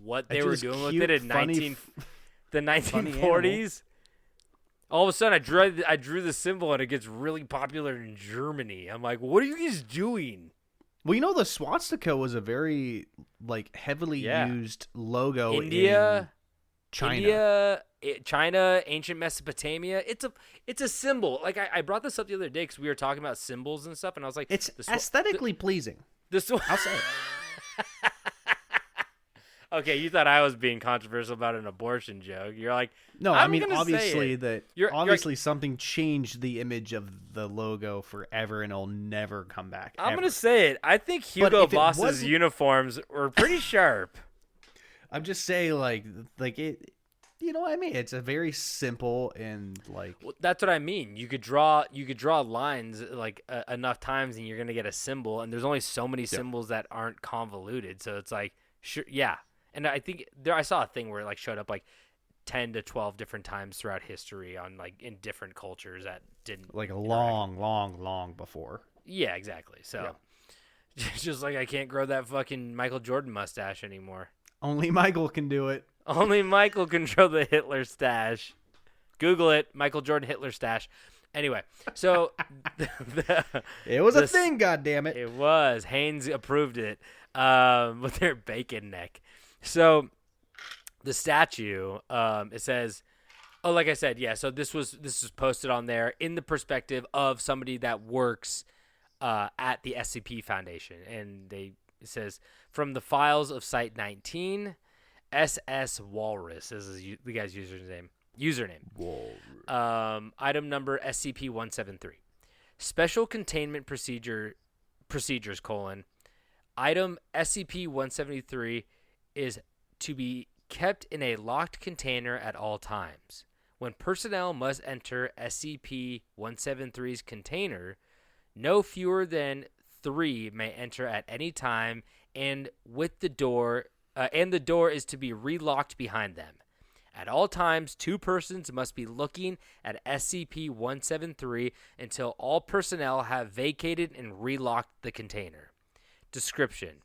Speaker 6: what they were doing with it in the 1940s. All of a sudden, I drew the symbol, and it gets really popular in Germany. I'm like, what are you guys doing?
Speaker 7: Well, you know, the swastika was a very like heavily used logo in
Speaker 6: China, ancient Mesopotamia. It's a symbol. Like I brought this up the other day because we were talking about symbols and stuff, and I was like,
Speaker 7: it's aesthetically pleasing.
Speaker 6: I'll
Speaker 7: say it.
Speaker 6: Okay, you thought I was being controversial about an abortion joke. You're like,
Speaker 7: no, I mean obviously something changed the image of the logo forever, and it'll never come back.
Speaker 6: I'm gonna say it. I think Hugo Boss's uniforms were pretty sharp.
Speaker 7: I'm just saying, like it. You know what I mean? It's a very simple and like.
Speaker 6: Well, that's what I mean. You could draw lines like enough times, and you're gonna get a symbol. And there's only so many symbols that aren't convoluted. So it's like, sure, yeah. And I think I saw a thing where it like showed up like 10 to 12 different times throughout history on like in different cultures that didn't
Speaker 7: like long before.
Speaker 6: Yeah, exactly. So just like I can't grow that fucking Michael Jordan mustache anymore.
Speaker 7: Only Michael can do it.
Speaker 6: Only Michael can grow the Hitler stash. Google it, Michael Jordan Hitler stash. Anyway, so
Speaker 7: it was a thing, goddammit.
Speaker 6: It was. Haynes approved it with their bacon neck. So the statue, it says, like I said, yeah. So this was posted on there in the perspective of somebody that works at the S.C.P Foundation, and it says from the files of Site 19, SS Walrus is the guy's username. Walrus. Item number SCP-173. Special containment procedures: Item SCP-173 is to be kept in a locked container at all times. When personnel must enter SCP-173's container, no fewer than 3 may enter at any time, and the door is to be relocked behind them. At all times, 2 persons must be looking at SCP-173 until all personnel have vacated and relocked the container. Description: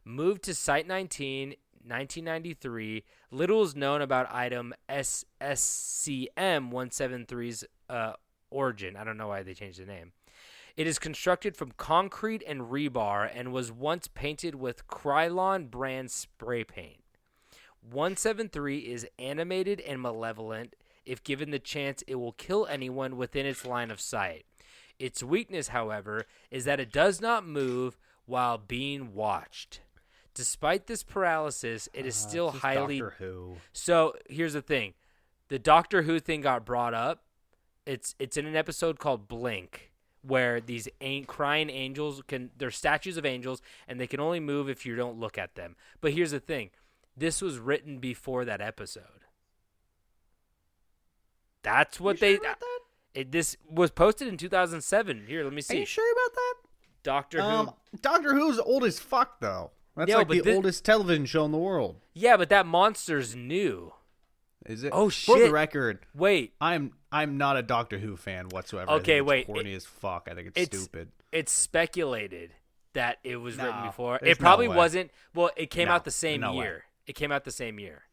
Speaker 6: Moved to Site 19, 1993. Little is known about item SCM-173's origin. I don't know why they changed the name. It is constructed from concrete and rebar and was once painted with Krylon brand spray paint. 173 is animated and malevolent. If given the chance, it will kill anyone within its line of sight. Its weakness, however, is that it does not move while being watched. Despite this paralysis, it is still highly...
Speaker 7: Doctor Who.
Speaker 6: So, here's the thing. The Doctor Who thing got brought up. It's in an episode called Blink, where these crying angels they're statues of angels, and they can only move if you don't look at them. But here's the thing. This was written before that episode. That's what This was posted in 2007. Here, let me
Speaker 7: Are
Speaker 6: see.
Speaker 7: you sure about that?
Speaker 6: Doctor Who.
Speaker 7: Doctor Who's old as fuck, though. That's
Speaker 6: Yeah,
Speaker 7: like
Speaker 6: but
Speaker 7: the oldest television show in the world.
Speaker 6: Yeah, but that monster's new.
Speaker 7: Is it?
Speaker 6: Oh,
Speaker 7: For
Speaker 6: shit.
Speaker 7: the record,
Speaker 6: Wait.
Speaker 7: I'm not a Doctor Who fan whatsoever.
Speaker 6: Okay,
Speaker 7: I think
Speaker 6: wait.
Speaker 7: It's corny as fuck. I think it's stupid.
Speaker 6: It's speculated that it was written
Speaker 7: No,
Speaker 6: before.
Speaker 7: there's
Speaker 6: It probably
Speaker 7: no way.
Speaker 6: wasn't. Well, it came
Speaker 7: No,
Speaker 6: out the same
Speaker 7: no way.
Speaker 6: year. It came out the same year.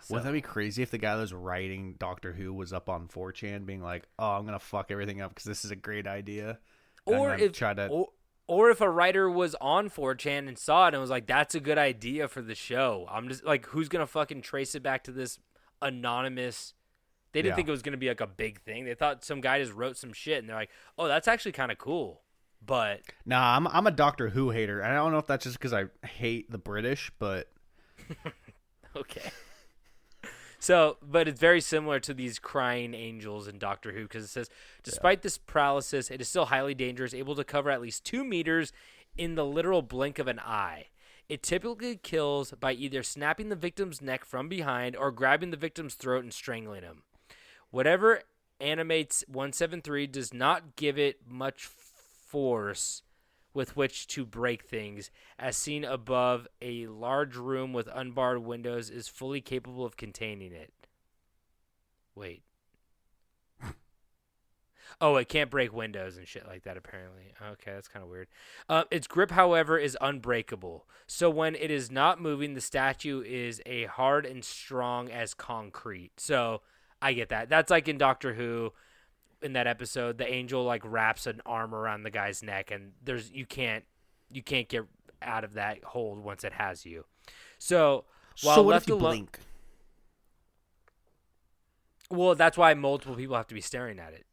Speaker 7: Wouldn't that be crazy if the guy that was writing Doctor Who was up on 4chan being like, "Oh, I'm gonna fuck everything up because this is a great idea," and
Speaker 6: Or
Speaker 7: then
Speaker 6: if
Speaker 7: try to
Speaker 6: or if a writer was on 4chan and saw it and was like, "That's a good idea for the show." I'm just like, who's gonna fucking trace it back to this anonymous? They didn't
Speaker 7: Yeah.
Speaker 6: think it was gonna be like a big thing. They thought some guy just wrote some shit, and they're like, "Oh, that's actually kind of cool." But
Speaker 7: Nah, I'm a Doctor Who hater. I don't know if that's just because I hate the British, but
Speaker 6: okay. So, but it's very similar to these crying angels in Doctor Who because it says, despite this paralysis, it is still highly dangerous, able to cover at least 2 meters in the literal blink of an eye. It typically kills by either snapping the victim's neck from behind or grabbing the victim's throat and strangling him. Whatever animates 173 does not give it much force with which to break things. As seen above, a large room with unbarred windows is fully capable of containing it. Wait. Oh, it can't break windows and shit like that, apparently. Okay, that's kind of weird. Its grip, however, is unbreakable. So when it is not moving, the statue is a hard and strong as concrete. So I get that. That's like in Doctor Who. In that episode, the angel like wraps an arm around the guy's neck, and you can't get out of that hold once it has you. So while
Speaker 7: what
Speaker 6: left
Speaker 7: if you
Speaker 6: alone,
Speaker 7: blink?
Speaker 6: well, that's why multiple people have to be staring at it.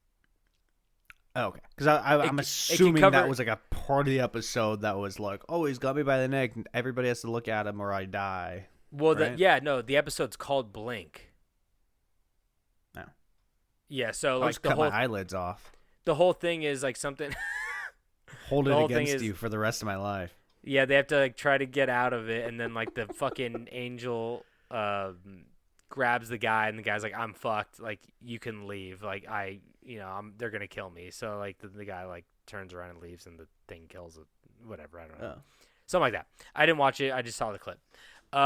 Speaker 7: Oh, okay, because I'm
Speaker 6: It can
Speaker 7: assuming
Speaker 6: cover-
Speaker 7: that was like a part of the episode that was like, "Oh, he's got me by the neck. And everybody has to look at him or I die."
Speaker 6: Well,
Speaker 7: right?
Speaker 6: the episode's called Blink.
Speaker 7: No.
Speaker 6: Yeah, so
Speaker 7: I'll
Speaker 6: like
Speaker 7: just cut my eyelids off.
Speaker 6: the whole thing is like something.
Speaker 7: Hold
Speaker 6: The
Speaker 7: it
Speaker 6: whole thing
Speaker 7: against
Speaker 6: is-
Speaker 7: you for the rest of my life.
Speaker 6: Yeah, they have to like try to get out of it, and then like the fucking angel grabs the guy, and the guy's like, "I'm fucked. Like you can leave. Like they're gonna kill me." So like the guy like turns around and leaves, and the thing kills it. Whatever, I don't know, something like that. I didn't watch it. I just saw the clip. But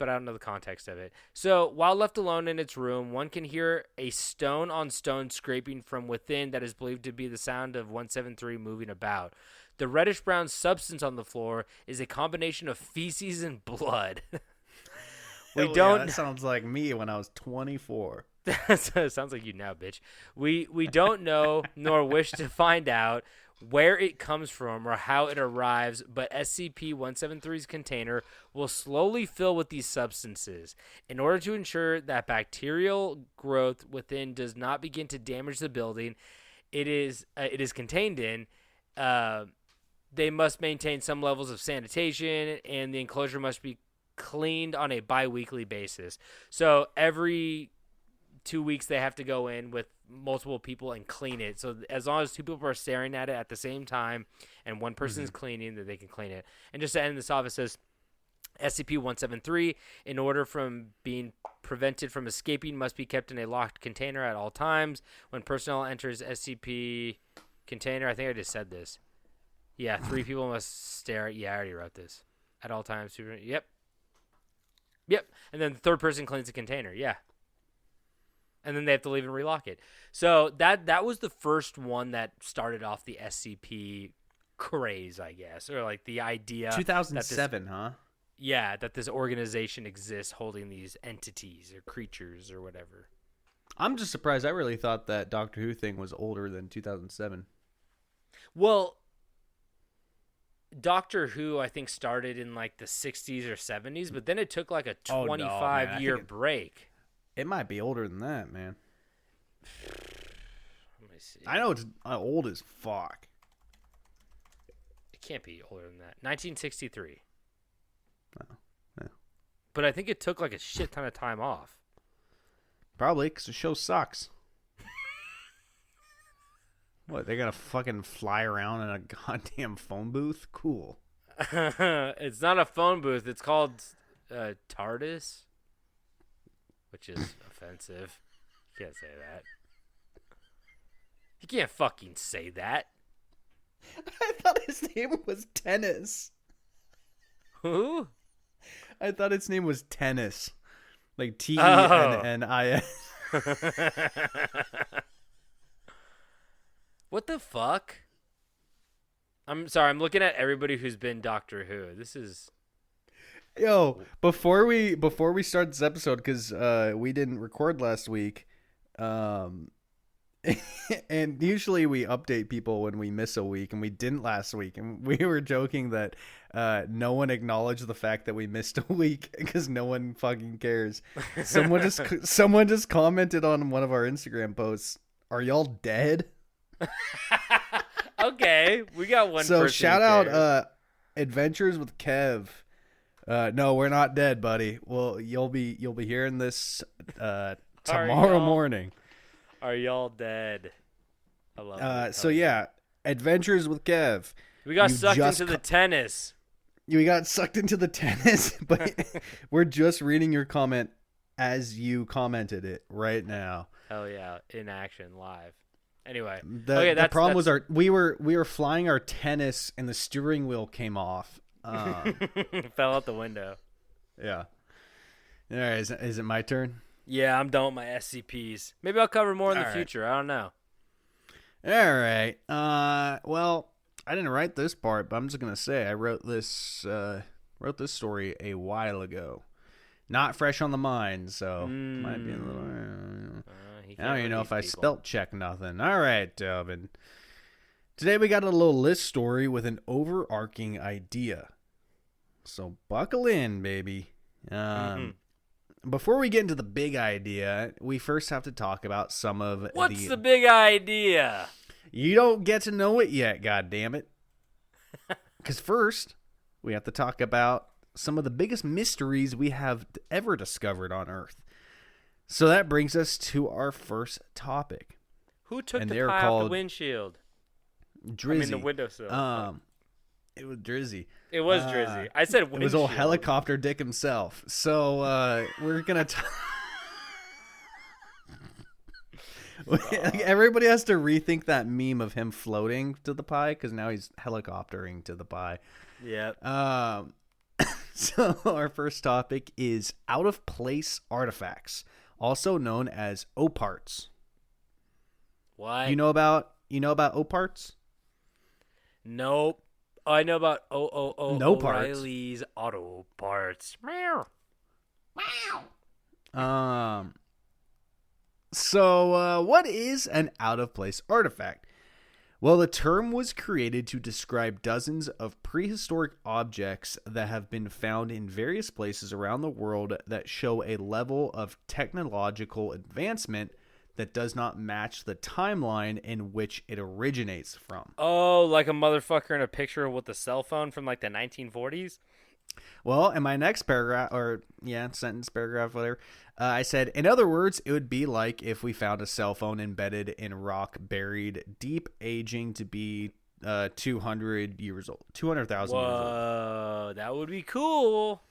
Speaker 6: I don't know the context of it. So while left alone in its room, one can hear a stone on stone scraping from within that is believed to be the sound of 173 moving about. The reddish-brown substance on the floor is a combination of feces and blood.
Speaker 7: That sounds like me when I was 24.
Speaker 6: Sounds like you now, bitch. We don't know nor wish to find out where it comes from or how it arrives, but SCP-173's container will slowly fill with these substances. In order to ensure that bacterial growth within does not begin to damage the building it is contained in, they must maintain some levels of sanitation, and the enclosure must be cleaned on a bi-weekly basis. So every 2 weeks they have to go in with multiple people and clean it. So as long as 2 people are staring at it at the same time and one person's cleaning, that they can clean it. And just to end this off, it says SCP-173, in order from being prevented from escaping, must be kept in a locked container at all times. When personnel enters SCP container, I think I just said this. Yeah, 3 people must stare at. Yeah, I already wrote this. At all times. Yep. And then the third person cleans the container. Yeah. And then they have to leave and relock it. So that was the first one that started off the SCP craze, I guess, or like the idea.
Speaker 7: 2007, huh?
Speaker 6: Yeah, that this organization exists holding these entities or creatures or whatever.
Speaker 7: I'm just surprised. I really thought that Doctor Who thing was older than 2007.
Speaker 6: Well, Doctor Who, I think, started in like the 60s or 70s, but then it took like a 25-year break.
Speaker 7: It might be older than that, man.
Speaker 6: Let me see.
Speaker 7: I know it's old as fuck.
Speaker 6: It can't be older than that. 1963.
Speaker 7: Oh, yeah.
Speaker 6: But I think it took like a shit ton of time off.
Speaker 7: Probably, because the show sucks. What, they gotta fucking fly around in a goddamn phone booth? Cool.
Speaker 6: It's not a phone booth. It's called TARDIS. which is offensive. You can't say that. You can't fucking say that.
Speaker 7: I thought his name was Tennis.
Speaker 6: Who?
Speaker 7: I thought its name was Tennis. Like Tennis.
Speaker 6: What the fuck? I'm sorry, I'm looking at everybody who's been Doctor Who. This is...
Speaker 7: Yo, before we start this episode, because we didn't record last week, and usually we update people when we miss a week, and we didn't last week, and we were joking that no one acknowledged the fact that we missed a week because no one fucking cares. Someone just commented on one of our Instagram posts, "Are y'all dead?"
Speaker 6: Okay, we got one.
Speaker 7: So
Speaker 6: person
Speaker 7: shout
Speaker 6: who
Speaker 7: out
Speaker 6: cares.
Speaker 7: Adventures with Kev. No, we're not dead, buddy. Well, you'll be hearing this tomorrow morning.
Speaker 6: Are y'all dead? I love it.
Speaker 7: So yeah, Adventures with Kev.
Speaker 6: We got
Speaker 7: you
Speaker 6: sucked
Speaker 7: just
Speaker 6: into the tennis.
Speaker 7: We got sucked into the tennis, but we're just reading your comment as you commented it right now.
Speaker 6: Hell yeah, in action, live. Anyway,
Speaker 7: the problem was we were flying our tennis and the steering wheel came off.
Speaker 6: Fell out the window.
Speaker 7: Yeah. All right, is it my turn?
Speaker 6: Yeah, I'm done with my SCPs. Maybe I'll cover more in the
Speaker 7: All right.
Speaker 6: future. I don't know.
Speaker 7: All right. Well, I didn't write this part, but I'm just gonna say I wrote this story a while ago. Not fresh on the mind, so might be a little. I don't even know if I spelt check nothing. All right, Delvin. Today we got a little list story with an overarching idea. So buckle in, baby. Before we get into the big idea, we first have to talk about some of
Speaker 6: What's the big idea?
Speaker 7: You don't get to know it yet, goddammit. Because first, we have to talk about some of the biggest mysteries we have ever discovered on Earth. So that brings us to our first topic.
Speaker 6: Who took
Speaker 7: And
Speaker 6: the
Speaker 7: they're
Speaker 6: pie off
Speaker 7: called
Speaker 6: the windshield?
Speaker 7: Drizzy.
Speaker 6: I mean the windowsill.
Speaker 7: It was Drizzy.
Speaker 6: It was Drizzy. I said windshield.
Speaker 7: It was old helicopter dick himself. So we're gonna. Everybody has to rethink that meme of him floating to the pie because now he's helicoptering to the pie.
Speaker 6: Yep.
Speaker 7: So our first topic is out of place artifacts, also known as O.P.A.R.Ts.
Speaker 6: What?
Speaker 7: You know about O.P.A.R.Ts?
Speaker 6: Nope. Oh, I know about
Speaker 7: No parts.
Speaker 6: O'Reilly's Auto Parts. Meow.
Speaker 7: So what is an out-of-place artifact? Well, the term was created to describe dozens of prehistoric objects that have been found in various places around the world that show a level of technological advancement that does not match the timeline in which it originates from.
Speaker 6: Oh, like a motherfucker in a picture with a cell phone from like the 1940s?
Speaker 7: Well, in my next paragraph, sentence, paragraph, whatever, I said, in other words, it would be like if we found a cell phone embedded in rock, buried deep, aging to be 200 years old, 200,000 years old.
Speaker 6: Whoa, that would be cool.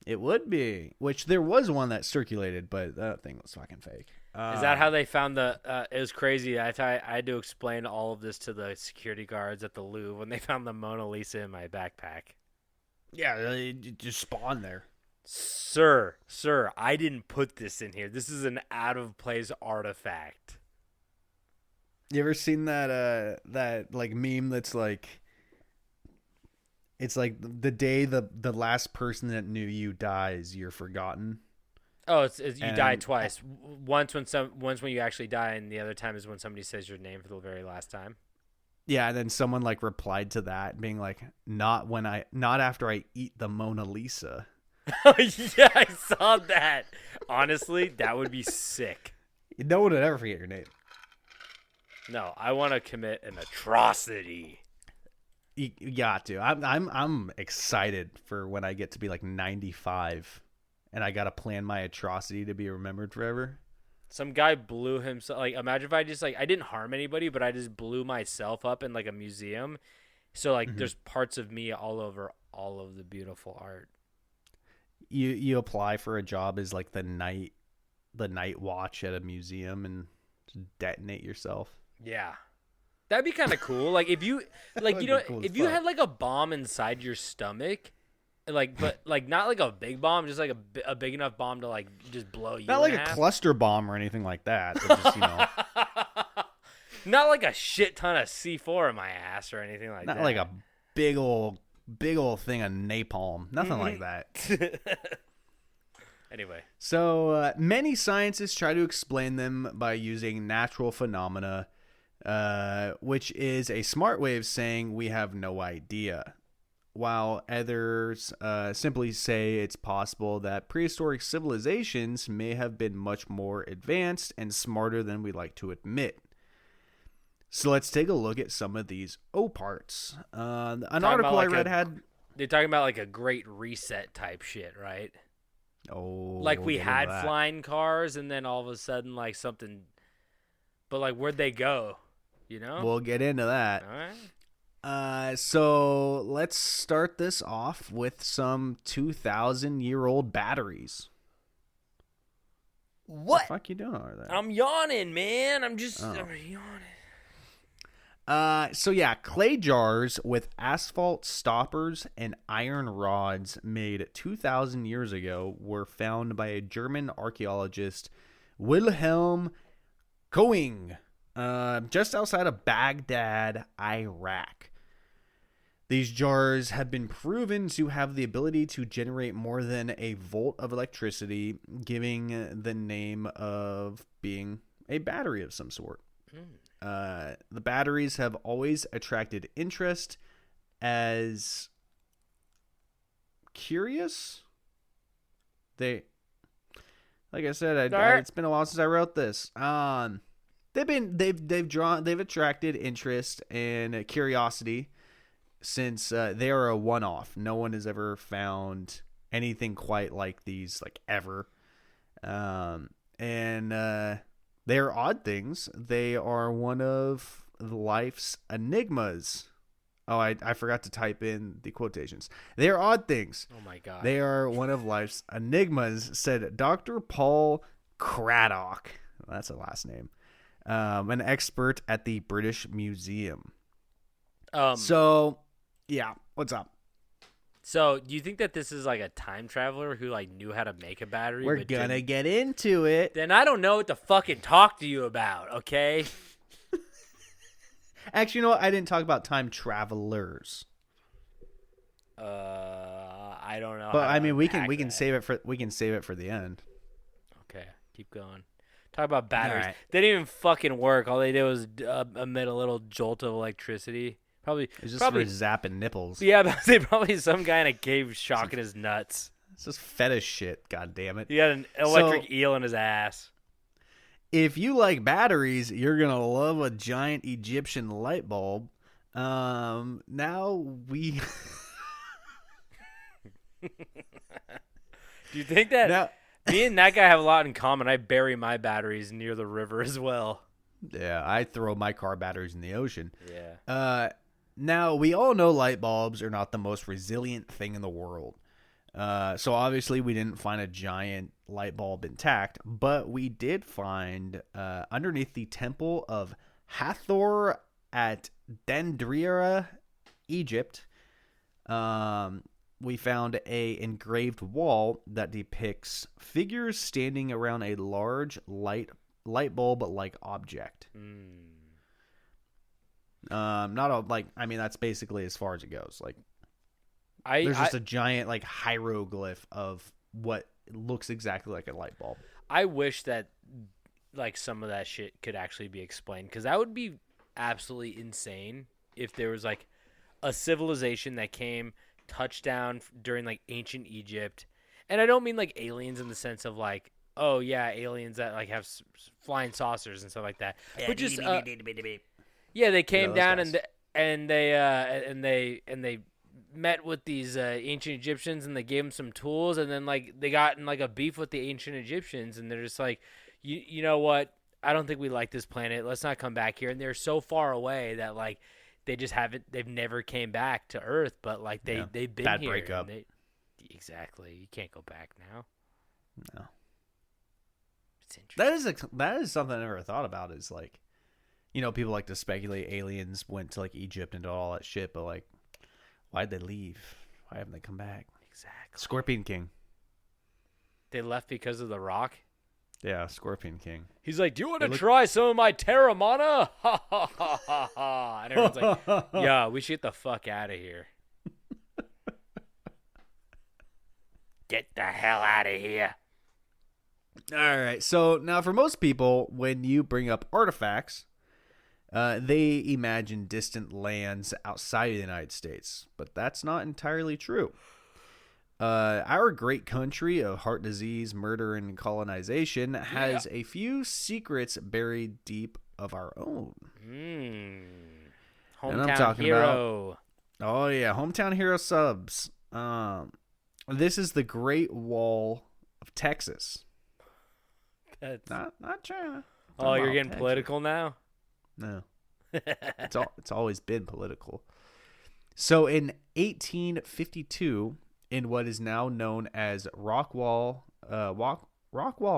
Speaker 7: It would be, which there was one that circulated, but that thing was fucking fake.
Speaker 6: Is that how they found the? It was crazy. I had to explain all of this to the security guards at the Louvre when they found the Mona Lisa in my backpack.
Speaker 7: Yeah, it just spawned there.
Speaker 6: Sir, I didn't put this in here. This is an out-of-place artifact.
Speaker 7: You ever seen that like meme that's like, it's like the day the last person that knew you dies, you're forgotten.
Speaker 6: Oh, you die twice. Once when you actually die, and the other time is when somebody says your name for the very last time.
Speaker 7: Yeah, and then someone like replied to that, being like, not after I eat the Mona Lisa."
Speaker 6: Oh yeah, I saw that. Honestly, that would be sick.
Speaker 7: No one would ever forget your name.
Speaker 6: No, I want to commit an atrocity.
Speaker 7: You got to. I'm excited for when I get to be like 95, and I gotta plan my atrocity to be remembered forever.
Speaker 6: Some guy blew himself. Like, imagine if I just I didn't harm anybody, but I just blew myself up in like a museum. So like, there's parts of me all over all of the beautiful art.
Speaker 7: You apply for a job as like the night the night watch at a museum and just detonate yourself.
Speaker 6: Yeah. That'd be kind of cool. Like if you like, you know,
Speaker 7: cool as
Speaker 6: if you
Speaker 7: fuck.
Speaker 6: had like a bomb inside your stomach, like, but like not like a big bomb, just like a big enough bomb to like just blow you.
Speaker 7: Not like
Speaker 6: in
Speaker 7: a
Speaker 6: half.
Speaker 7: cluster bomb or anything like that. But just,
Speaker 6: Not like a shit ton of C4 in my ass or anything like
Speaker 7: not
Speaker 6: that.
Speaker 7: like a big old thing of napalm. Nothing like that.
Speaker 6: Anyway.
Speaker 7: So many scientists try to explain them by using natural phenomena, which is a smart way of saying we have no idea. While others simply say it's possible that prehistoric civilizations may have been much more advanced and smarter than we like to admit. So let's take a look at some of these O.P.s. An article I read had...
Speaker 6: They're talking about like a great reset type shit, right?
Speaker 7: Oh,
Speaker 6: like we
Speaker 7: we'll get into
Speaker 6: had
Speaker 7: that.
Speaker 6: flying cars and then all of a sudden like something... But like where'd they go? You know?
Speaker 7: We'll get into that.
Speaker 6: All right.
Speaker 7: So let's start this off with some 2,000-year-old batteries.
Speaker 6: What?
Speaker 7: The fuck you doing over there?
Speaker 6: I'm yawning, man. I'm
Speaker 7: Oh.
Speaker 6: yawning.
Speaker 7: So yeah, clay jars with asphalt stoppers and iron rods made 2,000 years ago were found by a German archaeologist, Wilhelm Koing, just outside of Baghdad, Iraq. These jars have been proven to have the ability to generate more than a volt of electricity, giving the name of being a battery of some sort. The batteries have always attracted interest as curious. Like I said, it's been a while since I wrote this. They've attracted interest and curiosity since they are a one-off. No one has ever found anything quite like these, like ever. They are odd things. They are one of life's enigmas. Oh, I forgot to type in the quotations. They are odd things.
Speaker 6: Oh my god.
Speaker 7: They are one of life's enigmas, said Dr. Paul Craddock. That's a last name. An expert at the British Museum. So, yeah, what's up?
Speaker 6: So, do you think that this is like a time traveler who like knew how to make a battery?
Speaker 7: We're gonna get into it.
Speaker 6: Then I don't know what to fucking talk to you about, okay?
Speaker 7: Actually, you know what? I didn't talk about time travelers.
Speaker 6: I don't know.
Speaker 7: But
Speaker 6: how
Speaker 7: I
Speaker 6: to
Speaker 7: mean, we can
Speaker 6: unpack that.
Speaker 7: save it for the end.
Speaker 6: Okay, keep going. Talk about batteries.
Speaker 7: All right.
Speaker 6: They didn't even fucking work. All they did was emit a little jolt of electricity.
Speaker 7: It's just for zapping nipples.
Speaker 6: Yeah, but they probably some guy in a cave shocking his nuts.
Speaker 7: It's just fetish shit. God damn it.
Speaker 6: He had an electric eel in his ass.
Speaker 7: If you like batteries, you're gonna love a giant Egyptian light bulb. Now we.
Speaker 6: Do you think that me and that guy have a lot in common? I bury my batteries near the river as well.
Speaker 7: Yeah, I throw my car batteries in the ocean.
Speaker 6: Yeah.
Speaker 7: Now, we all know light bulbs are not the most resilient thing in the world. So obviously we didn't find a giant light bulb intact, but we did find underneath the temple of Hathor at Dendera, Egypt, we found a engraved wall that depicts figures standing around a large light bulb-like object. That's basically as far as it goes. Like, there's just a giant like hieroglyph of what looks exactly like a light bulb.
Speaker 6: I wish that like some of that shit could actually be explained, because that would be absolutely insane if there was like a civilization that came touchdown during like ancient Egypt. And I don't mean like aliens in the sense of like, oh yeah, aliens that like have flying saucers and stuff like that. Yeah, but just yeah, they came down and they met with these ancient Egyptians, and they gave them some tools, and then like they got in like a beef with the ancient Egyptians, and they're just like, you know what? I don't think we like this planet. Let's not come back here. And they're so far away that like they've never came back to Earth, but like they've been
Speaker 7: bad
Speaker 6: here.
Speaker 7: breakup.
Speaker 6: Exactly. You can't go back now.
Speaker 7: No.
Speaker 6: That's interesting.
Speaker 7: That is something I never thought about. Is like, people like to speculate aliens went to like Egypt and did all that shit, but like, why'd they leave? Why haven't they come back?
Speaker 6: Exactly.
Speaker 7: Scorpion King.
Speaker 6: They left because of the rock?
Speaker 7: Yeah, Scorpion King.
Speaker 6: He's like, do you want to try some of my Terramana? Ha, ha, ha, ha, ha. And everyone's like, yeah, we should get the fuck out of here. Get the hell out of here.
Speaker 7: All right. So now for most people, when you bring up artifacts, they imagine distant lands outside of the United States, but that's not entirely true. Our great country of heart disease, murder, and colonization has a few secrets buried deep of our own.
Speaker 6: Hometown
Speaker 7: and I'm talking
Speaker 6: hero.
Speaker 7: Oh yeah, hometown hero subs. This is the Great Wall of Texas.
Speaker 6: That's...
Speaker 7: Not China.
Speaker 6: Oh, you're getting
Speaker 7: Texas.
Speaker 6: Political now?
Speaker 7: No. It's always been political. So in 1852, in what is now known as Rockwall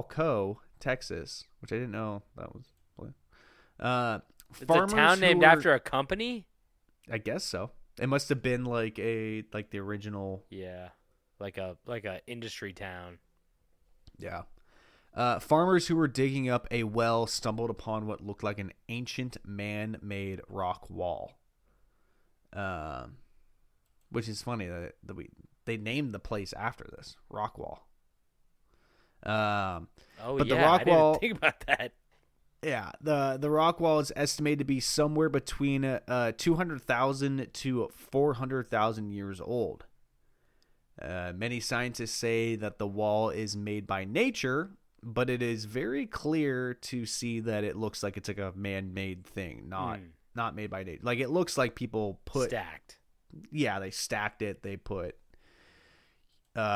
Speaker 7: Co., Texas, which I didn't know that was.
Speaker 6: It's a town named after a company?
Speaker 7: I guess so. It must have been like the original.
Speaker 6: Yeah, like a industry town.
Speaker 7: Yeah. Farmers who were digging up a well stumbled upon what looked like an ancient man-made rock wall. Which is funny that they named the place after this, Rockwall.
Speaker 6: But
Speaker 7: the rock wall,
Speaker 6: I didn't think about that.
Speaker 7: Yeah, the rock wall is estimated to be somewhere between 200,000 to 400,000 years old. Many scientists say that the wall is made by nature, but it is very clear to see that it looks like it's like a man-made thing, not made by nature. Like it looks like people put
Speaker 6: stacked. Yeah,
Speaker 7: they stacked it. They put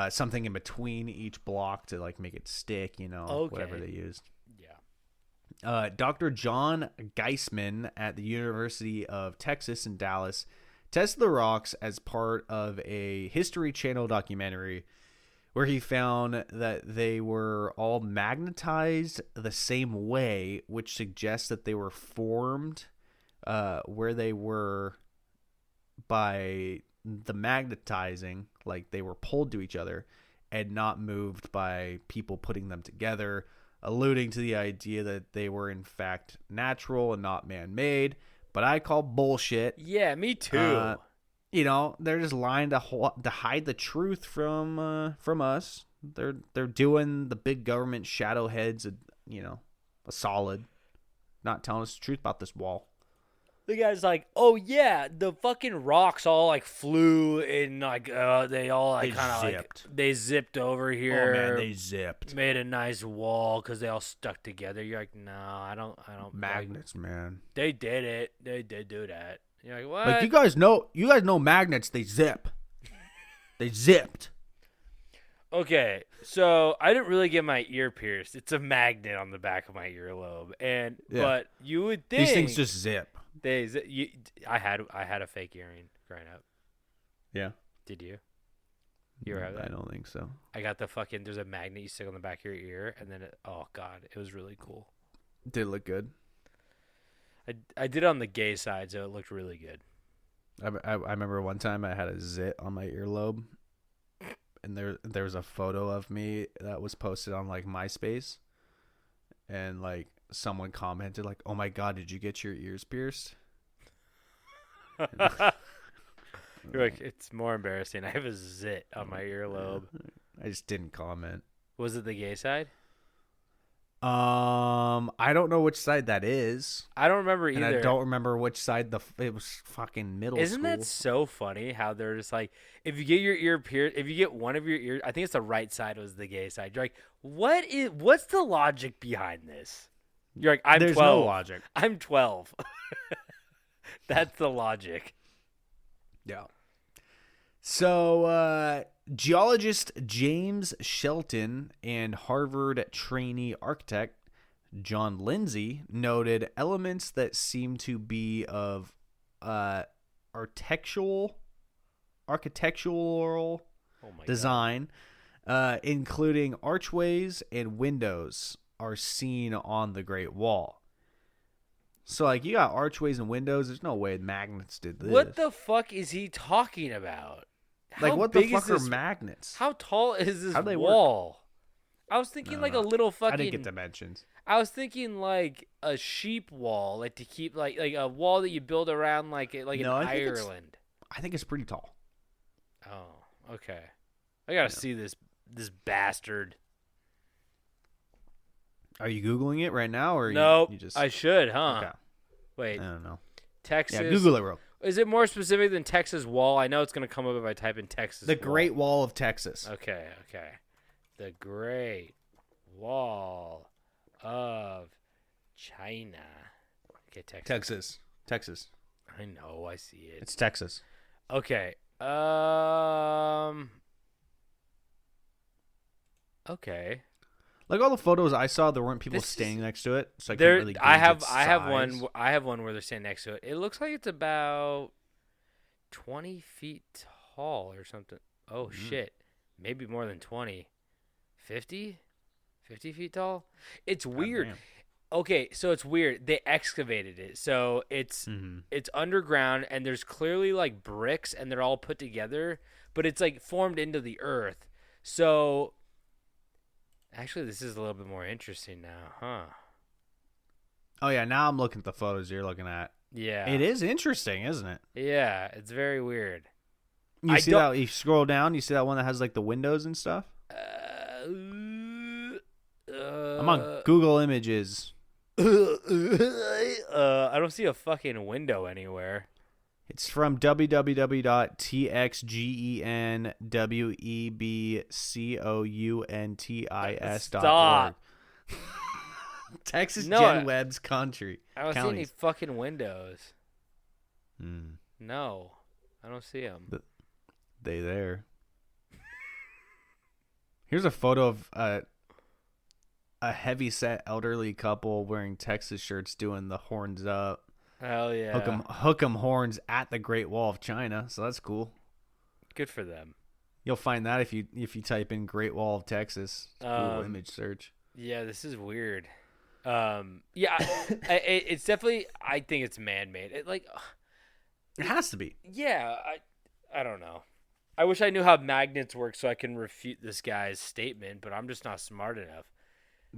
Speaker 7: something in between each block to like make it stick. Whatever they used. Yeah. Dr. John Geisman at the University of Texas in Dallas tested the rocks as part of a History Channel documentary where he found that they were all magnetized the same way, which suggests that they were formed where they were by the magnetizing, like they were pulled to each other and not moved by people putting them together, alluding to the idea that they were in fact natural and not man-made. But I call bullshit.
Speaker 6: Yeah, me too.
Speaker 7: They're just lying to hide the truth from us. They're doing the big government shadow heads, a solid, not telling us the truth about this wall.
Speaker 6: The guy's like, oh yeah, the fucking rocks all like flew and like they all like kind of like they zipped over here.
Speaker 7: Oh man, they zipped.
Speaker 6: Made a nice wall because they all stuck together. You're like, no, I don't.
Speaker 7: Magnets, man.
Speaker 6: They did it. They did do that. You're like, what?
Speaker 7: Like you guys know magnets. They zip. They zipped.
Speaker 6: Okay, so I didn't really get my ear pierced. It's a magnet on the back of my earlobe, but you would think
Speaker 7: these things just zip.
Speaker 6: I had a fake earring growing up.
Speaker 7: Yeah.
Speaker 6: Did you? You ever have that?
Speaker 7: I don't think so.
Speaker 6: I got there's a magnet you stick on the back of your ear, and then oh god, it was really cool.
Speaker 7: Did it look good?
Speaker 6: I did it on the gay side, so it looked really good.
Speaker 7: I remember one time I had a zit on my earlobe, and there was a photo of me that was posted on like MySpace, and like someone commented like, "Oh my god, did you get your ears pierced?"
Speaker 6: You're like, it's more embarrassing. I have a zit on my earlobe.
Speaker 7: I just didn't comment.
Speaker 6: Was it the gay side?
Speaker 7: I don't know which side that is.
Speaker 6: I don't remember either.
Speaker 7: And I don't remember which side it was fucking middle
Speaker 6: Isn't
Speaker 7: school.
Speaker 6: that so funny how they're just like, if you get your ear pierced, if you get one of your ears, I think it's the right side was the gay side. You're like, what's the logic behind this? You're like, I'm 12.
Speaker 7: There's no logic.
Speaker 6: I'm 12. That's the logic.
Speaker 7: Yeah. So, geologist James Shelton and Harvard trainee architect John Lindsay noted elements that seem to be of architectural design, including archways and windows are seen on the Great Wall. So, like, you got archways and windows. There's no way magnets did this.
Speaker 6: What the fuck is he talking about?
Speaker 7: Like,
Speaker 6: How
Speaker 7: what the
Speaker 6: big
Speaker 7: fuck
Speaker 6: is
Speaker 7: are
Speaker 6: this?
Speaker 7: magnets?
Speaker 6: How tall is this
Speaker 7: How do they
Speaker 6: wall? I was thinking like a little fucking.
Speaker 7: I didn't get dimensions.
Speaker 6: I was thinking like a sheep wall, like to keep like a wall that you build around like
Speaker 7: No,
Speaker 6: in
Speaker 7: I think
Speaker 6: Ireland.
Speaker 7: I think it's pretty tall.
Speaker 6: Oh, okay. I gotta see this bastard.
Speaker 7: Are you Googling it right now, or
Speaker 6: Nope.
Speaker 7: you just?
Speaker 6: I should, huh?
Speaker 7: Okay.
Speaker 6: Wait,
Speaker 7: I don't know.
Speaker 6: Texas.
Speaker 7: Yeah, Google it, bro.
Speaker 6: Is it more specific than Texas Wall? I know it's gonna come up if I type in Texas.
Speaker 7: The
Speaker 6: Wall.
Speaker 7: Great Wall of Texas.
Speaker 6: Okay. The Great Wall of China. Okay, Texas.
Speaker 7: Texas.
Speaker 6: I know. I see it.
Speaker 7: It's Texas.
Speaker 6: Okay. Okay.
Speaker 7: Like all the photos I saw, there weren't people
Speaker 6: This is-
Speaker 7: standing next to it, so I
Speaker 6: There,
Speaker 7: couldn't really.
Speaker 6: I
Speaker 7: gauge
Speaker 6: have,
Speaker 7: its
Speaker 6: I have
Speaker 7: size.
Speaker 6: one. I have one where they're standing next to it. It looks like it's about 20 feet tall or something. Oh shit, maybe more than 20. 50 feet tall. It's weird.
Speaker 7: damn.
Speaker 6: Okay, so it's weird. They excavated it, so it's underground, and there's clearly like bricks, and they're all put together, but it's like formed into the earth. So, actually, this is a little bit more interesting now, huh?
Speaker 7: Oh yeah, now I'm looking at the photos you're looking at.
Speaker 6: Yeah,
Speaker 7: It is interesting, isn't it?
Speaker 6: Yeah, it's very weird.
Speaker 7: You
Speaker 6: I
Speaker 7: see
Speaker 6: don't-
Speaker 7: that? You scroll down, you see that one that has like the windows and stuff. I'm on Google Images.
Speaker 6: I don't see a fucking window anywhere.
Speaker 7: It's from www.txgenwebcountis.org.
Speaker 6: Stop.
Speaker 7: Texas
Speaker 6: No,
Speaker 7: Gen Web's country.
Speaker 6: I don't see any
Speaker 7: counties.
Speaker 6: fucking windows.
Speaker 7: Hmm.
Speaker 6: No, I don't see them.
Speaker 7: They there. Here's a photo of a heavy-set elderly couple wearing Texas shirts doing the horns up.
Speaker 6: Hell yeah.
Speaker 7: Hook 'em horns at the Great Wall of China. So that's cool.
Speaker 6: Good for them.
Speaker 7: You'll find that if you type in Great Wall of Texas. Google image search.
Speaker 6: Yeah, this is weird. Yeah, it's definitely. I think it's man-made. It
Speaker 7: has to be.
Speaker 6: Yeah, I don't know. I wish I knew how magnets work so I can refute this guy's statement, but I'm just not smart enough.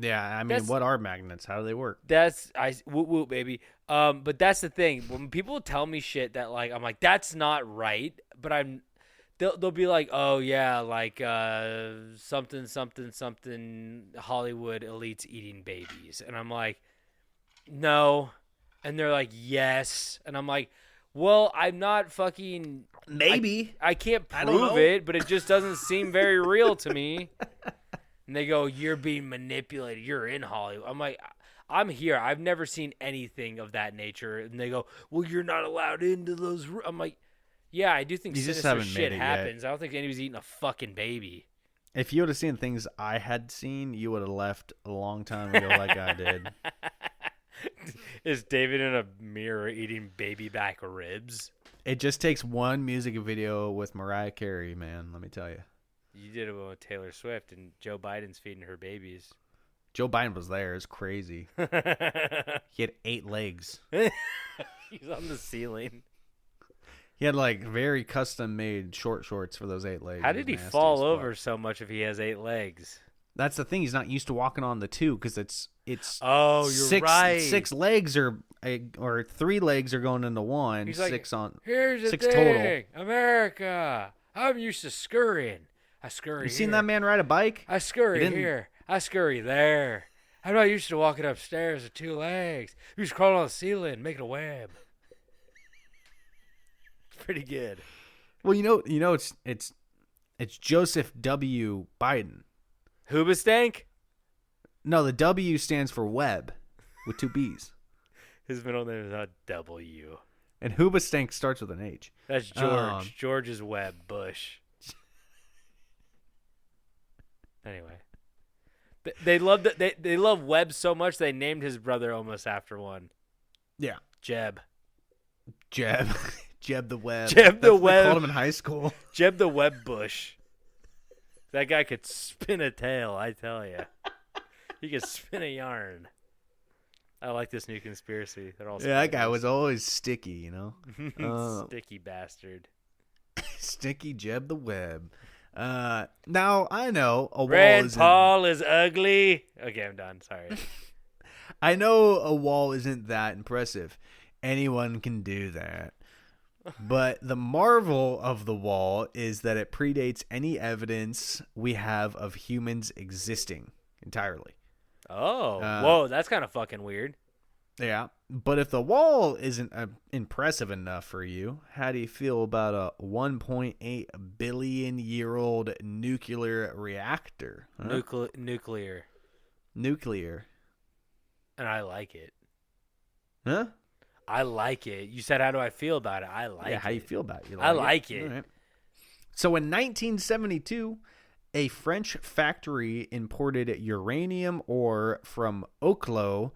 Speaker 7: Yeah, I mean, what are magnets? How do they work?
Speaker 6: Woot woot baby. But that's the thing. When people tell me shit that like I'm like that's not right, but they'll be like, oh yeah, like something Hollywood elites eating babies, and I'm like, no, and they're like yes, and I'm like, well, I'm not fucking
Speaker 7: Maybe.
Speaker 6: I can't
Speaker 7: I don't
Speaker 6: prove
Speaker 7: know.
Speaker 6: it, but it just doesn't seem very real to me. And they go, you're being manipulated. You're in Hollywood. I'm like, I'm here. I've never seen anything of that nature. And they go, well, you're not allowed into those. I'm like, yeah, I do think
Speaker 7: You just
Speaker 6: sinister
Speaker 7: haven't
Speaker 6: shit
Speaker 7: made it
Speaker 6: happens. I don't think anybody's eating a fucking baby.
Speaker 7: If you would have seen things I had seen, you would have left a long time ago like I did.
Speaker 6: Is David in a mirror eating baby back ribs?
Speaker 7: It just takes one music video with Mariah Carey, man. Let me tell you.
Speaker 6: You did it with Taylor Swift, and Joe Biden's feeding her babies.
Speaker 7: Joe Biden was there. It's crazy. He had 8 legs.
Speaker 6: He's on the ceiling.
Speaker 7: He had like very custom made short shorts for those 8 legs.
Speaker 6: How
Speaker 7: It
Speaker 6: did
Speaker 7: was
Speaker 6: he
Speaker 7: nasty
Speaker 6: fall
Speaker 7: as fuck.
Speaker 6: over so much if he has 8 legs?
Speaker 7: That's the thing. He's not used to walking on the 2 because it's
Speaker 6: Oh, you're
Speaker 7: six,
Speaker 6: right.
Speaker 7: 6 legs or 3 legs are going into one.
Speaker 6: He's like,
Speaker 7: 6 on.
Speaker 6: Here's the
Speaker 7: 6
Speaker 6: thing,
Speaker 7: total.
Speaker 6: America. I'm used to scurrying. I scurry.
Speaker 7: You seen
Speaker 6: here.
Speaker 7: that man ride a bike?
Speaker 6: I scurry
Speaker 7: He didn't-
Speaker 6: here. I scurry there. I'm not used to walking upstairs with 2 legs. You just crawl on the ceiling, making a web. It's pretty good.
Speaker 7: Well, it's Joseph W. Biden.
Speaker 6: Hoobastank?
Speaker 7: No, the W stands for Webb with 2 B's.
Speaker 6: His middle name is not W.
Speaker 7: And Hoobastank starts with an H.
Speaker 6: That's George. George is Webb Bush. Anyway, they love they love Webb so much they named his brother almost after one.
Speaker 7: Yeah.
Speaker 6: Jeb.
Speaker 7: Jeb. Jeb the Webb.
Speaker 6: Jeb the
Speaker 7: That's what
Speaker 6: Webb.
Speaker 7: They called him in high school.
Speaker 6: Jeb the Webb Bush. That guy could spin a tail, I tell you. He can spin a yarn. I like this new conspiracy. They're all
Speaker 7: Yeah, that guy
Speaker 6: spiders.
Speaker 7: was always sticky, you know.
Speaker 6: Sticky bastard.
Speaker 7: Sticky Jeb the Web. Now I know a wall
Speaker 6: Rand
Speaker 7: isn't.
Speaker 6: Paul is ugly. Okay, I'm done. Sorry.
Speaker 7: I know a wall isn't that impressive. Anyone can do that. But the marvel of the wall is that it predates any evidence we have of humans existing entirely.
Speaker 6: Oh, whoa, that's kind of fucking weird.
Speaker 7: Yeah, but if the wall isn't impressive enough for you, how do you feel about a 1.8 billion year old nuclear reactor? Huh?
Speaker 6: Nuclear.
Speaker 7: Nuclear.
Speaker 6: And I like it.
Speaker 7: Huh?
Speaker 6: I like it. You said, how do I feel about it? I like it.
Speaker 7: Yeah, how do you feel about it? You
Speaker 6: I like it.
Speaker 7: All right. So in 1972, a French factory imported uranium ore from Oklo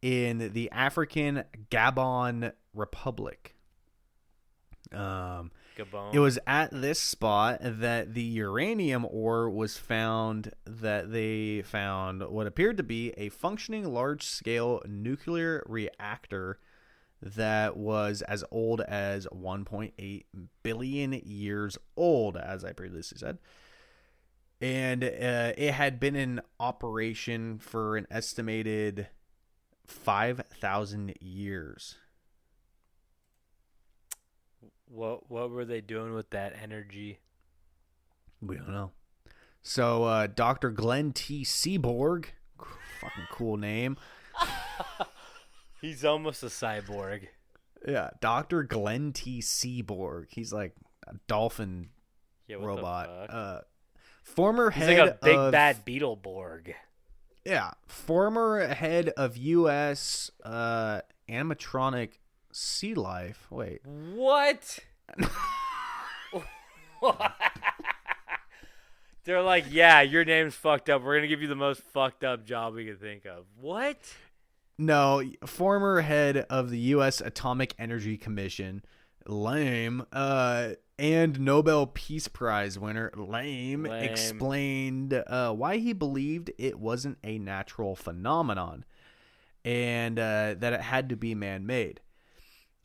Speaker 7: in the African Gabon Republic.
Speaker 6: Gabon.
Speaker 7: It was at this spot that the uranium ore was found, that they found what appeared to be a functioning large-scale nuclear reactor that was as old as 1.8 billion years old, as I previously said. And it had been in operation for an estimated 5,000 years.
Speaker 6: What were they doing with that energy?
Speaker 7: We don't know. So Dr. Glenn T. Seaborg, fucking cool name.
Speaker 6: He's almost a cyborg.
Speaker 7: Yeah, Dr. Glenn T. Seaborg. He's like a dolphin
Speaker 6: Yeah, what
Speaker 7: robot.
Speaker 6: the fuck?
Speaker 7: Former
Speaker 6: He's
Speaker 7: head
Speaker 6: like a big
Speaker 7: of,
Speaker 6: bad Beetleborg.
Speaker 7: Yeah, former head of U.S. animatronic sea life. Wait.
Speaker 6: What? They're like, yeah, your name's fucked up. We're going to give you the most fucked up job we can think of. What?
Speaker 7: No, former head of the U.S. Atomic Energy Commission, lame, and Nobel Peace Prize winner, lame. Explained why he believed it wasn't a natural phenomenon and that it had to be man-made.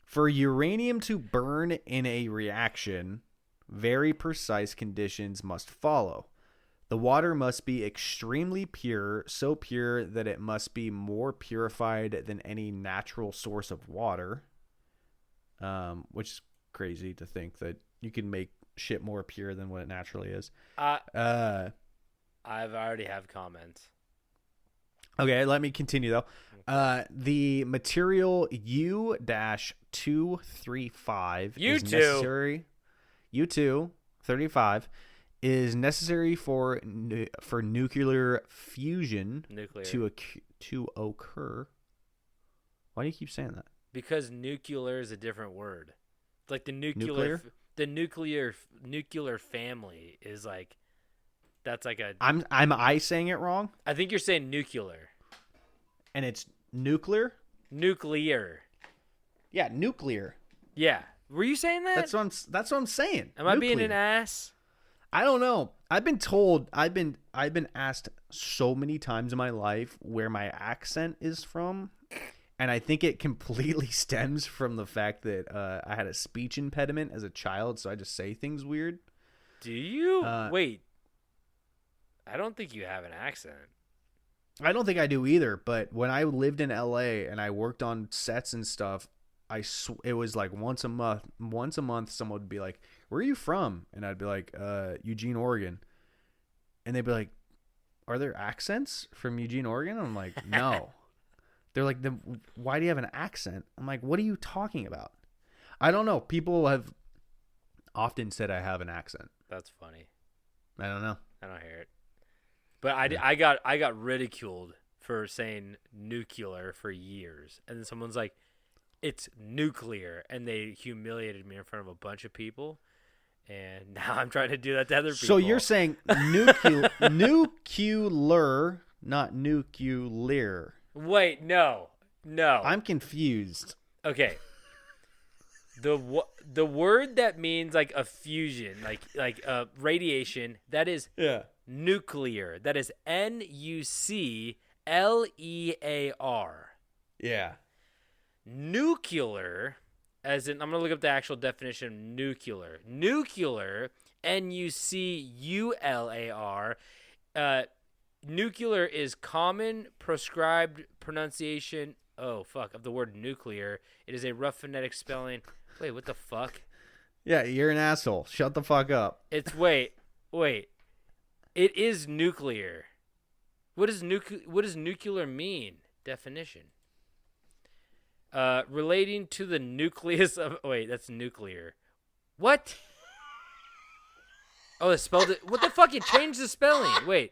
Speaker 7: For uranium to burn in a reaction, very precise conditions must follow. The water must be extremely pure, so pure that it must be more purified than any natural source of water, which is crazy to think that you can make shit more pure than what it naturally is.
Speaker 6: I've already have comments.
Speaker 7: Okay, let me continue though. The material U-235 is necessary. U-235 is necessary for nuclear fusion to occur. Why do you keep saying that?
Speaker 6: Because nuclear is a different word. It's like the
Speaker 7: Nuclear?
Speaker 6: the nuclear family is like, that's like a.
Speaker 7: I'm I saying it wrong?
Speaker 6: I think you're saying nuclear.
Speaker 7: And it's nuclear?
Speaker 6: Nuclear.
Speaker 7: Yeah, nuclear.
Speaker 6: Yeah. Were you saying that?
Speaker 7: That's what I'm saying.
Speaker 6: Am I being an ass?
Speaker 7: I don't know. I've been told. I've been asked so many times in my life where my accent is from, and I think it completely stems from the fact that I had a speech impediment as a child, so I just say things weird.
Speaker 6: Do you? Wait. I don't think you have an accent.
Speaker 7: I don't think I do either. But when I lived in LA and I worked on sets and stuff, it was like once a month. Someone would be like, "Where are you from?" And I'd be like, "Eugene, Oregon." And they'd be like, "Are there accents from Eugene, Oregon?" I'm like, "No." They're like, "Then why do you have an accent?" I'm like, "What are you talking about?" I don't know. People have often said I have an accent.
Speaker 6: That's funny.
Speaker 7: I don't know.
Speaker 6: I don't hear it. But I got ridiculed for saying nuclear for years, and then someone's like, "It's nuclear," and they humiliated me in front of a bunch of people, and now I'm trying to do that to other people.
Speaker 7: So you're saying nuclear, not nuclear?
Speaker 6: Wait, no.
Speaker 7: I'm confused.
Speaker 6: Okay. The word that means like a fusion, like radiation, that is nuclear. That is NUCLEAR. L-E-A-R.
Speaker 7: Yeah.
Speaker 6: Nuclear, as in, I'm going to look up the actual definition of nuclear. Nuclear, N-U-C-U-L-A-R. Nuclear is common prescribed pronunciation, of the word nuclear. It is a rough phonetic spelling. Wait, what the fuck?
Speaker 7: Yeah, you're an asshole. Shut the fuck up.
Speaker 6: It's, wait. It is nuclear. What does nuclear mean? Definition. Relating to the nucleus of... Wait, that's nuclear. What? Oh, it spelled it... What the fuck? It changed the spelling. Wait,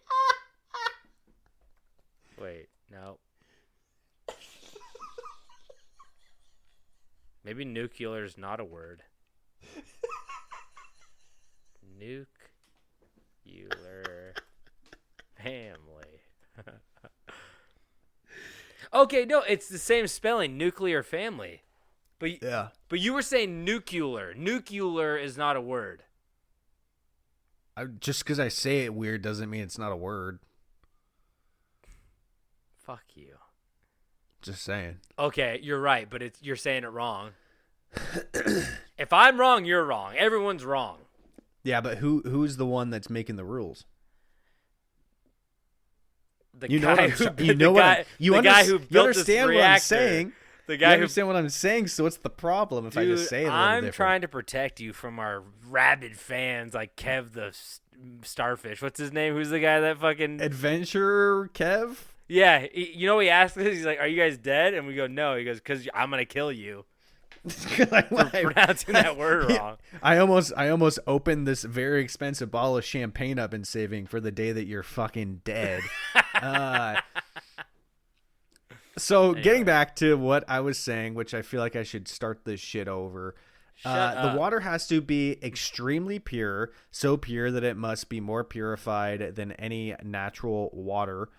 Speaker 6: no. Maybe nuclear is not a word. Nuclear family. Okay, no, it's the same spelling, nuclear family. But
Speaker 7: Yeah.
Speaker 6: But you were saying nuclear. Nuclear is not a word.
Speaker 7: Just because I say it weird doesn't mean it's not a word.
Speaker 6: Fuck you.
Speaker 7: Just saying.
Speaker 6: Okay, you're right, but you're saying it wrong. If I'm wrong, you're wrong. Everyone's wrong.
Speaker 7: Yeah, but who's the one that's making the rules?
Speaker 6: The
Speaker 7: You know
Speaker 6: guy
Speaker 7: what I'm
Speaker 6: who
Speaker 7: sa-
Speaker 6: bu-
Speaker 7: you know
Speaker 6: the
Speaker 7: what
Speaker 6: guy,
Speaker 7: I'm- you
Speaker 6: the
Speaker 7: under-
Speaker 6: guy who
Speaker 7: you
Speaker 6: built this
Speaker 7: understand what I'm
Speaker 6: reactor.
Speaker 7: saying?
Speaker 6: The
Speaker 7: You
Speaker 6: guy who
Speaker 7: understand what I'm saying? So what's the problem if I
Speaker 6: Dude,
Speaker 7: just say it a little
Speaker 6: I'm
Speaker 7: different?
Speaker 6: trying to protect you from our rabid fans like Kev the Starfish. What's his name? Who's the guy that fucking...
Speaker 7: Adventure Kev?
Speaker 6: Yeah, you know what he asked us? He's like, are you guys dead? And we go, no. He goes, because I'm going to kill you for pronouncing that word wrong.
Speaker 7: I almost opened this very expensive bottle of champagne I've been saving for the day that you're fucking dead. So
Speaker 6: Anyway.
Speaker 7: Getting back to what I was saying, which I feel like I should start this shit over.
Speaker 6: Shut up.
Speaker 7: The water has to be extremely pure, so pure that it must be more purified than any natural water.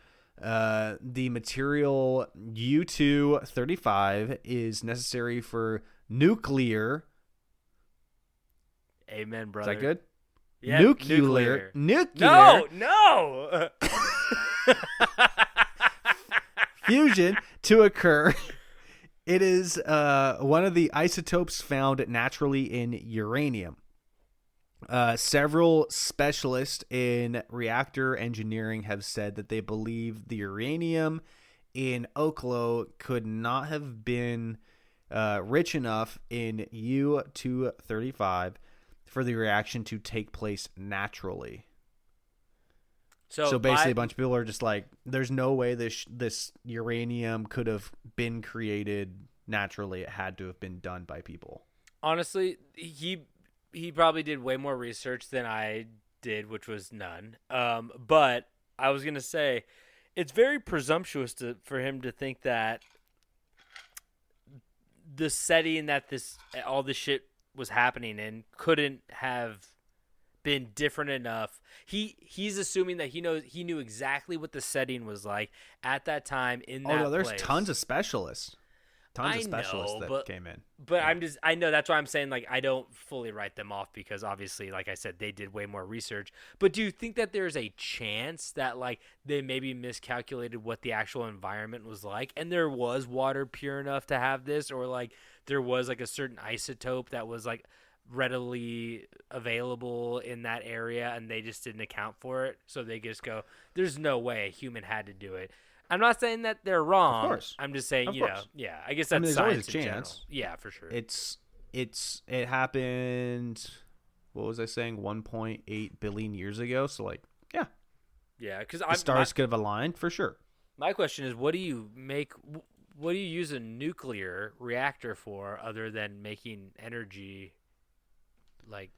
Speaker 7: The material U-235 is necessary for nuclear.
Speaker 6: Amen, brother.
Speaker 7: Is that good?
Speaker 6: Yeah,
Speaker 7: Nuclear.
Speaker 6: No.
Speaker 7: Fusion to occur. It is one of the isotopes found naturally in uranium. Several specialists in reactor engineering have said that they believe the uranium in Oklo could not have been rich enough in U-235 for the reaction to take place naturally. So basically, a bunch of people are just like, "There's no way this uranium could have been created naturally. It had to have been done by people."
Speaker 6: Honestly, he probably did way more research than I did, which was none. But I was gonna say, it's very presumptuous for him to think that the setting that all this shit was happening in couldn't have been different enough. He's assuming that he knew exactly what the setting was like at that time in that place. Oh no,
Speaker 7: there's tons of specialists. That came in.
Speaker 6: But yeah. I know that's why I'm saying, like, I don't fully write them off because obviously, like I said, they did way more research. But do you think that there's a chance that, like, they maybe miscalculated what the actual environment was like and there was water pure enough to have this, or like there was like a certain isotope that was like readily available in that area and they just didn't account for it? So they just go, there's no way a human had to do it. I'm not saying that they're wrong.
Speaker 7: Of course.
Speaker 6: I'm just saying,
Speaker 7: of
Speaker 6: you
Speaker 7: course.
Speaker 6: know, yeah. I guess that's
Speaker 7: there's
Speaker 6: science
Speaker 7: always a
Speaker 6: in
Speaker 7: chance.
Speaker 6: general. Yeah, for sure.
Speaker 7: It happened. What was I saying? 1.8 billion years ago. So like, yeah,
Speaker 6: because
Speaker 7: the stars could have aligned for sure.
Speaker 6: My question is, what do you use a nuclear reactor for other than making energy? Like,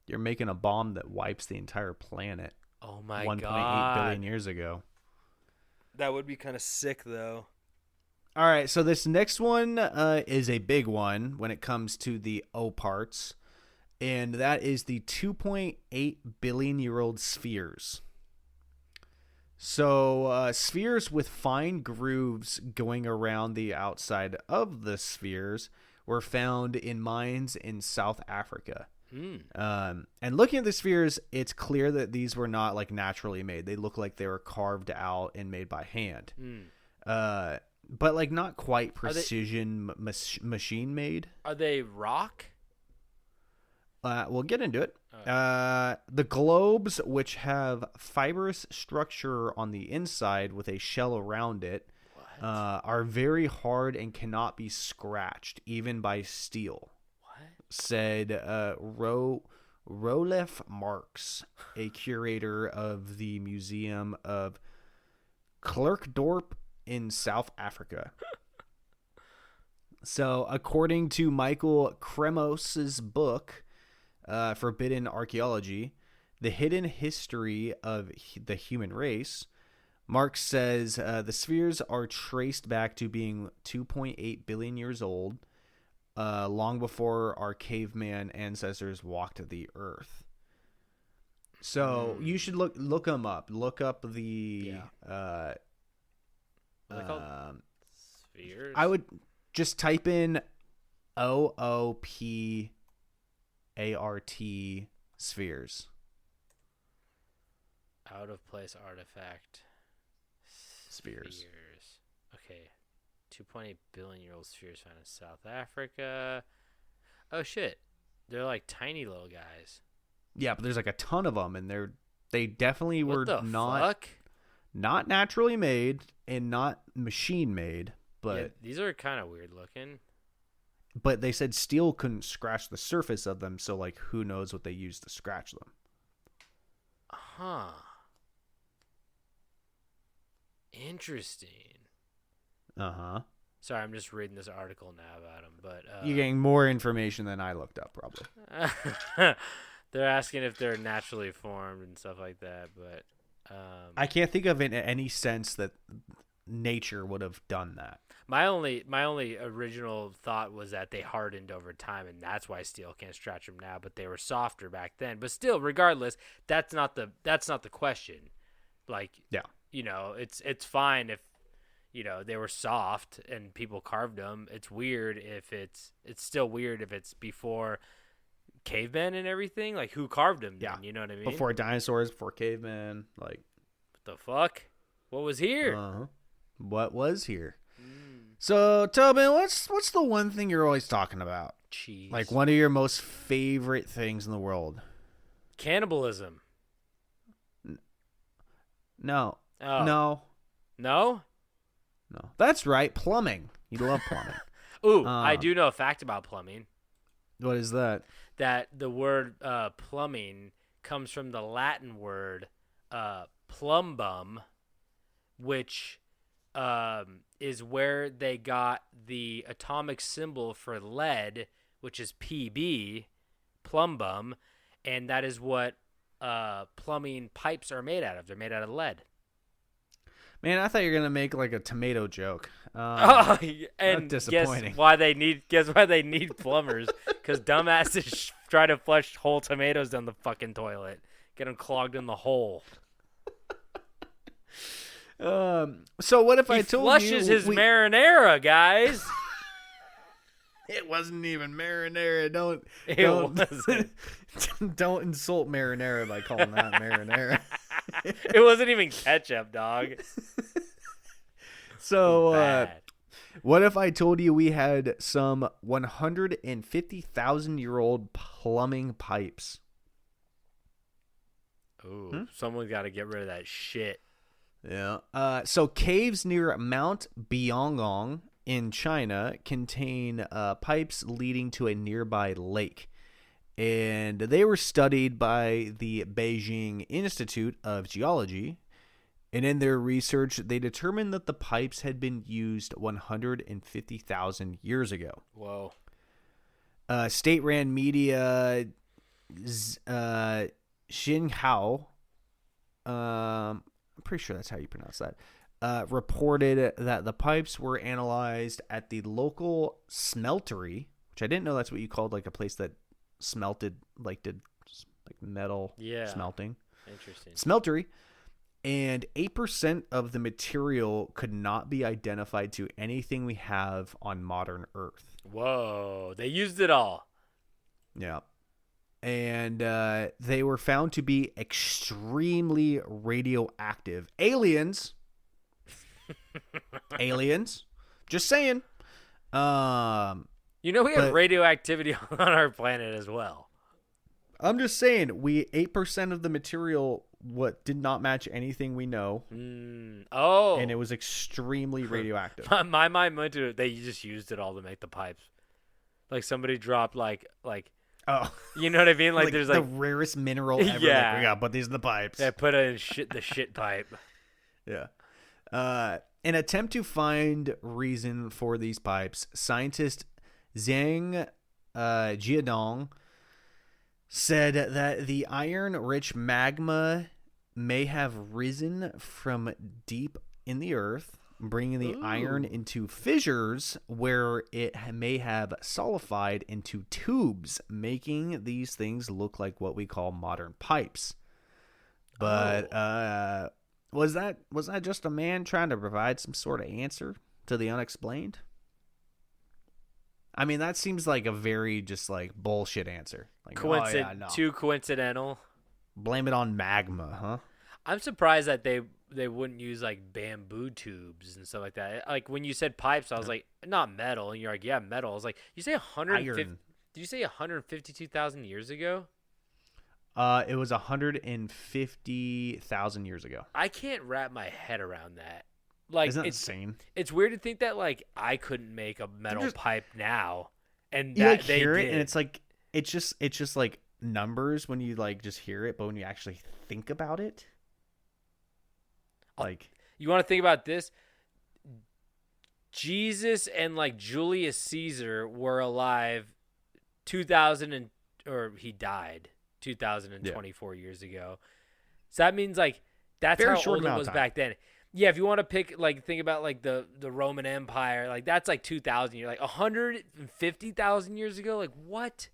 Speaker 7: you're making a bomb that wipes the entire planet.
Speaker 6: Oh my
Speaker 7: 1.8 billion years ago.
Speaker 6: That would be kind of sick, though.
Speaker 7: All right, so this next one is a big one when it comes to the O.P.s, and that is the 2.8 billion-year-old spheres. So spheres with fine grooves going around the outside of the spheres were found in mines in South Africa. And looking at the spheres, it's clear that these were not like naturally made. They look like they were carved out and made by hand. But like not quite precision machine made.
Speaker 6: Are they rock?
Speaker 7: We'll get into it. The globes, which have fibrous structure on the inside with a shell around it, are very hard and cannot be scratched, even by steel.
Speaker 6: What?
Speaker 7: Said Rolef Marx, a curator of the Museum of Klerksdorp in South Africa. So, according to Michael Kremos's book, Forbidden Archaeology, The Hidden History of the Human Race, Marx says the spheres are traced back to being 2.8 billion years old, long before our caveman ancestors walked the earth. So you should look them up. Look up the
Speaker 6: What are they called? Spheres?
Speaker 7: I would just type in O.O.P. A.R.T. spheres.
Speaker 6: Out of place artifact.
Speaker 7: Spheres.
Speaker 6: Okay. 2.8 billion year old spheres found in South Africa. Oh shit. They're like tiny little guys.
Speaker 7: Yeah, but there's like a ton of them, and they definitely were
Speaker 6: fuck?
Speaker 7: Not naturally made and not machine made, but
Speaker 6: Yeah, these are kind of weird looking.
Speaker 7: But they said steel couldn't scratch the surface of them, so like who knows what they used to scratch them.
Speaker 6: Huh. Interesting.
Speaker 7: Uh-huh.
Speaker 6: Sorry, I'm just reading this article now about them, but
Speaker 7: You're getting more information than I looked up, probably.
Speaker 6: they're asking if they're naturally formed and stuff like that, but
Speaker 7: I can't think of it in any sense that nature would have done that.
Speaker 6: my only original thought was that they hardened over time, and that's why steel can't scratch them now. But they were softer back then. But still, regardless, that's not the question. Like,
Speaker 7: Yeah.
Speaker 6: you know, it's fine if, you know, they were soft and people carved them. It's weird if it's still weird if it's before cavemen and everything. Like, who carved them?
Speaker 7: Yeah.
Speaker 6: Then, you know what I mean?
Speaker 7: Before dinosaurs, before cavemen, like
Speaker 6: What the fuck? What was here?
Speaker 7: What was here? So, Tobin, what's the one thing you're always talking about?
Speaker 6: Cheese.
Speaker 7: Like one of your most favorite things in the world?
Speaker 6: Cannibalism.
Speaker 7: No.
Speaker 6: Oh.
Speaker 7: No.
Speaker 6: No?
Speaker 7: No. That's right. Plumbing. You love plumbing.
Speaker 6: Ooh, I do know a fact about plumbing.
Speaker 7: What is that?
Speaker 6: That the word plumbing comes from the Latin word plumbum, which is where they got the atomic symbol for lead, which is Pb, plumbum, and that is what plumbing pipes are made out of. They're made out of lead.
Speaker 7: Man, I thought you were gonna make like a tomato joke.
Speaker 6: And
Speaker 7: disappointing.
Speaker 6: Guess why they need plumbers? Because dumbasses try to flush whole tomatoes down the fucking toilet, get them clogged in the hole.
Speaker 7: So what if I told you
Speaker 6: flushes his marinara, guys?
Speaker 7: It wasn't even marinara.
Speaker 6: Wasn't.
Speaker 7: Don't insult marinara by calling that marinara.
Speaker 6: It wasn't even ketchup, dog.
Speaker 7: So,
Speaker 6: Bad.
Speaker 7: what if I told you we had some 150,000-year-old plumbing pipes?
Speaker 6: Ooh, someone's got to get rid of that shit.
Speaker 7: Yeah. So caves near Mount Byongong in China contain pipes leading to a nearby lake. And they were studied by the Beijing Institute of Geology. And in their research, they determined that the pipes had been used 150,000 years ago.
Speaker 6: Whoa.
Speaker 7: State-ran media Xinhao, I'm pretty sure that's how you pronounce that, reported that the pipes were analyzed at the local smeltery, which I didn't know that's what you called like a place that smelted, like did like metal smelting.
Speaker 6: Interesting.
Speaker 7: Smeltery. And 8% of the material could not be identified to anything we have on modern Earth.
Speaker 6: Whoa. They used it all.
Speaker 7: Yeah. and they were found to be extremely radioactive. Aliens. Aliens. Just saying.
Speaker 6: We have radioactivity on our planet as well.
Speaker 7: I'm just saying, 8% of the material did not match anything we know. And it was extremely radioactive.
Speaker 6: My mind went to it. They just used it all to make the pipes. Like somebody dropped like
Speaker 7: oh,
Speaker 6: you know what I mean? Like there's
Speaker 7: the
Speaker 6: like
Speaker 7: rarest mineral ever.
Speaker 6: Yeah.
Speaker 7: Like, we gotta put these in the pipes.
Speaker 6: they put it in the shit pipe.
Speaker 7: Yeah. An attempt to find reason for these pipes, scientist Zhang Jiadong said that the iron-rich magma may have risen from deep in the earth, bringing the iron into fissures where it may have solidified into tubes, making these things look like what we call modern pipes. But was that just a man trying to provide some sort of answer to the unexplained? I mean, that seems like a very just like bullshit answer. Like,
Speaker 6: Too coincidental.
Speaker 7: Blame it on magma, huh?
Speaker 6: I'm surprised that they wouldn't use like bamboo tubes and stuff like that. Like when you said pipes, I was like, not metal, and you're like, yeah, metal. I was like, you say 150?
Speaker 7: Iron.
Speaker 6: Did you say 152,000 years ago?
Speaker 7: It was 150,000 years ago.
Speaker 6: I can't wrap my head around that. Like,
Speaker 7: isn't that insane?
Speaker 6: It's weird to think that like I couldn't make a metal pipe now, and
Speaker 7: you
Speaker 6: that
Speaker 7: like
Speaker 6: they
Speaker 7: hear
Speaker 6: did.
Speaker 7: it, and it's just like numbers when you like just hear it, but when you actually think about it, like
Speaker 6: you want to think about this. Jesus and like Julius Caesar were alive 2000 or he died 2024 years ago. So that means like that's
Speaker 7: very
Speaker 6: how
Speaker 7: short
Speaker 6: old it
Speaker 7: amount
Speaker 6: was
Speaker 7: of time.
Speaker 6: back then. Yeah, if you want to pick like think about like the Roman Empire, like that's like 2000. You're like 150,000 years ago. Like what?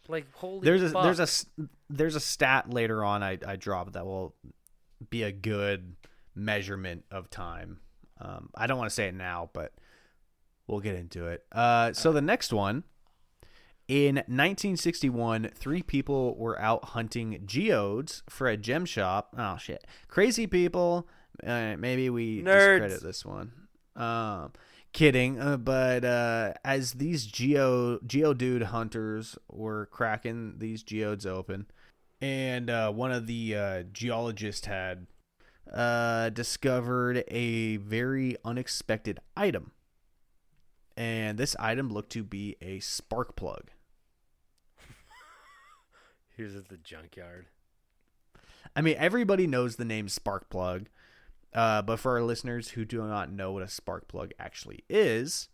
Speaker 6: Like holy fuck.
Speaker 7: There's a stat later on I dropped that will be a good measurement of time. I don't want to say it now, but we'll get into it. So the next one, in 1961, 3 people were out hunting geodes for a gem shop. Oh shit, crazy people. Maybe we discredit this one. Kidding, but as these geodude hunters were cracking these geodes open, and one of the geologists had discovered a very unexpected item, and this item looked to be a spark plug.
Speaker 6: He was at the junkyard.
Speaker 7: I mean, everybody knows the name spark plug. But for our listeners who do not know what a spark plug actually is,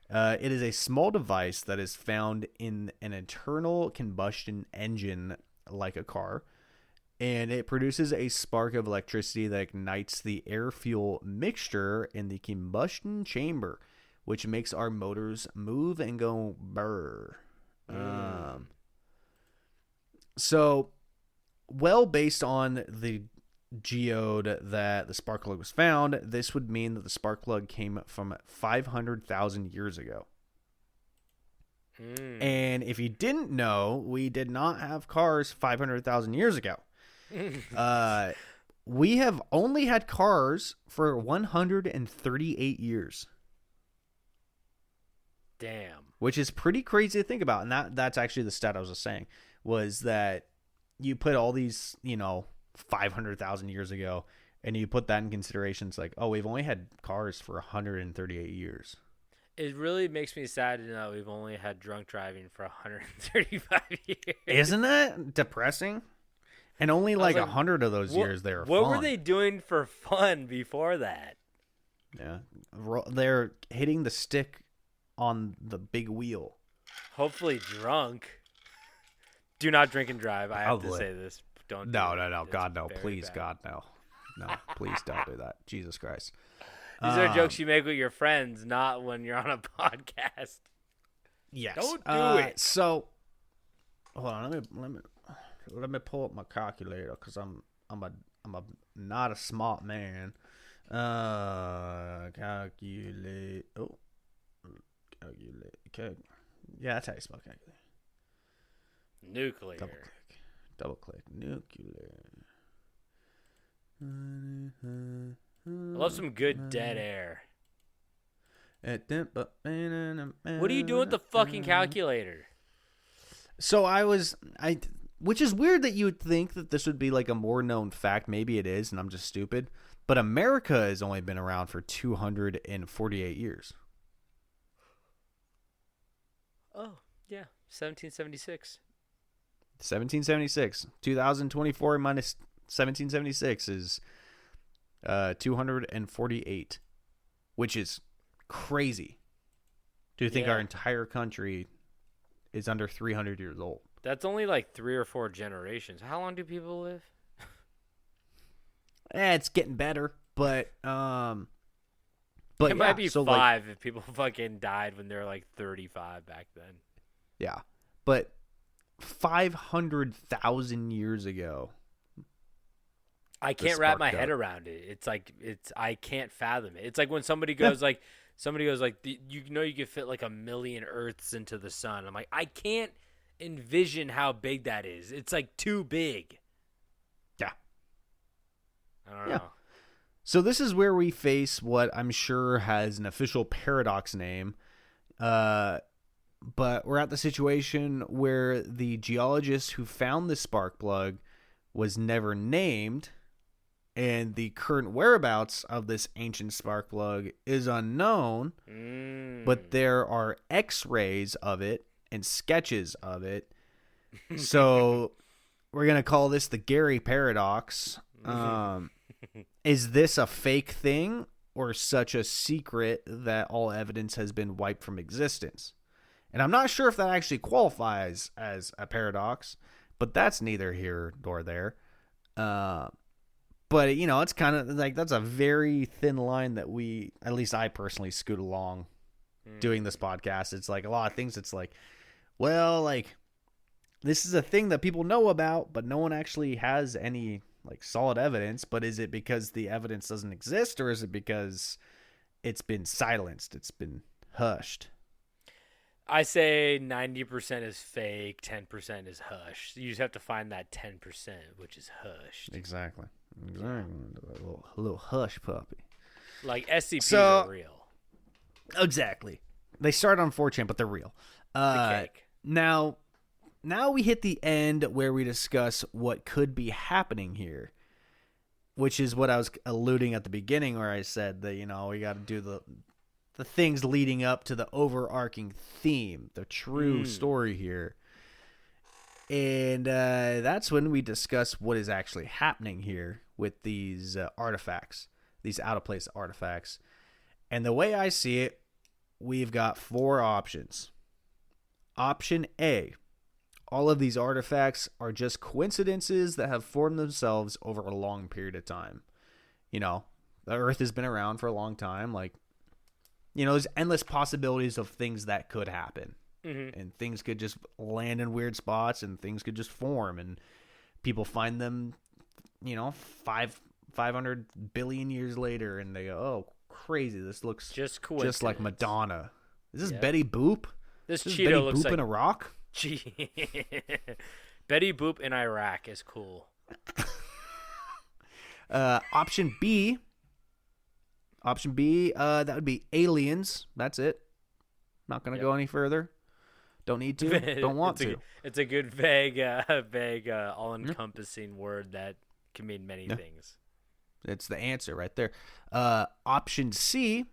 Speaker 7: it is a small device that is found in an internal combustion engine like a car, and it produces a spark of electricity that ignites the air-fuel mixture in the combustion chamber, which makes our motors move and go brr. So, well, based on the geode that the spark plug was found, this would mean that the spark plug came from 500,000 years ago. And if you didn't know, we did not have cars 500,000 years ago. We have only had cars for 138 years.
Speaker 6: Damn.
Speaker 7: Which is pretty crazy to think about. And that's actually the stat I was just saying, was that you put all these, 500,000 years ago, and you put that in consideration. It's like, oh, we've only had cars for 138 years.
Speaker 6: It really makes me sad to know we've only had drunk driving for 135 years.
Speaker 7: Isn't that depressing? And only like 100 of those years they were fun.
Speaker 6: What were they doing for fun before that?
Speaker 7: Yeah, they're hitting the stick on the big wheel.
Speaker 6: Hopefully drunk. Do not drink and drive. I have to say this. Don't.
Speaker 7: No. God, no. Please, bad. God, no. No, please don't do that. Jesus Christ.
Speaker 6: These are jokes you make with your friends, not when you're on a podcast.
Speaker 7: Yes.
Speaker 6: Don't do it.
Speaker 7: So, hold on. Let me pull up my calculator because I'm not a smart man. Calculate. Yeah, that's how you spell calculate.
Speaker 6: Nuclear.
Speaker 7: Double click. Nuclear.
Speaker 6: I love some good dead air. What are you doing with the fucking calculator?
Speaker 7: So which is weird that you would think that this would be like a more known fact. Maybe it is, and I'm just stupid. But America has only been around for 248 years.
Speaker 6: Oh, yeah. 1776.
Speaker 7: 1776. 2024 minus 1776 is 248, which is crazy. Do you think our entire country is under 300 years old?
Speaker 6: That's only like 3 or 4 generations. How long do people live?
Speaker 7: It's getting better, but
Speaker 6: it might be 5 if people fucking died when they were like 35 back then.
Speaker 7: Yeah, but 500,000 years ago.
Speaker 6: I can't wrap my head around it. I can't fathom it. It's like when somebody goes like, you could fit like 1 million Earths into the sun. I'm like, I can't envision how big that is. It's like too big.
Speaker 7: Yeah.
Speaker 6: I don't know.
Speaker 7: So this is where we face what I'm sure has an official paradox name. But we're at the situation where the geologist who found the spark plug was never named, and the current whereabouts of this ancient spark plug is unknown, but there are x-rays of it and sketches of it. So we're going to call this the Gary paradox. Is this a fake thing or such a secret that all evidence has been wiped from existence? And I'm not sure if that actually qualifies as a paradox, but that's neither here nor there. But, it's kind of like that's a very thin line that at least I personally scoot along doing this podcast. It's like a lot of things. It's like, well, like this is a thing that people know about, but no one actually has any like solid evidence. But is it because the evidence doesn't exist, or is it because it's been silenced? It's been hushed.
Speaker 6: I say 90% is fake, 10% is hushed. You just have to find that 10%, which is hushed.
Speaker 7: Exactly. A little hush puppy.
Speaker 6: Like SCPs are real.
Speaker 7: Exactly. They start on 4chan, but they're real.
Speaker 6: The cake.
Speaker 7: Now we hit the end where we discuss what could be happening here, which is what I was alluding at the beginning, where I said that we got to do the things leading up to the overarching theme, the true story here. And that's when we discuss what is actually happening here with these artifacts, these out-of-place artifacts. And the way I see it, we've got 4 options. Option A, all of these artifacts are just coincidences that have formed themselves over a long period of time. The Earth has been around for a long time, like, there's endless possibilities of things that could happen. Mm-hmm. And things could just land in weird spots, and things could just form, and people find them, 500 billion years later, and they go, oh, crazy, this looks just like Madonna. Is this Betty Boop?
Speaker 6: This
Speaker 7: is
Speaker 6: Cheeto
Speaker 7: Betty
Speaker 6: looks
Speaker 7: Boop
Speaker 6: like
Speaker 7: in Iraq?
Speaker 6: Betty Boop in Iraq is cool.
Speaker 7: Option B, that would be aliens. That's it. Not going to go any further. Don't need to. Don't want to.
Speaker 6: It's a good vague, all-encompassing word that can mean many things.
Speaker 7: It's the answer right there. Option C,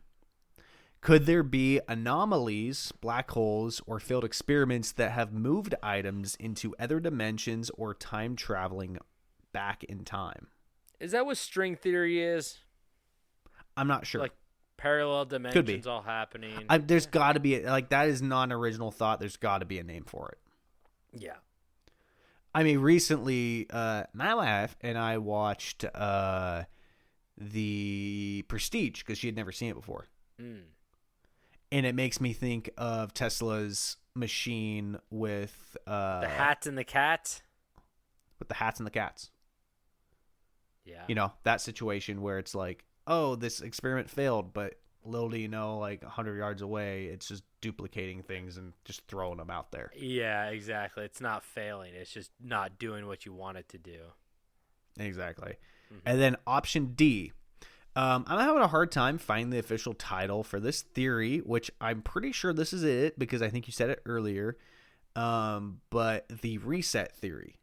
Speaker 7: could there be anomalies, black holes, or failed experiments that have moved items into other dimensions or time traveling back in time?
Speaker 6: Is that what string theory is?
Speaker 7: I'm not sure.
Speaker 6: Like parallel dimensions all happening.
Speaker 7: There's got to be that is not an original thought. There's got to be a name for it.
Speaker 6: Yeah.
Speaker 7: I mean, recently, my wife and I watched The Prestige because she had never seen it before. And it makes me think of Tesla's machine with
Speaker 6: the hats and the cats.
Speaker 7: With the hats and the cats.
Speaker 6: Yeah.
Speaker 7: That situation where it's like, oh, this experiment failed, but little do you know, like 100 yards away, it's just duplicating things and just throwing them out there.
Speaker 6: Yeah, exactly. It's not failing. It's just not doing what you want it to do.
Speaker 7: Exactly. And then option D. I'm having a hard time finding the official title for this theory, which I'm pretty sure this is it because I think you said it earlier. But the reset theory.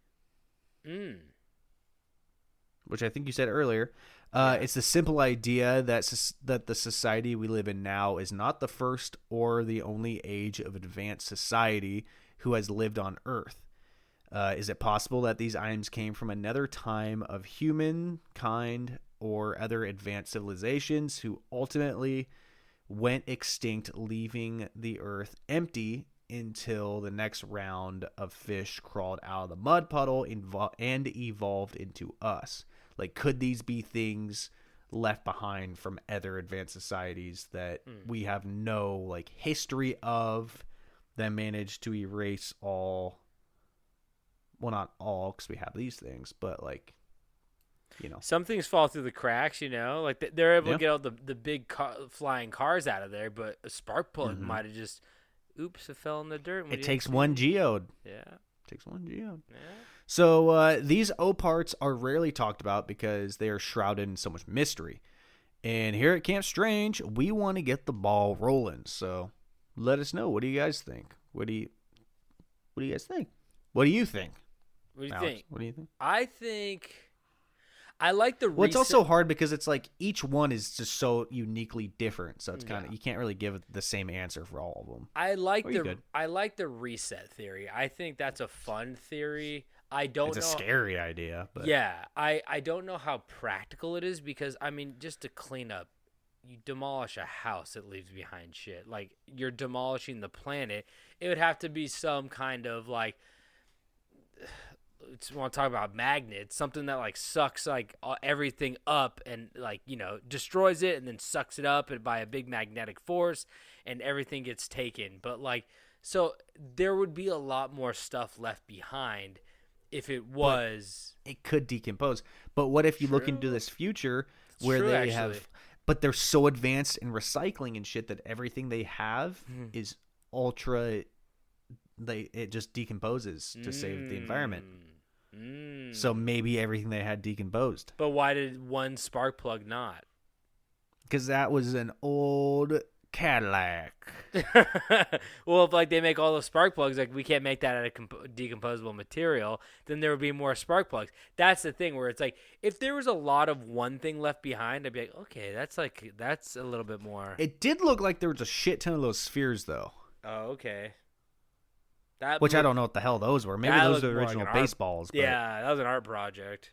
Speaker 7: Which I think you said earlier. It's the simple idea that the society we live in now is not the first or the only age of advanced society who has lived on Earth. Is it possible that these items came from another time of humankind or other advanced civilizations who ultimately went extinct, leaving the Earth empty until the next round of fish crawled out of the mud puddle and evolved into us? Like, could these be things left behind from other advanced societies that we have no, like, history of, that managed to erase all, well, not all, because we have these things, but, like, you know.
Speaker 6: Some things fall through the cracks, you know? Like, they're able to get all the big flying cars out of there, but a spark plug might have just, oops, it fell in the dirt.
Speaker 7: It takes one geode.
Speaker 6: Yeah.
Speaker 7: Takes one geode.
Speaker 6: Yeah.
Speaker 7: So these O-parts are rarely talked about because they are shrouded in so much mystery. And here at Camp Strange, we want to get the ball rolling. So let us know. What do you guys think? What do you guys think? What do you think?
Speaker 6: What do you
Speaker 7: Alex,
Speaker 6: think?
Speaker 7: What do you think?
Speaker 6: I think I like the
Speaker 7: Well, it's also hard because it's like each one is just so uniquely different. So it's kind of, you can't really give the same answer for all of them.
Speaker 6: I like the reset theory. I think that's a fun theory. It's
Speaker 7: a scary idea, but
Speaker 6: yeah, I don't know how practical it is because I mean, just to clean up, you demolish a house, it leaves behind shit. Like, you're demolishing the planet. It would have to be some kind of like, want to talk about magnets, something that like sucks like everything up and like, you know, destroys it and then sucks it up and by a big magnetic force and everything gets taken. But like, so there would be a lot more stuff left behind if it was.
Speaker 7: But it could decompose. But what if you look into this future where they have, but they're so advanced in recycling and shit that everything they have is ultra. It just decomposes to save the environment. So maybe everything they had decomposed.
Speaker 6: But why did one spark plug not?
Speaker 7: Because that was an old Cadillac.
Speaker 6: Well, if like they make all those spark plugs, like we can't make that out of decomposable material, then there would be more spark plugs. That's the thing where it's like, if there was a lot of one thing left behind, I'd be like, okay, that's a little bit more.
Speaker 7: It did look like there was a shit ton of those spheres, though.
Speaker 6: Oh, okay.
Speaker 7: Which I don't know what the hell those were. Maybe those are the original baseballs. But
Speaker 6: yeah, that was an art project.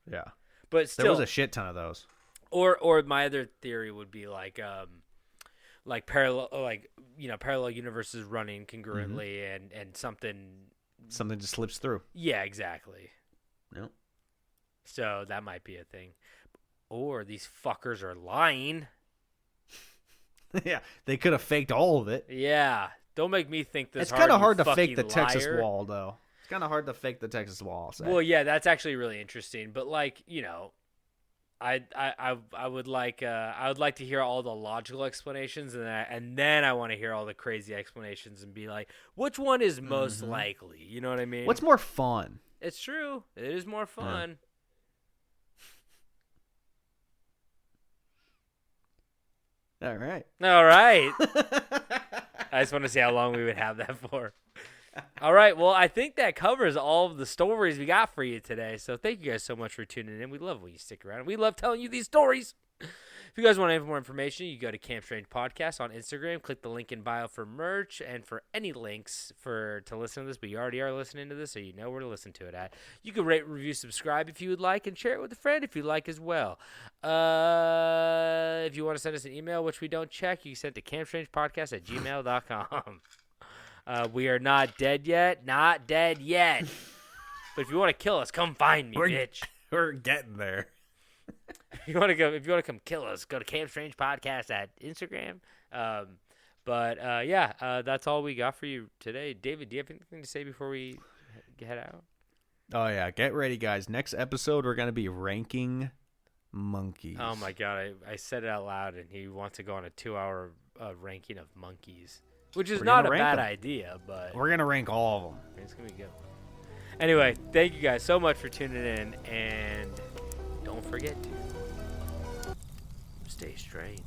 Speaker 7: Yeah,
Speaker 6: but still,
Speaker 7: there was a shit ton of those.
Speaker 6: Or my other theory would be like parallel, like, you know, parallel universes running concurrently, and something
Speaker 7: just slips through.
Speaker 6: Yeah, exactly.
Speaker 7: Yep.
Speaker 6: So that might be a thing. Or these fuckers are lying.
Speaker 7: Yeah, they could have faked all of it.
Speaker 6: Yeah. Don't make me think this.
Speaker 7: It's kind of hard to fake the
Speaker 6: liar.
Speaker 7: Texas wall, though. It's kind of hard to fake the Texas wall. So.
Speaker 6: Well, yeah, that's actually really interesting. But like, you know, I would like to hear all the logical explanations, and then I want to hear all the crazy explanations and be like, which one is most likely? You know what I mean?
Speaker 7: What's more fun?
Speaker 6: It's true. It is more fun.
Speaker 7: Yeah. All right.
Speaker 6: I just want to see how long we would have that for. All right. Well, I think that covers all of the stories we got for you today. So thank you guys so much for tuning in. We love when you stick around. We love telling you these stories. If you guys want any more information, you go to Camp Strange Podcast on Instagram. Click the link in bio for merch and for any links to listen to this. But you already are listening to this, so you know where to listen to it at. You can rate, review, subscribe if you would like, and share it with a friend if you'd like as well. If you want to send us an email, which we don't check, you can send it to campstrangepodcast@gmail.com. We are not dead yet. Not dead yet. But if you want to kill us, come find me, bitch.
Speaker 7: We're getting there.
Speaker 6: If you want to come kill us, go to Camp Strange Podcast at Instagram. That's all we got for you today. David, do you have anything to say before we head out?
Speaker 7: Oh yeah, get ready, guys. Next episode, we're gonna be ranking monkeys.
Speaker 6: Oh my god, I said it out loud, and he wants to go on a 2-hour ranking of monkeys, which is
Speaker 7: We're
Speaker 6: not
Speaker 7: gonna
Speaker 6: a
Speaker 7: rank
Speaker 6: bad
Speaker 7: them.
Speaker 6: idea, but
Speaker 7: We're gonna rank all of them.
Speaker 6: it's gonna be good. Anyway, thank you guys so much for tuning in, and don't forget to stay strange.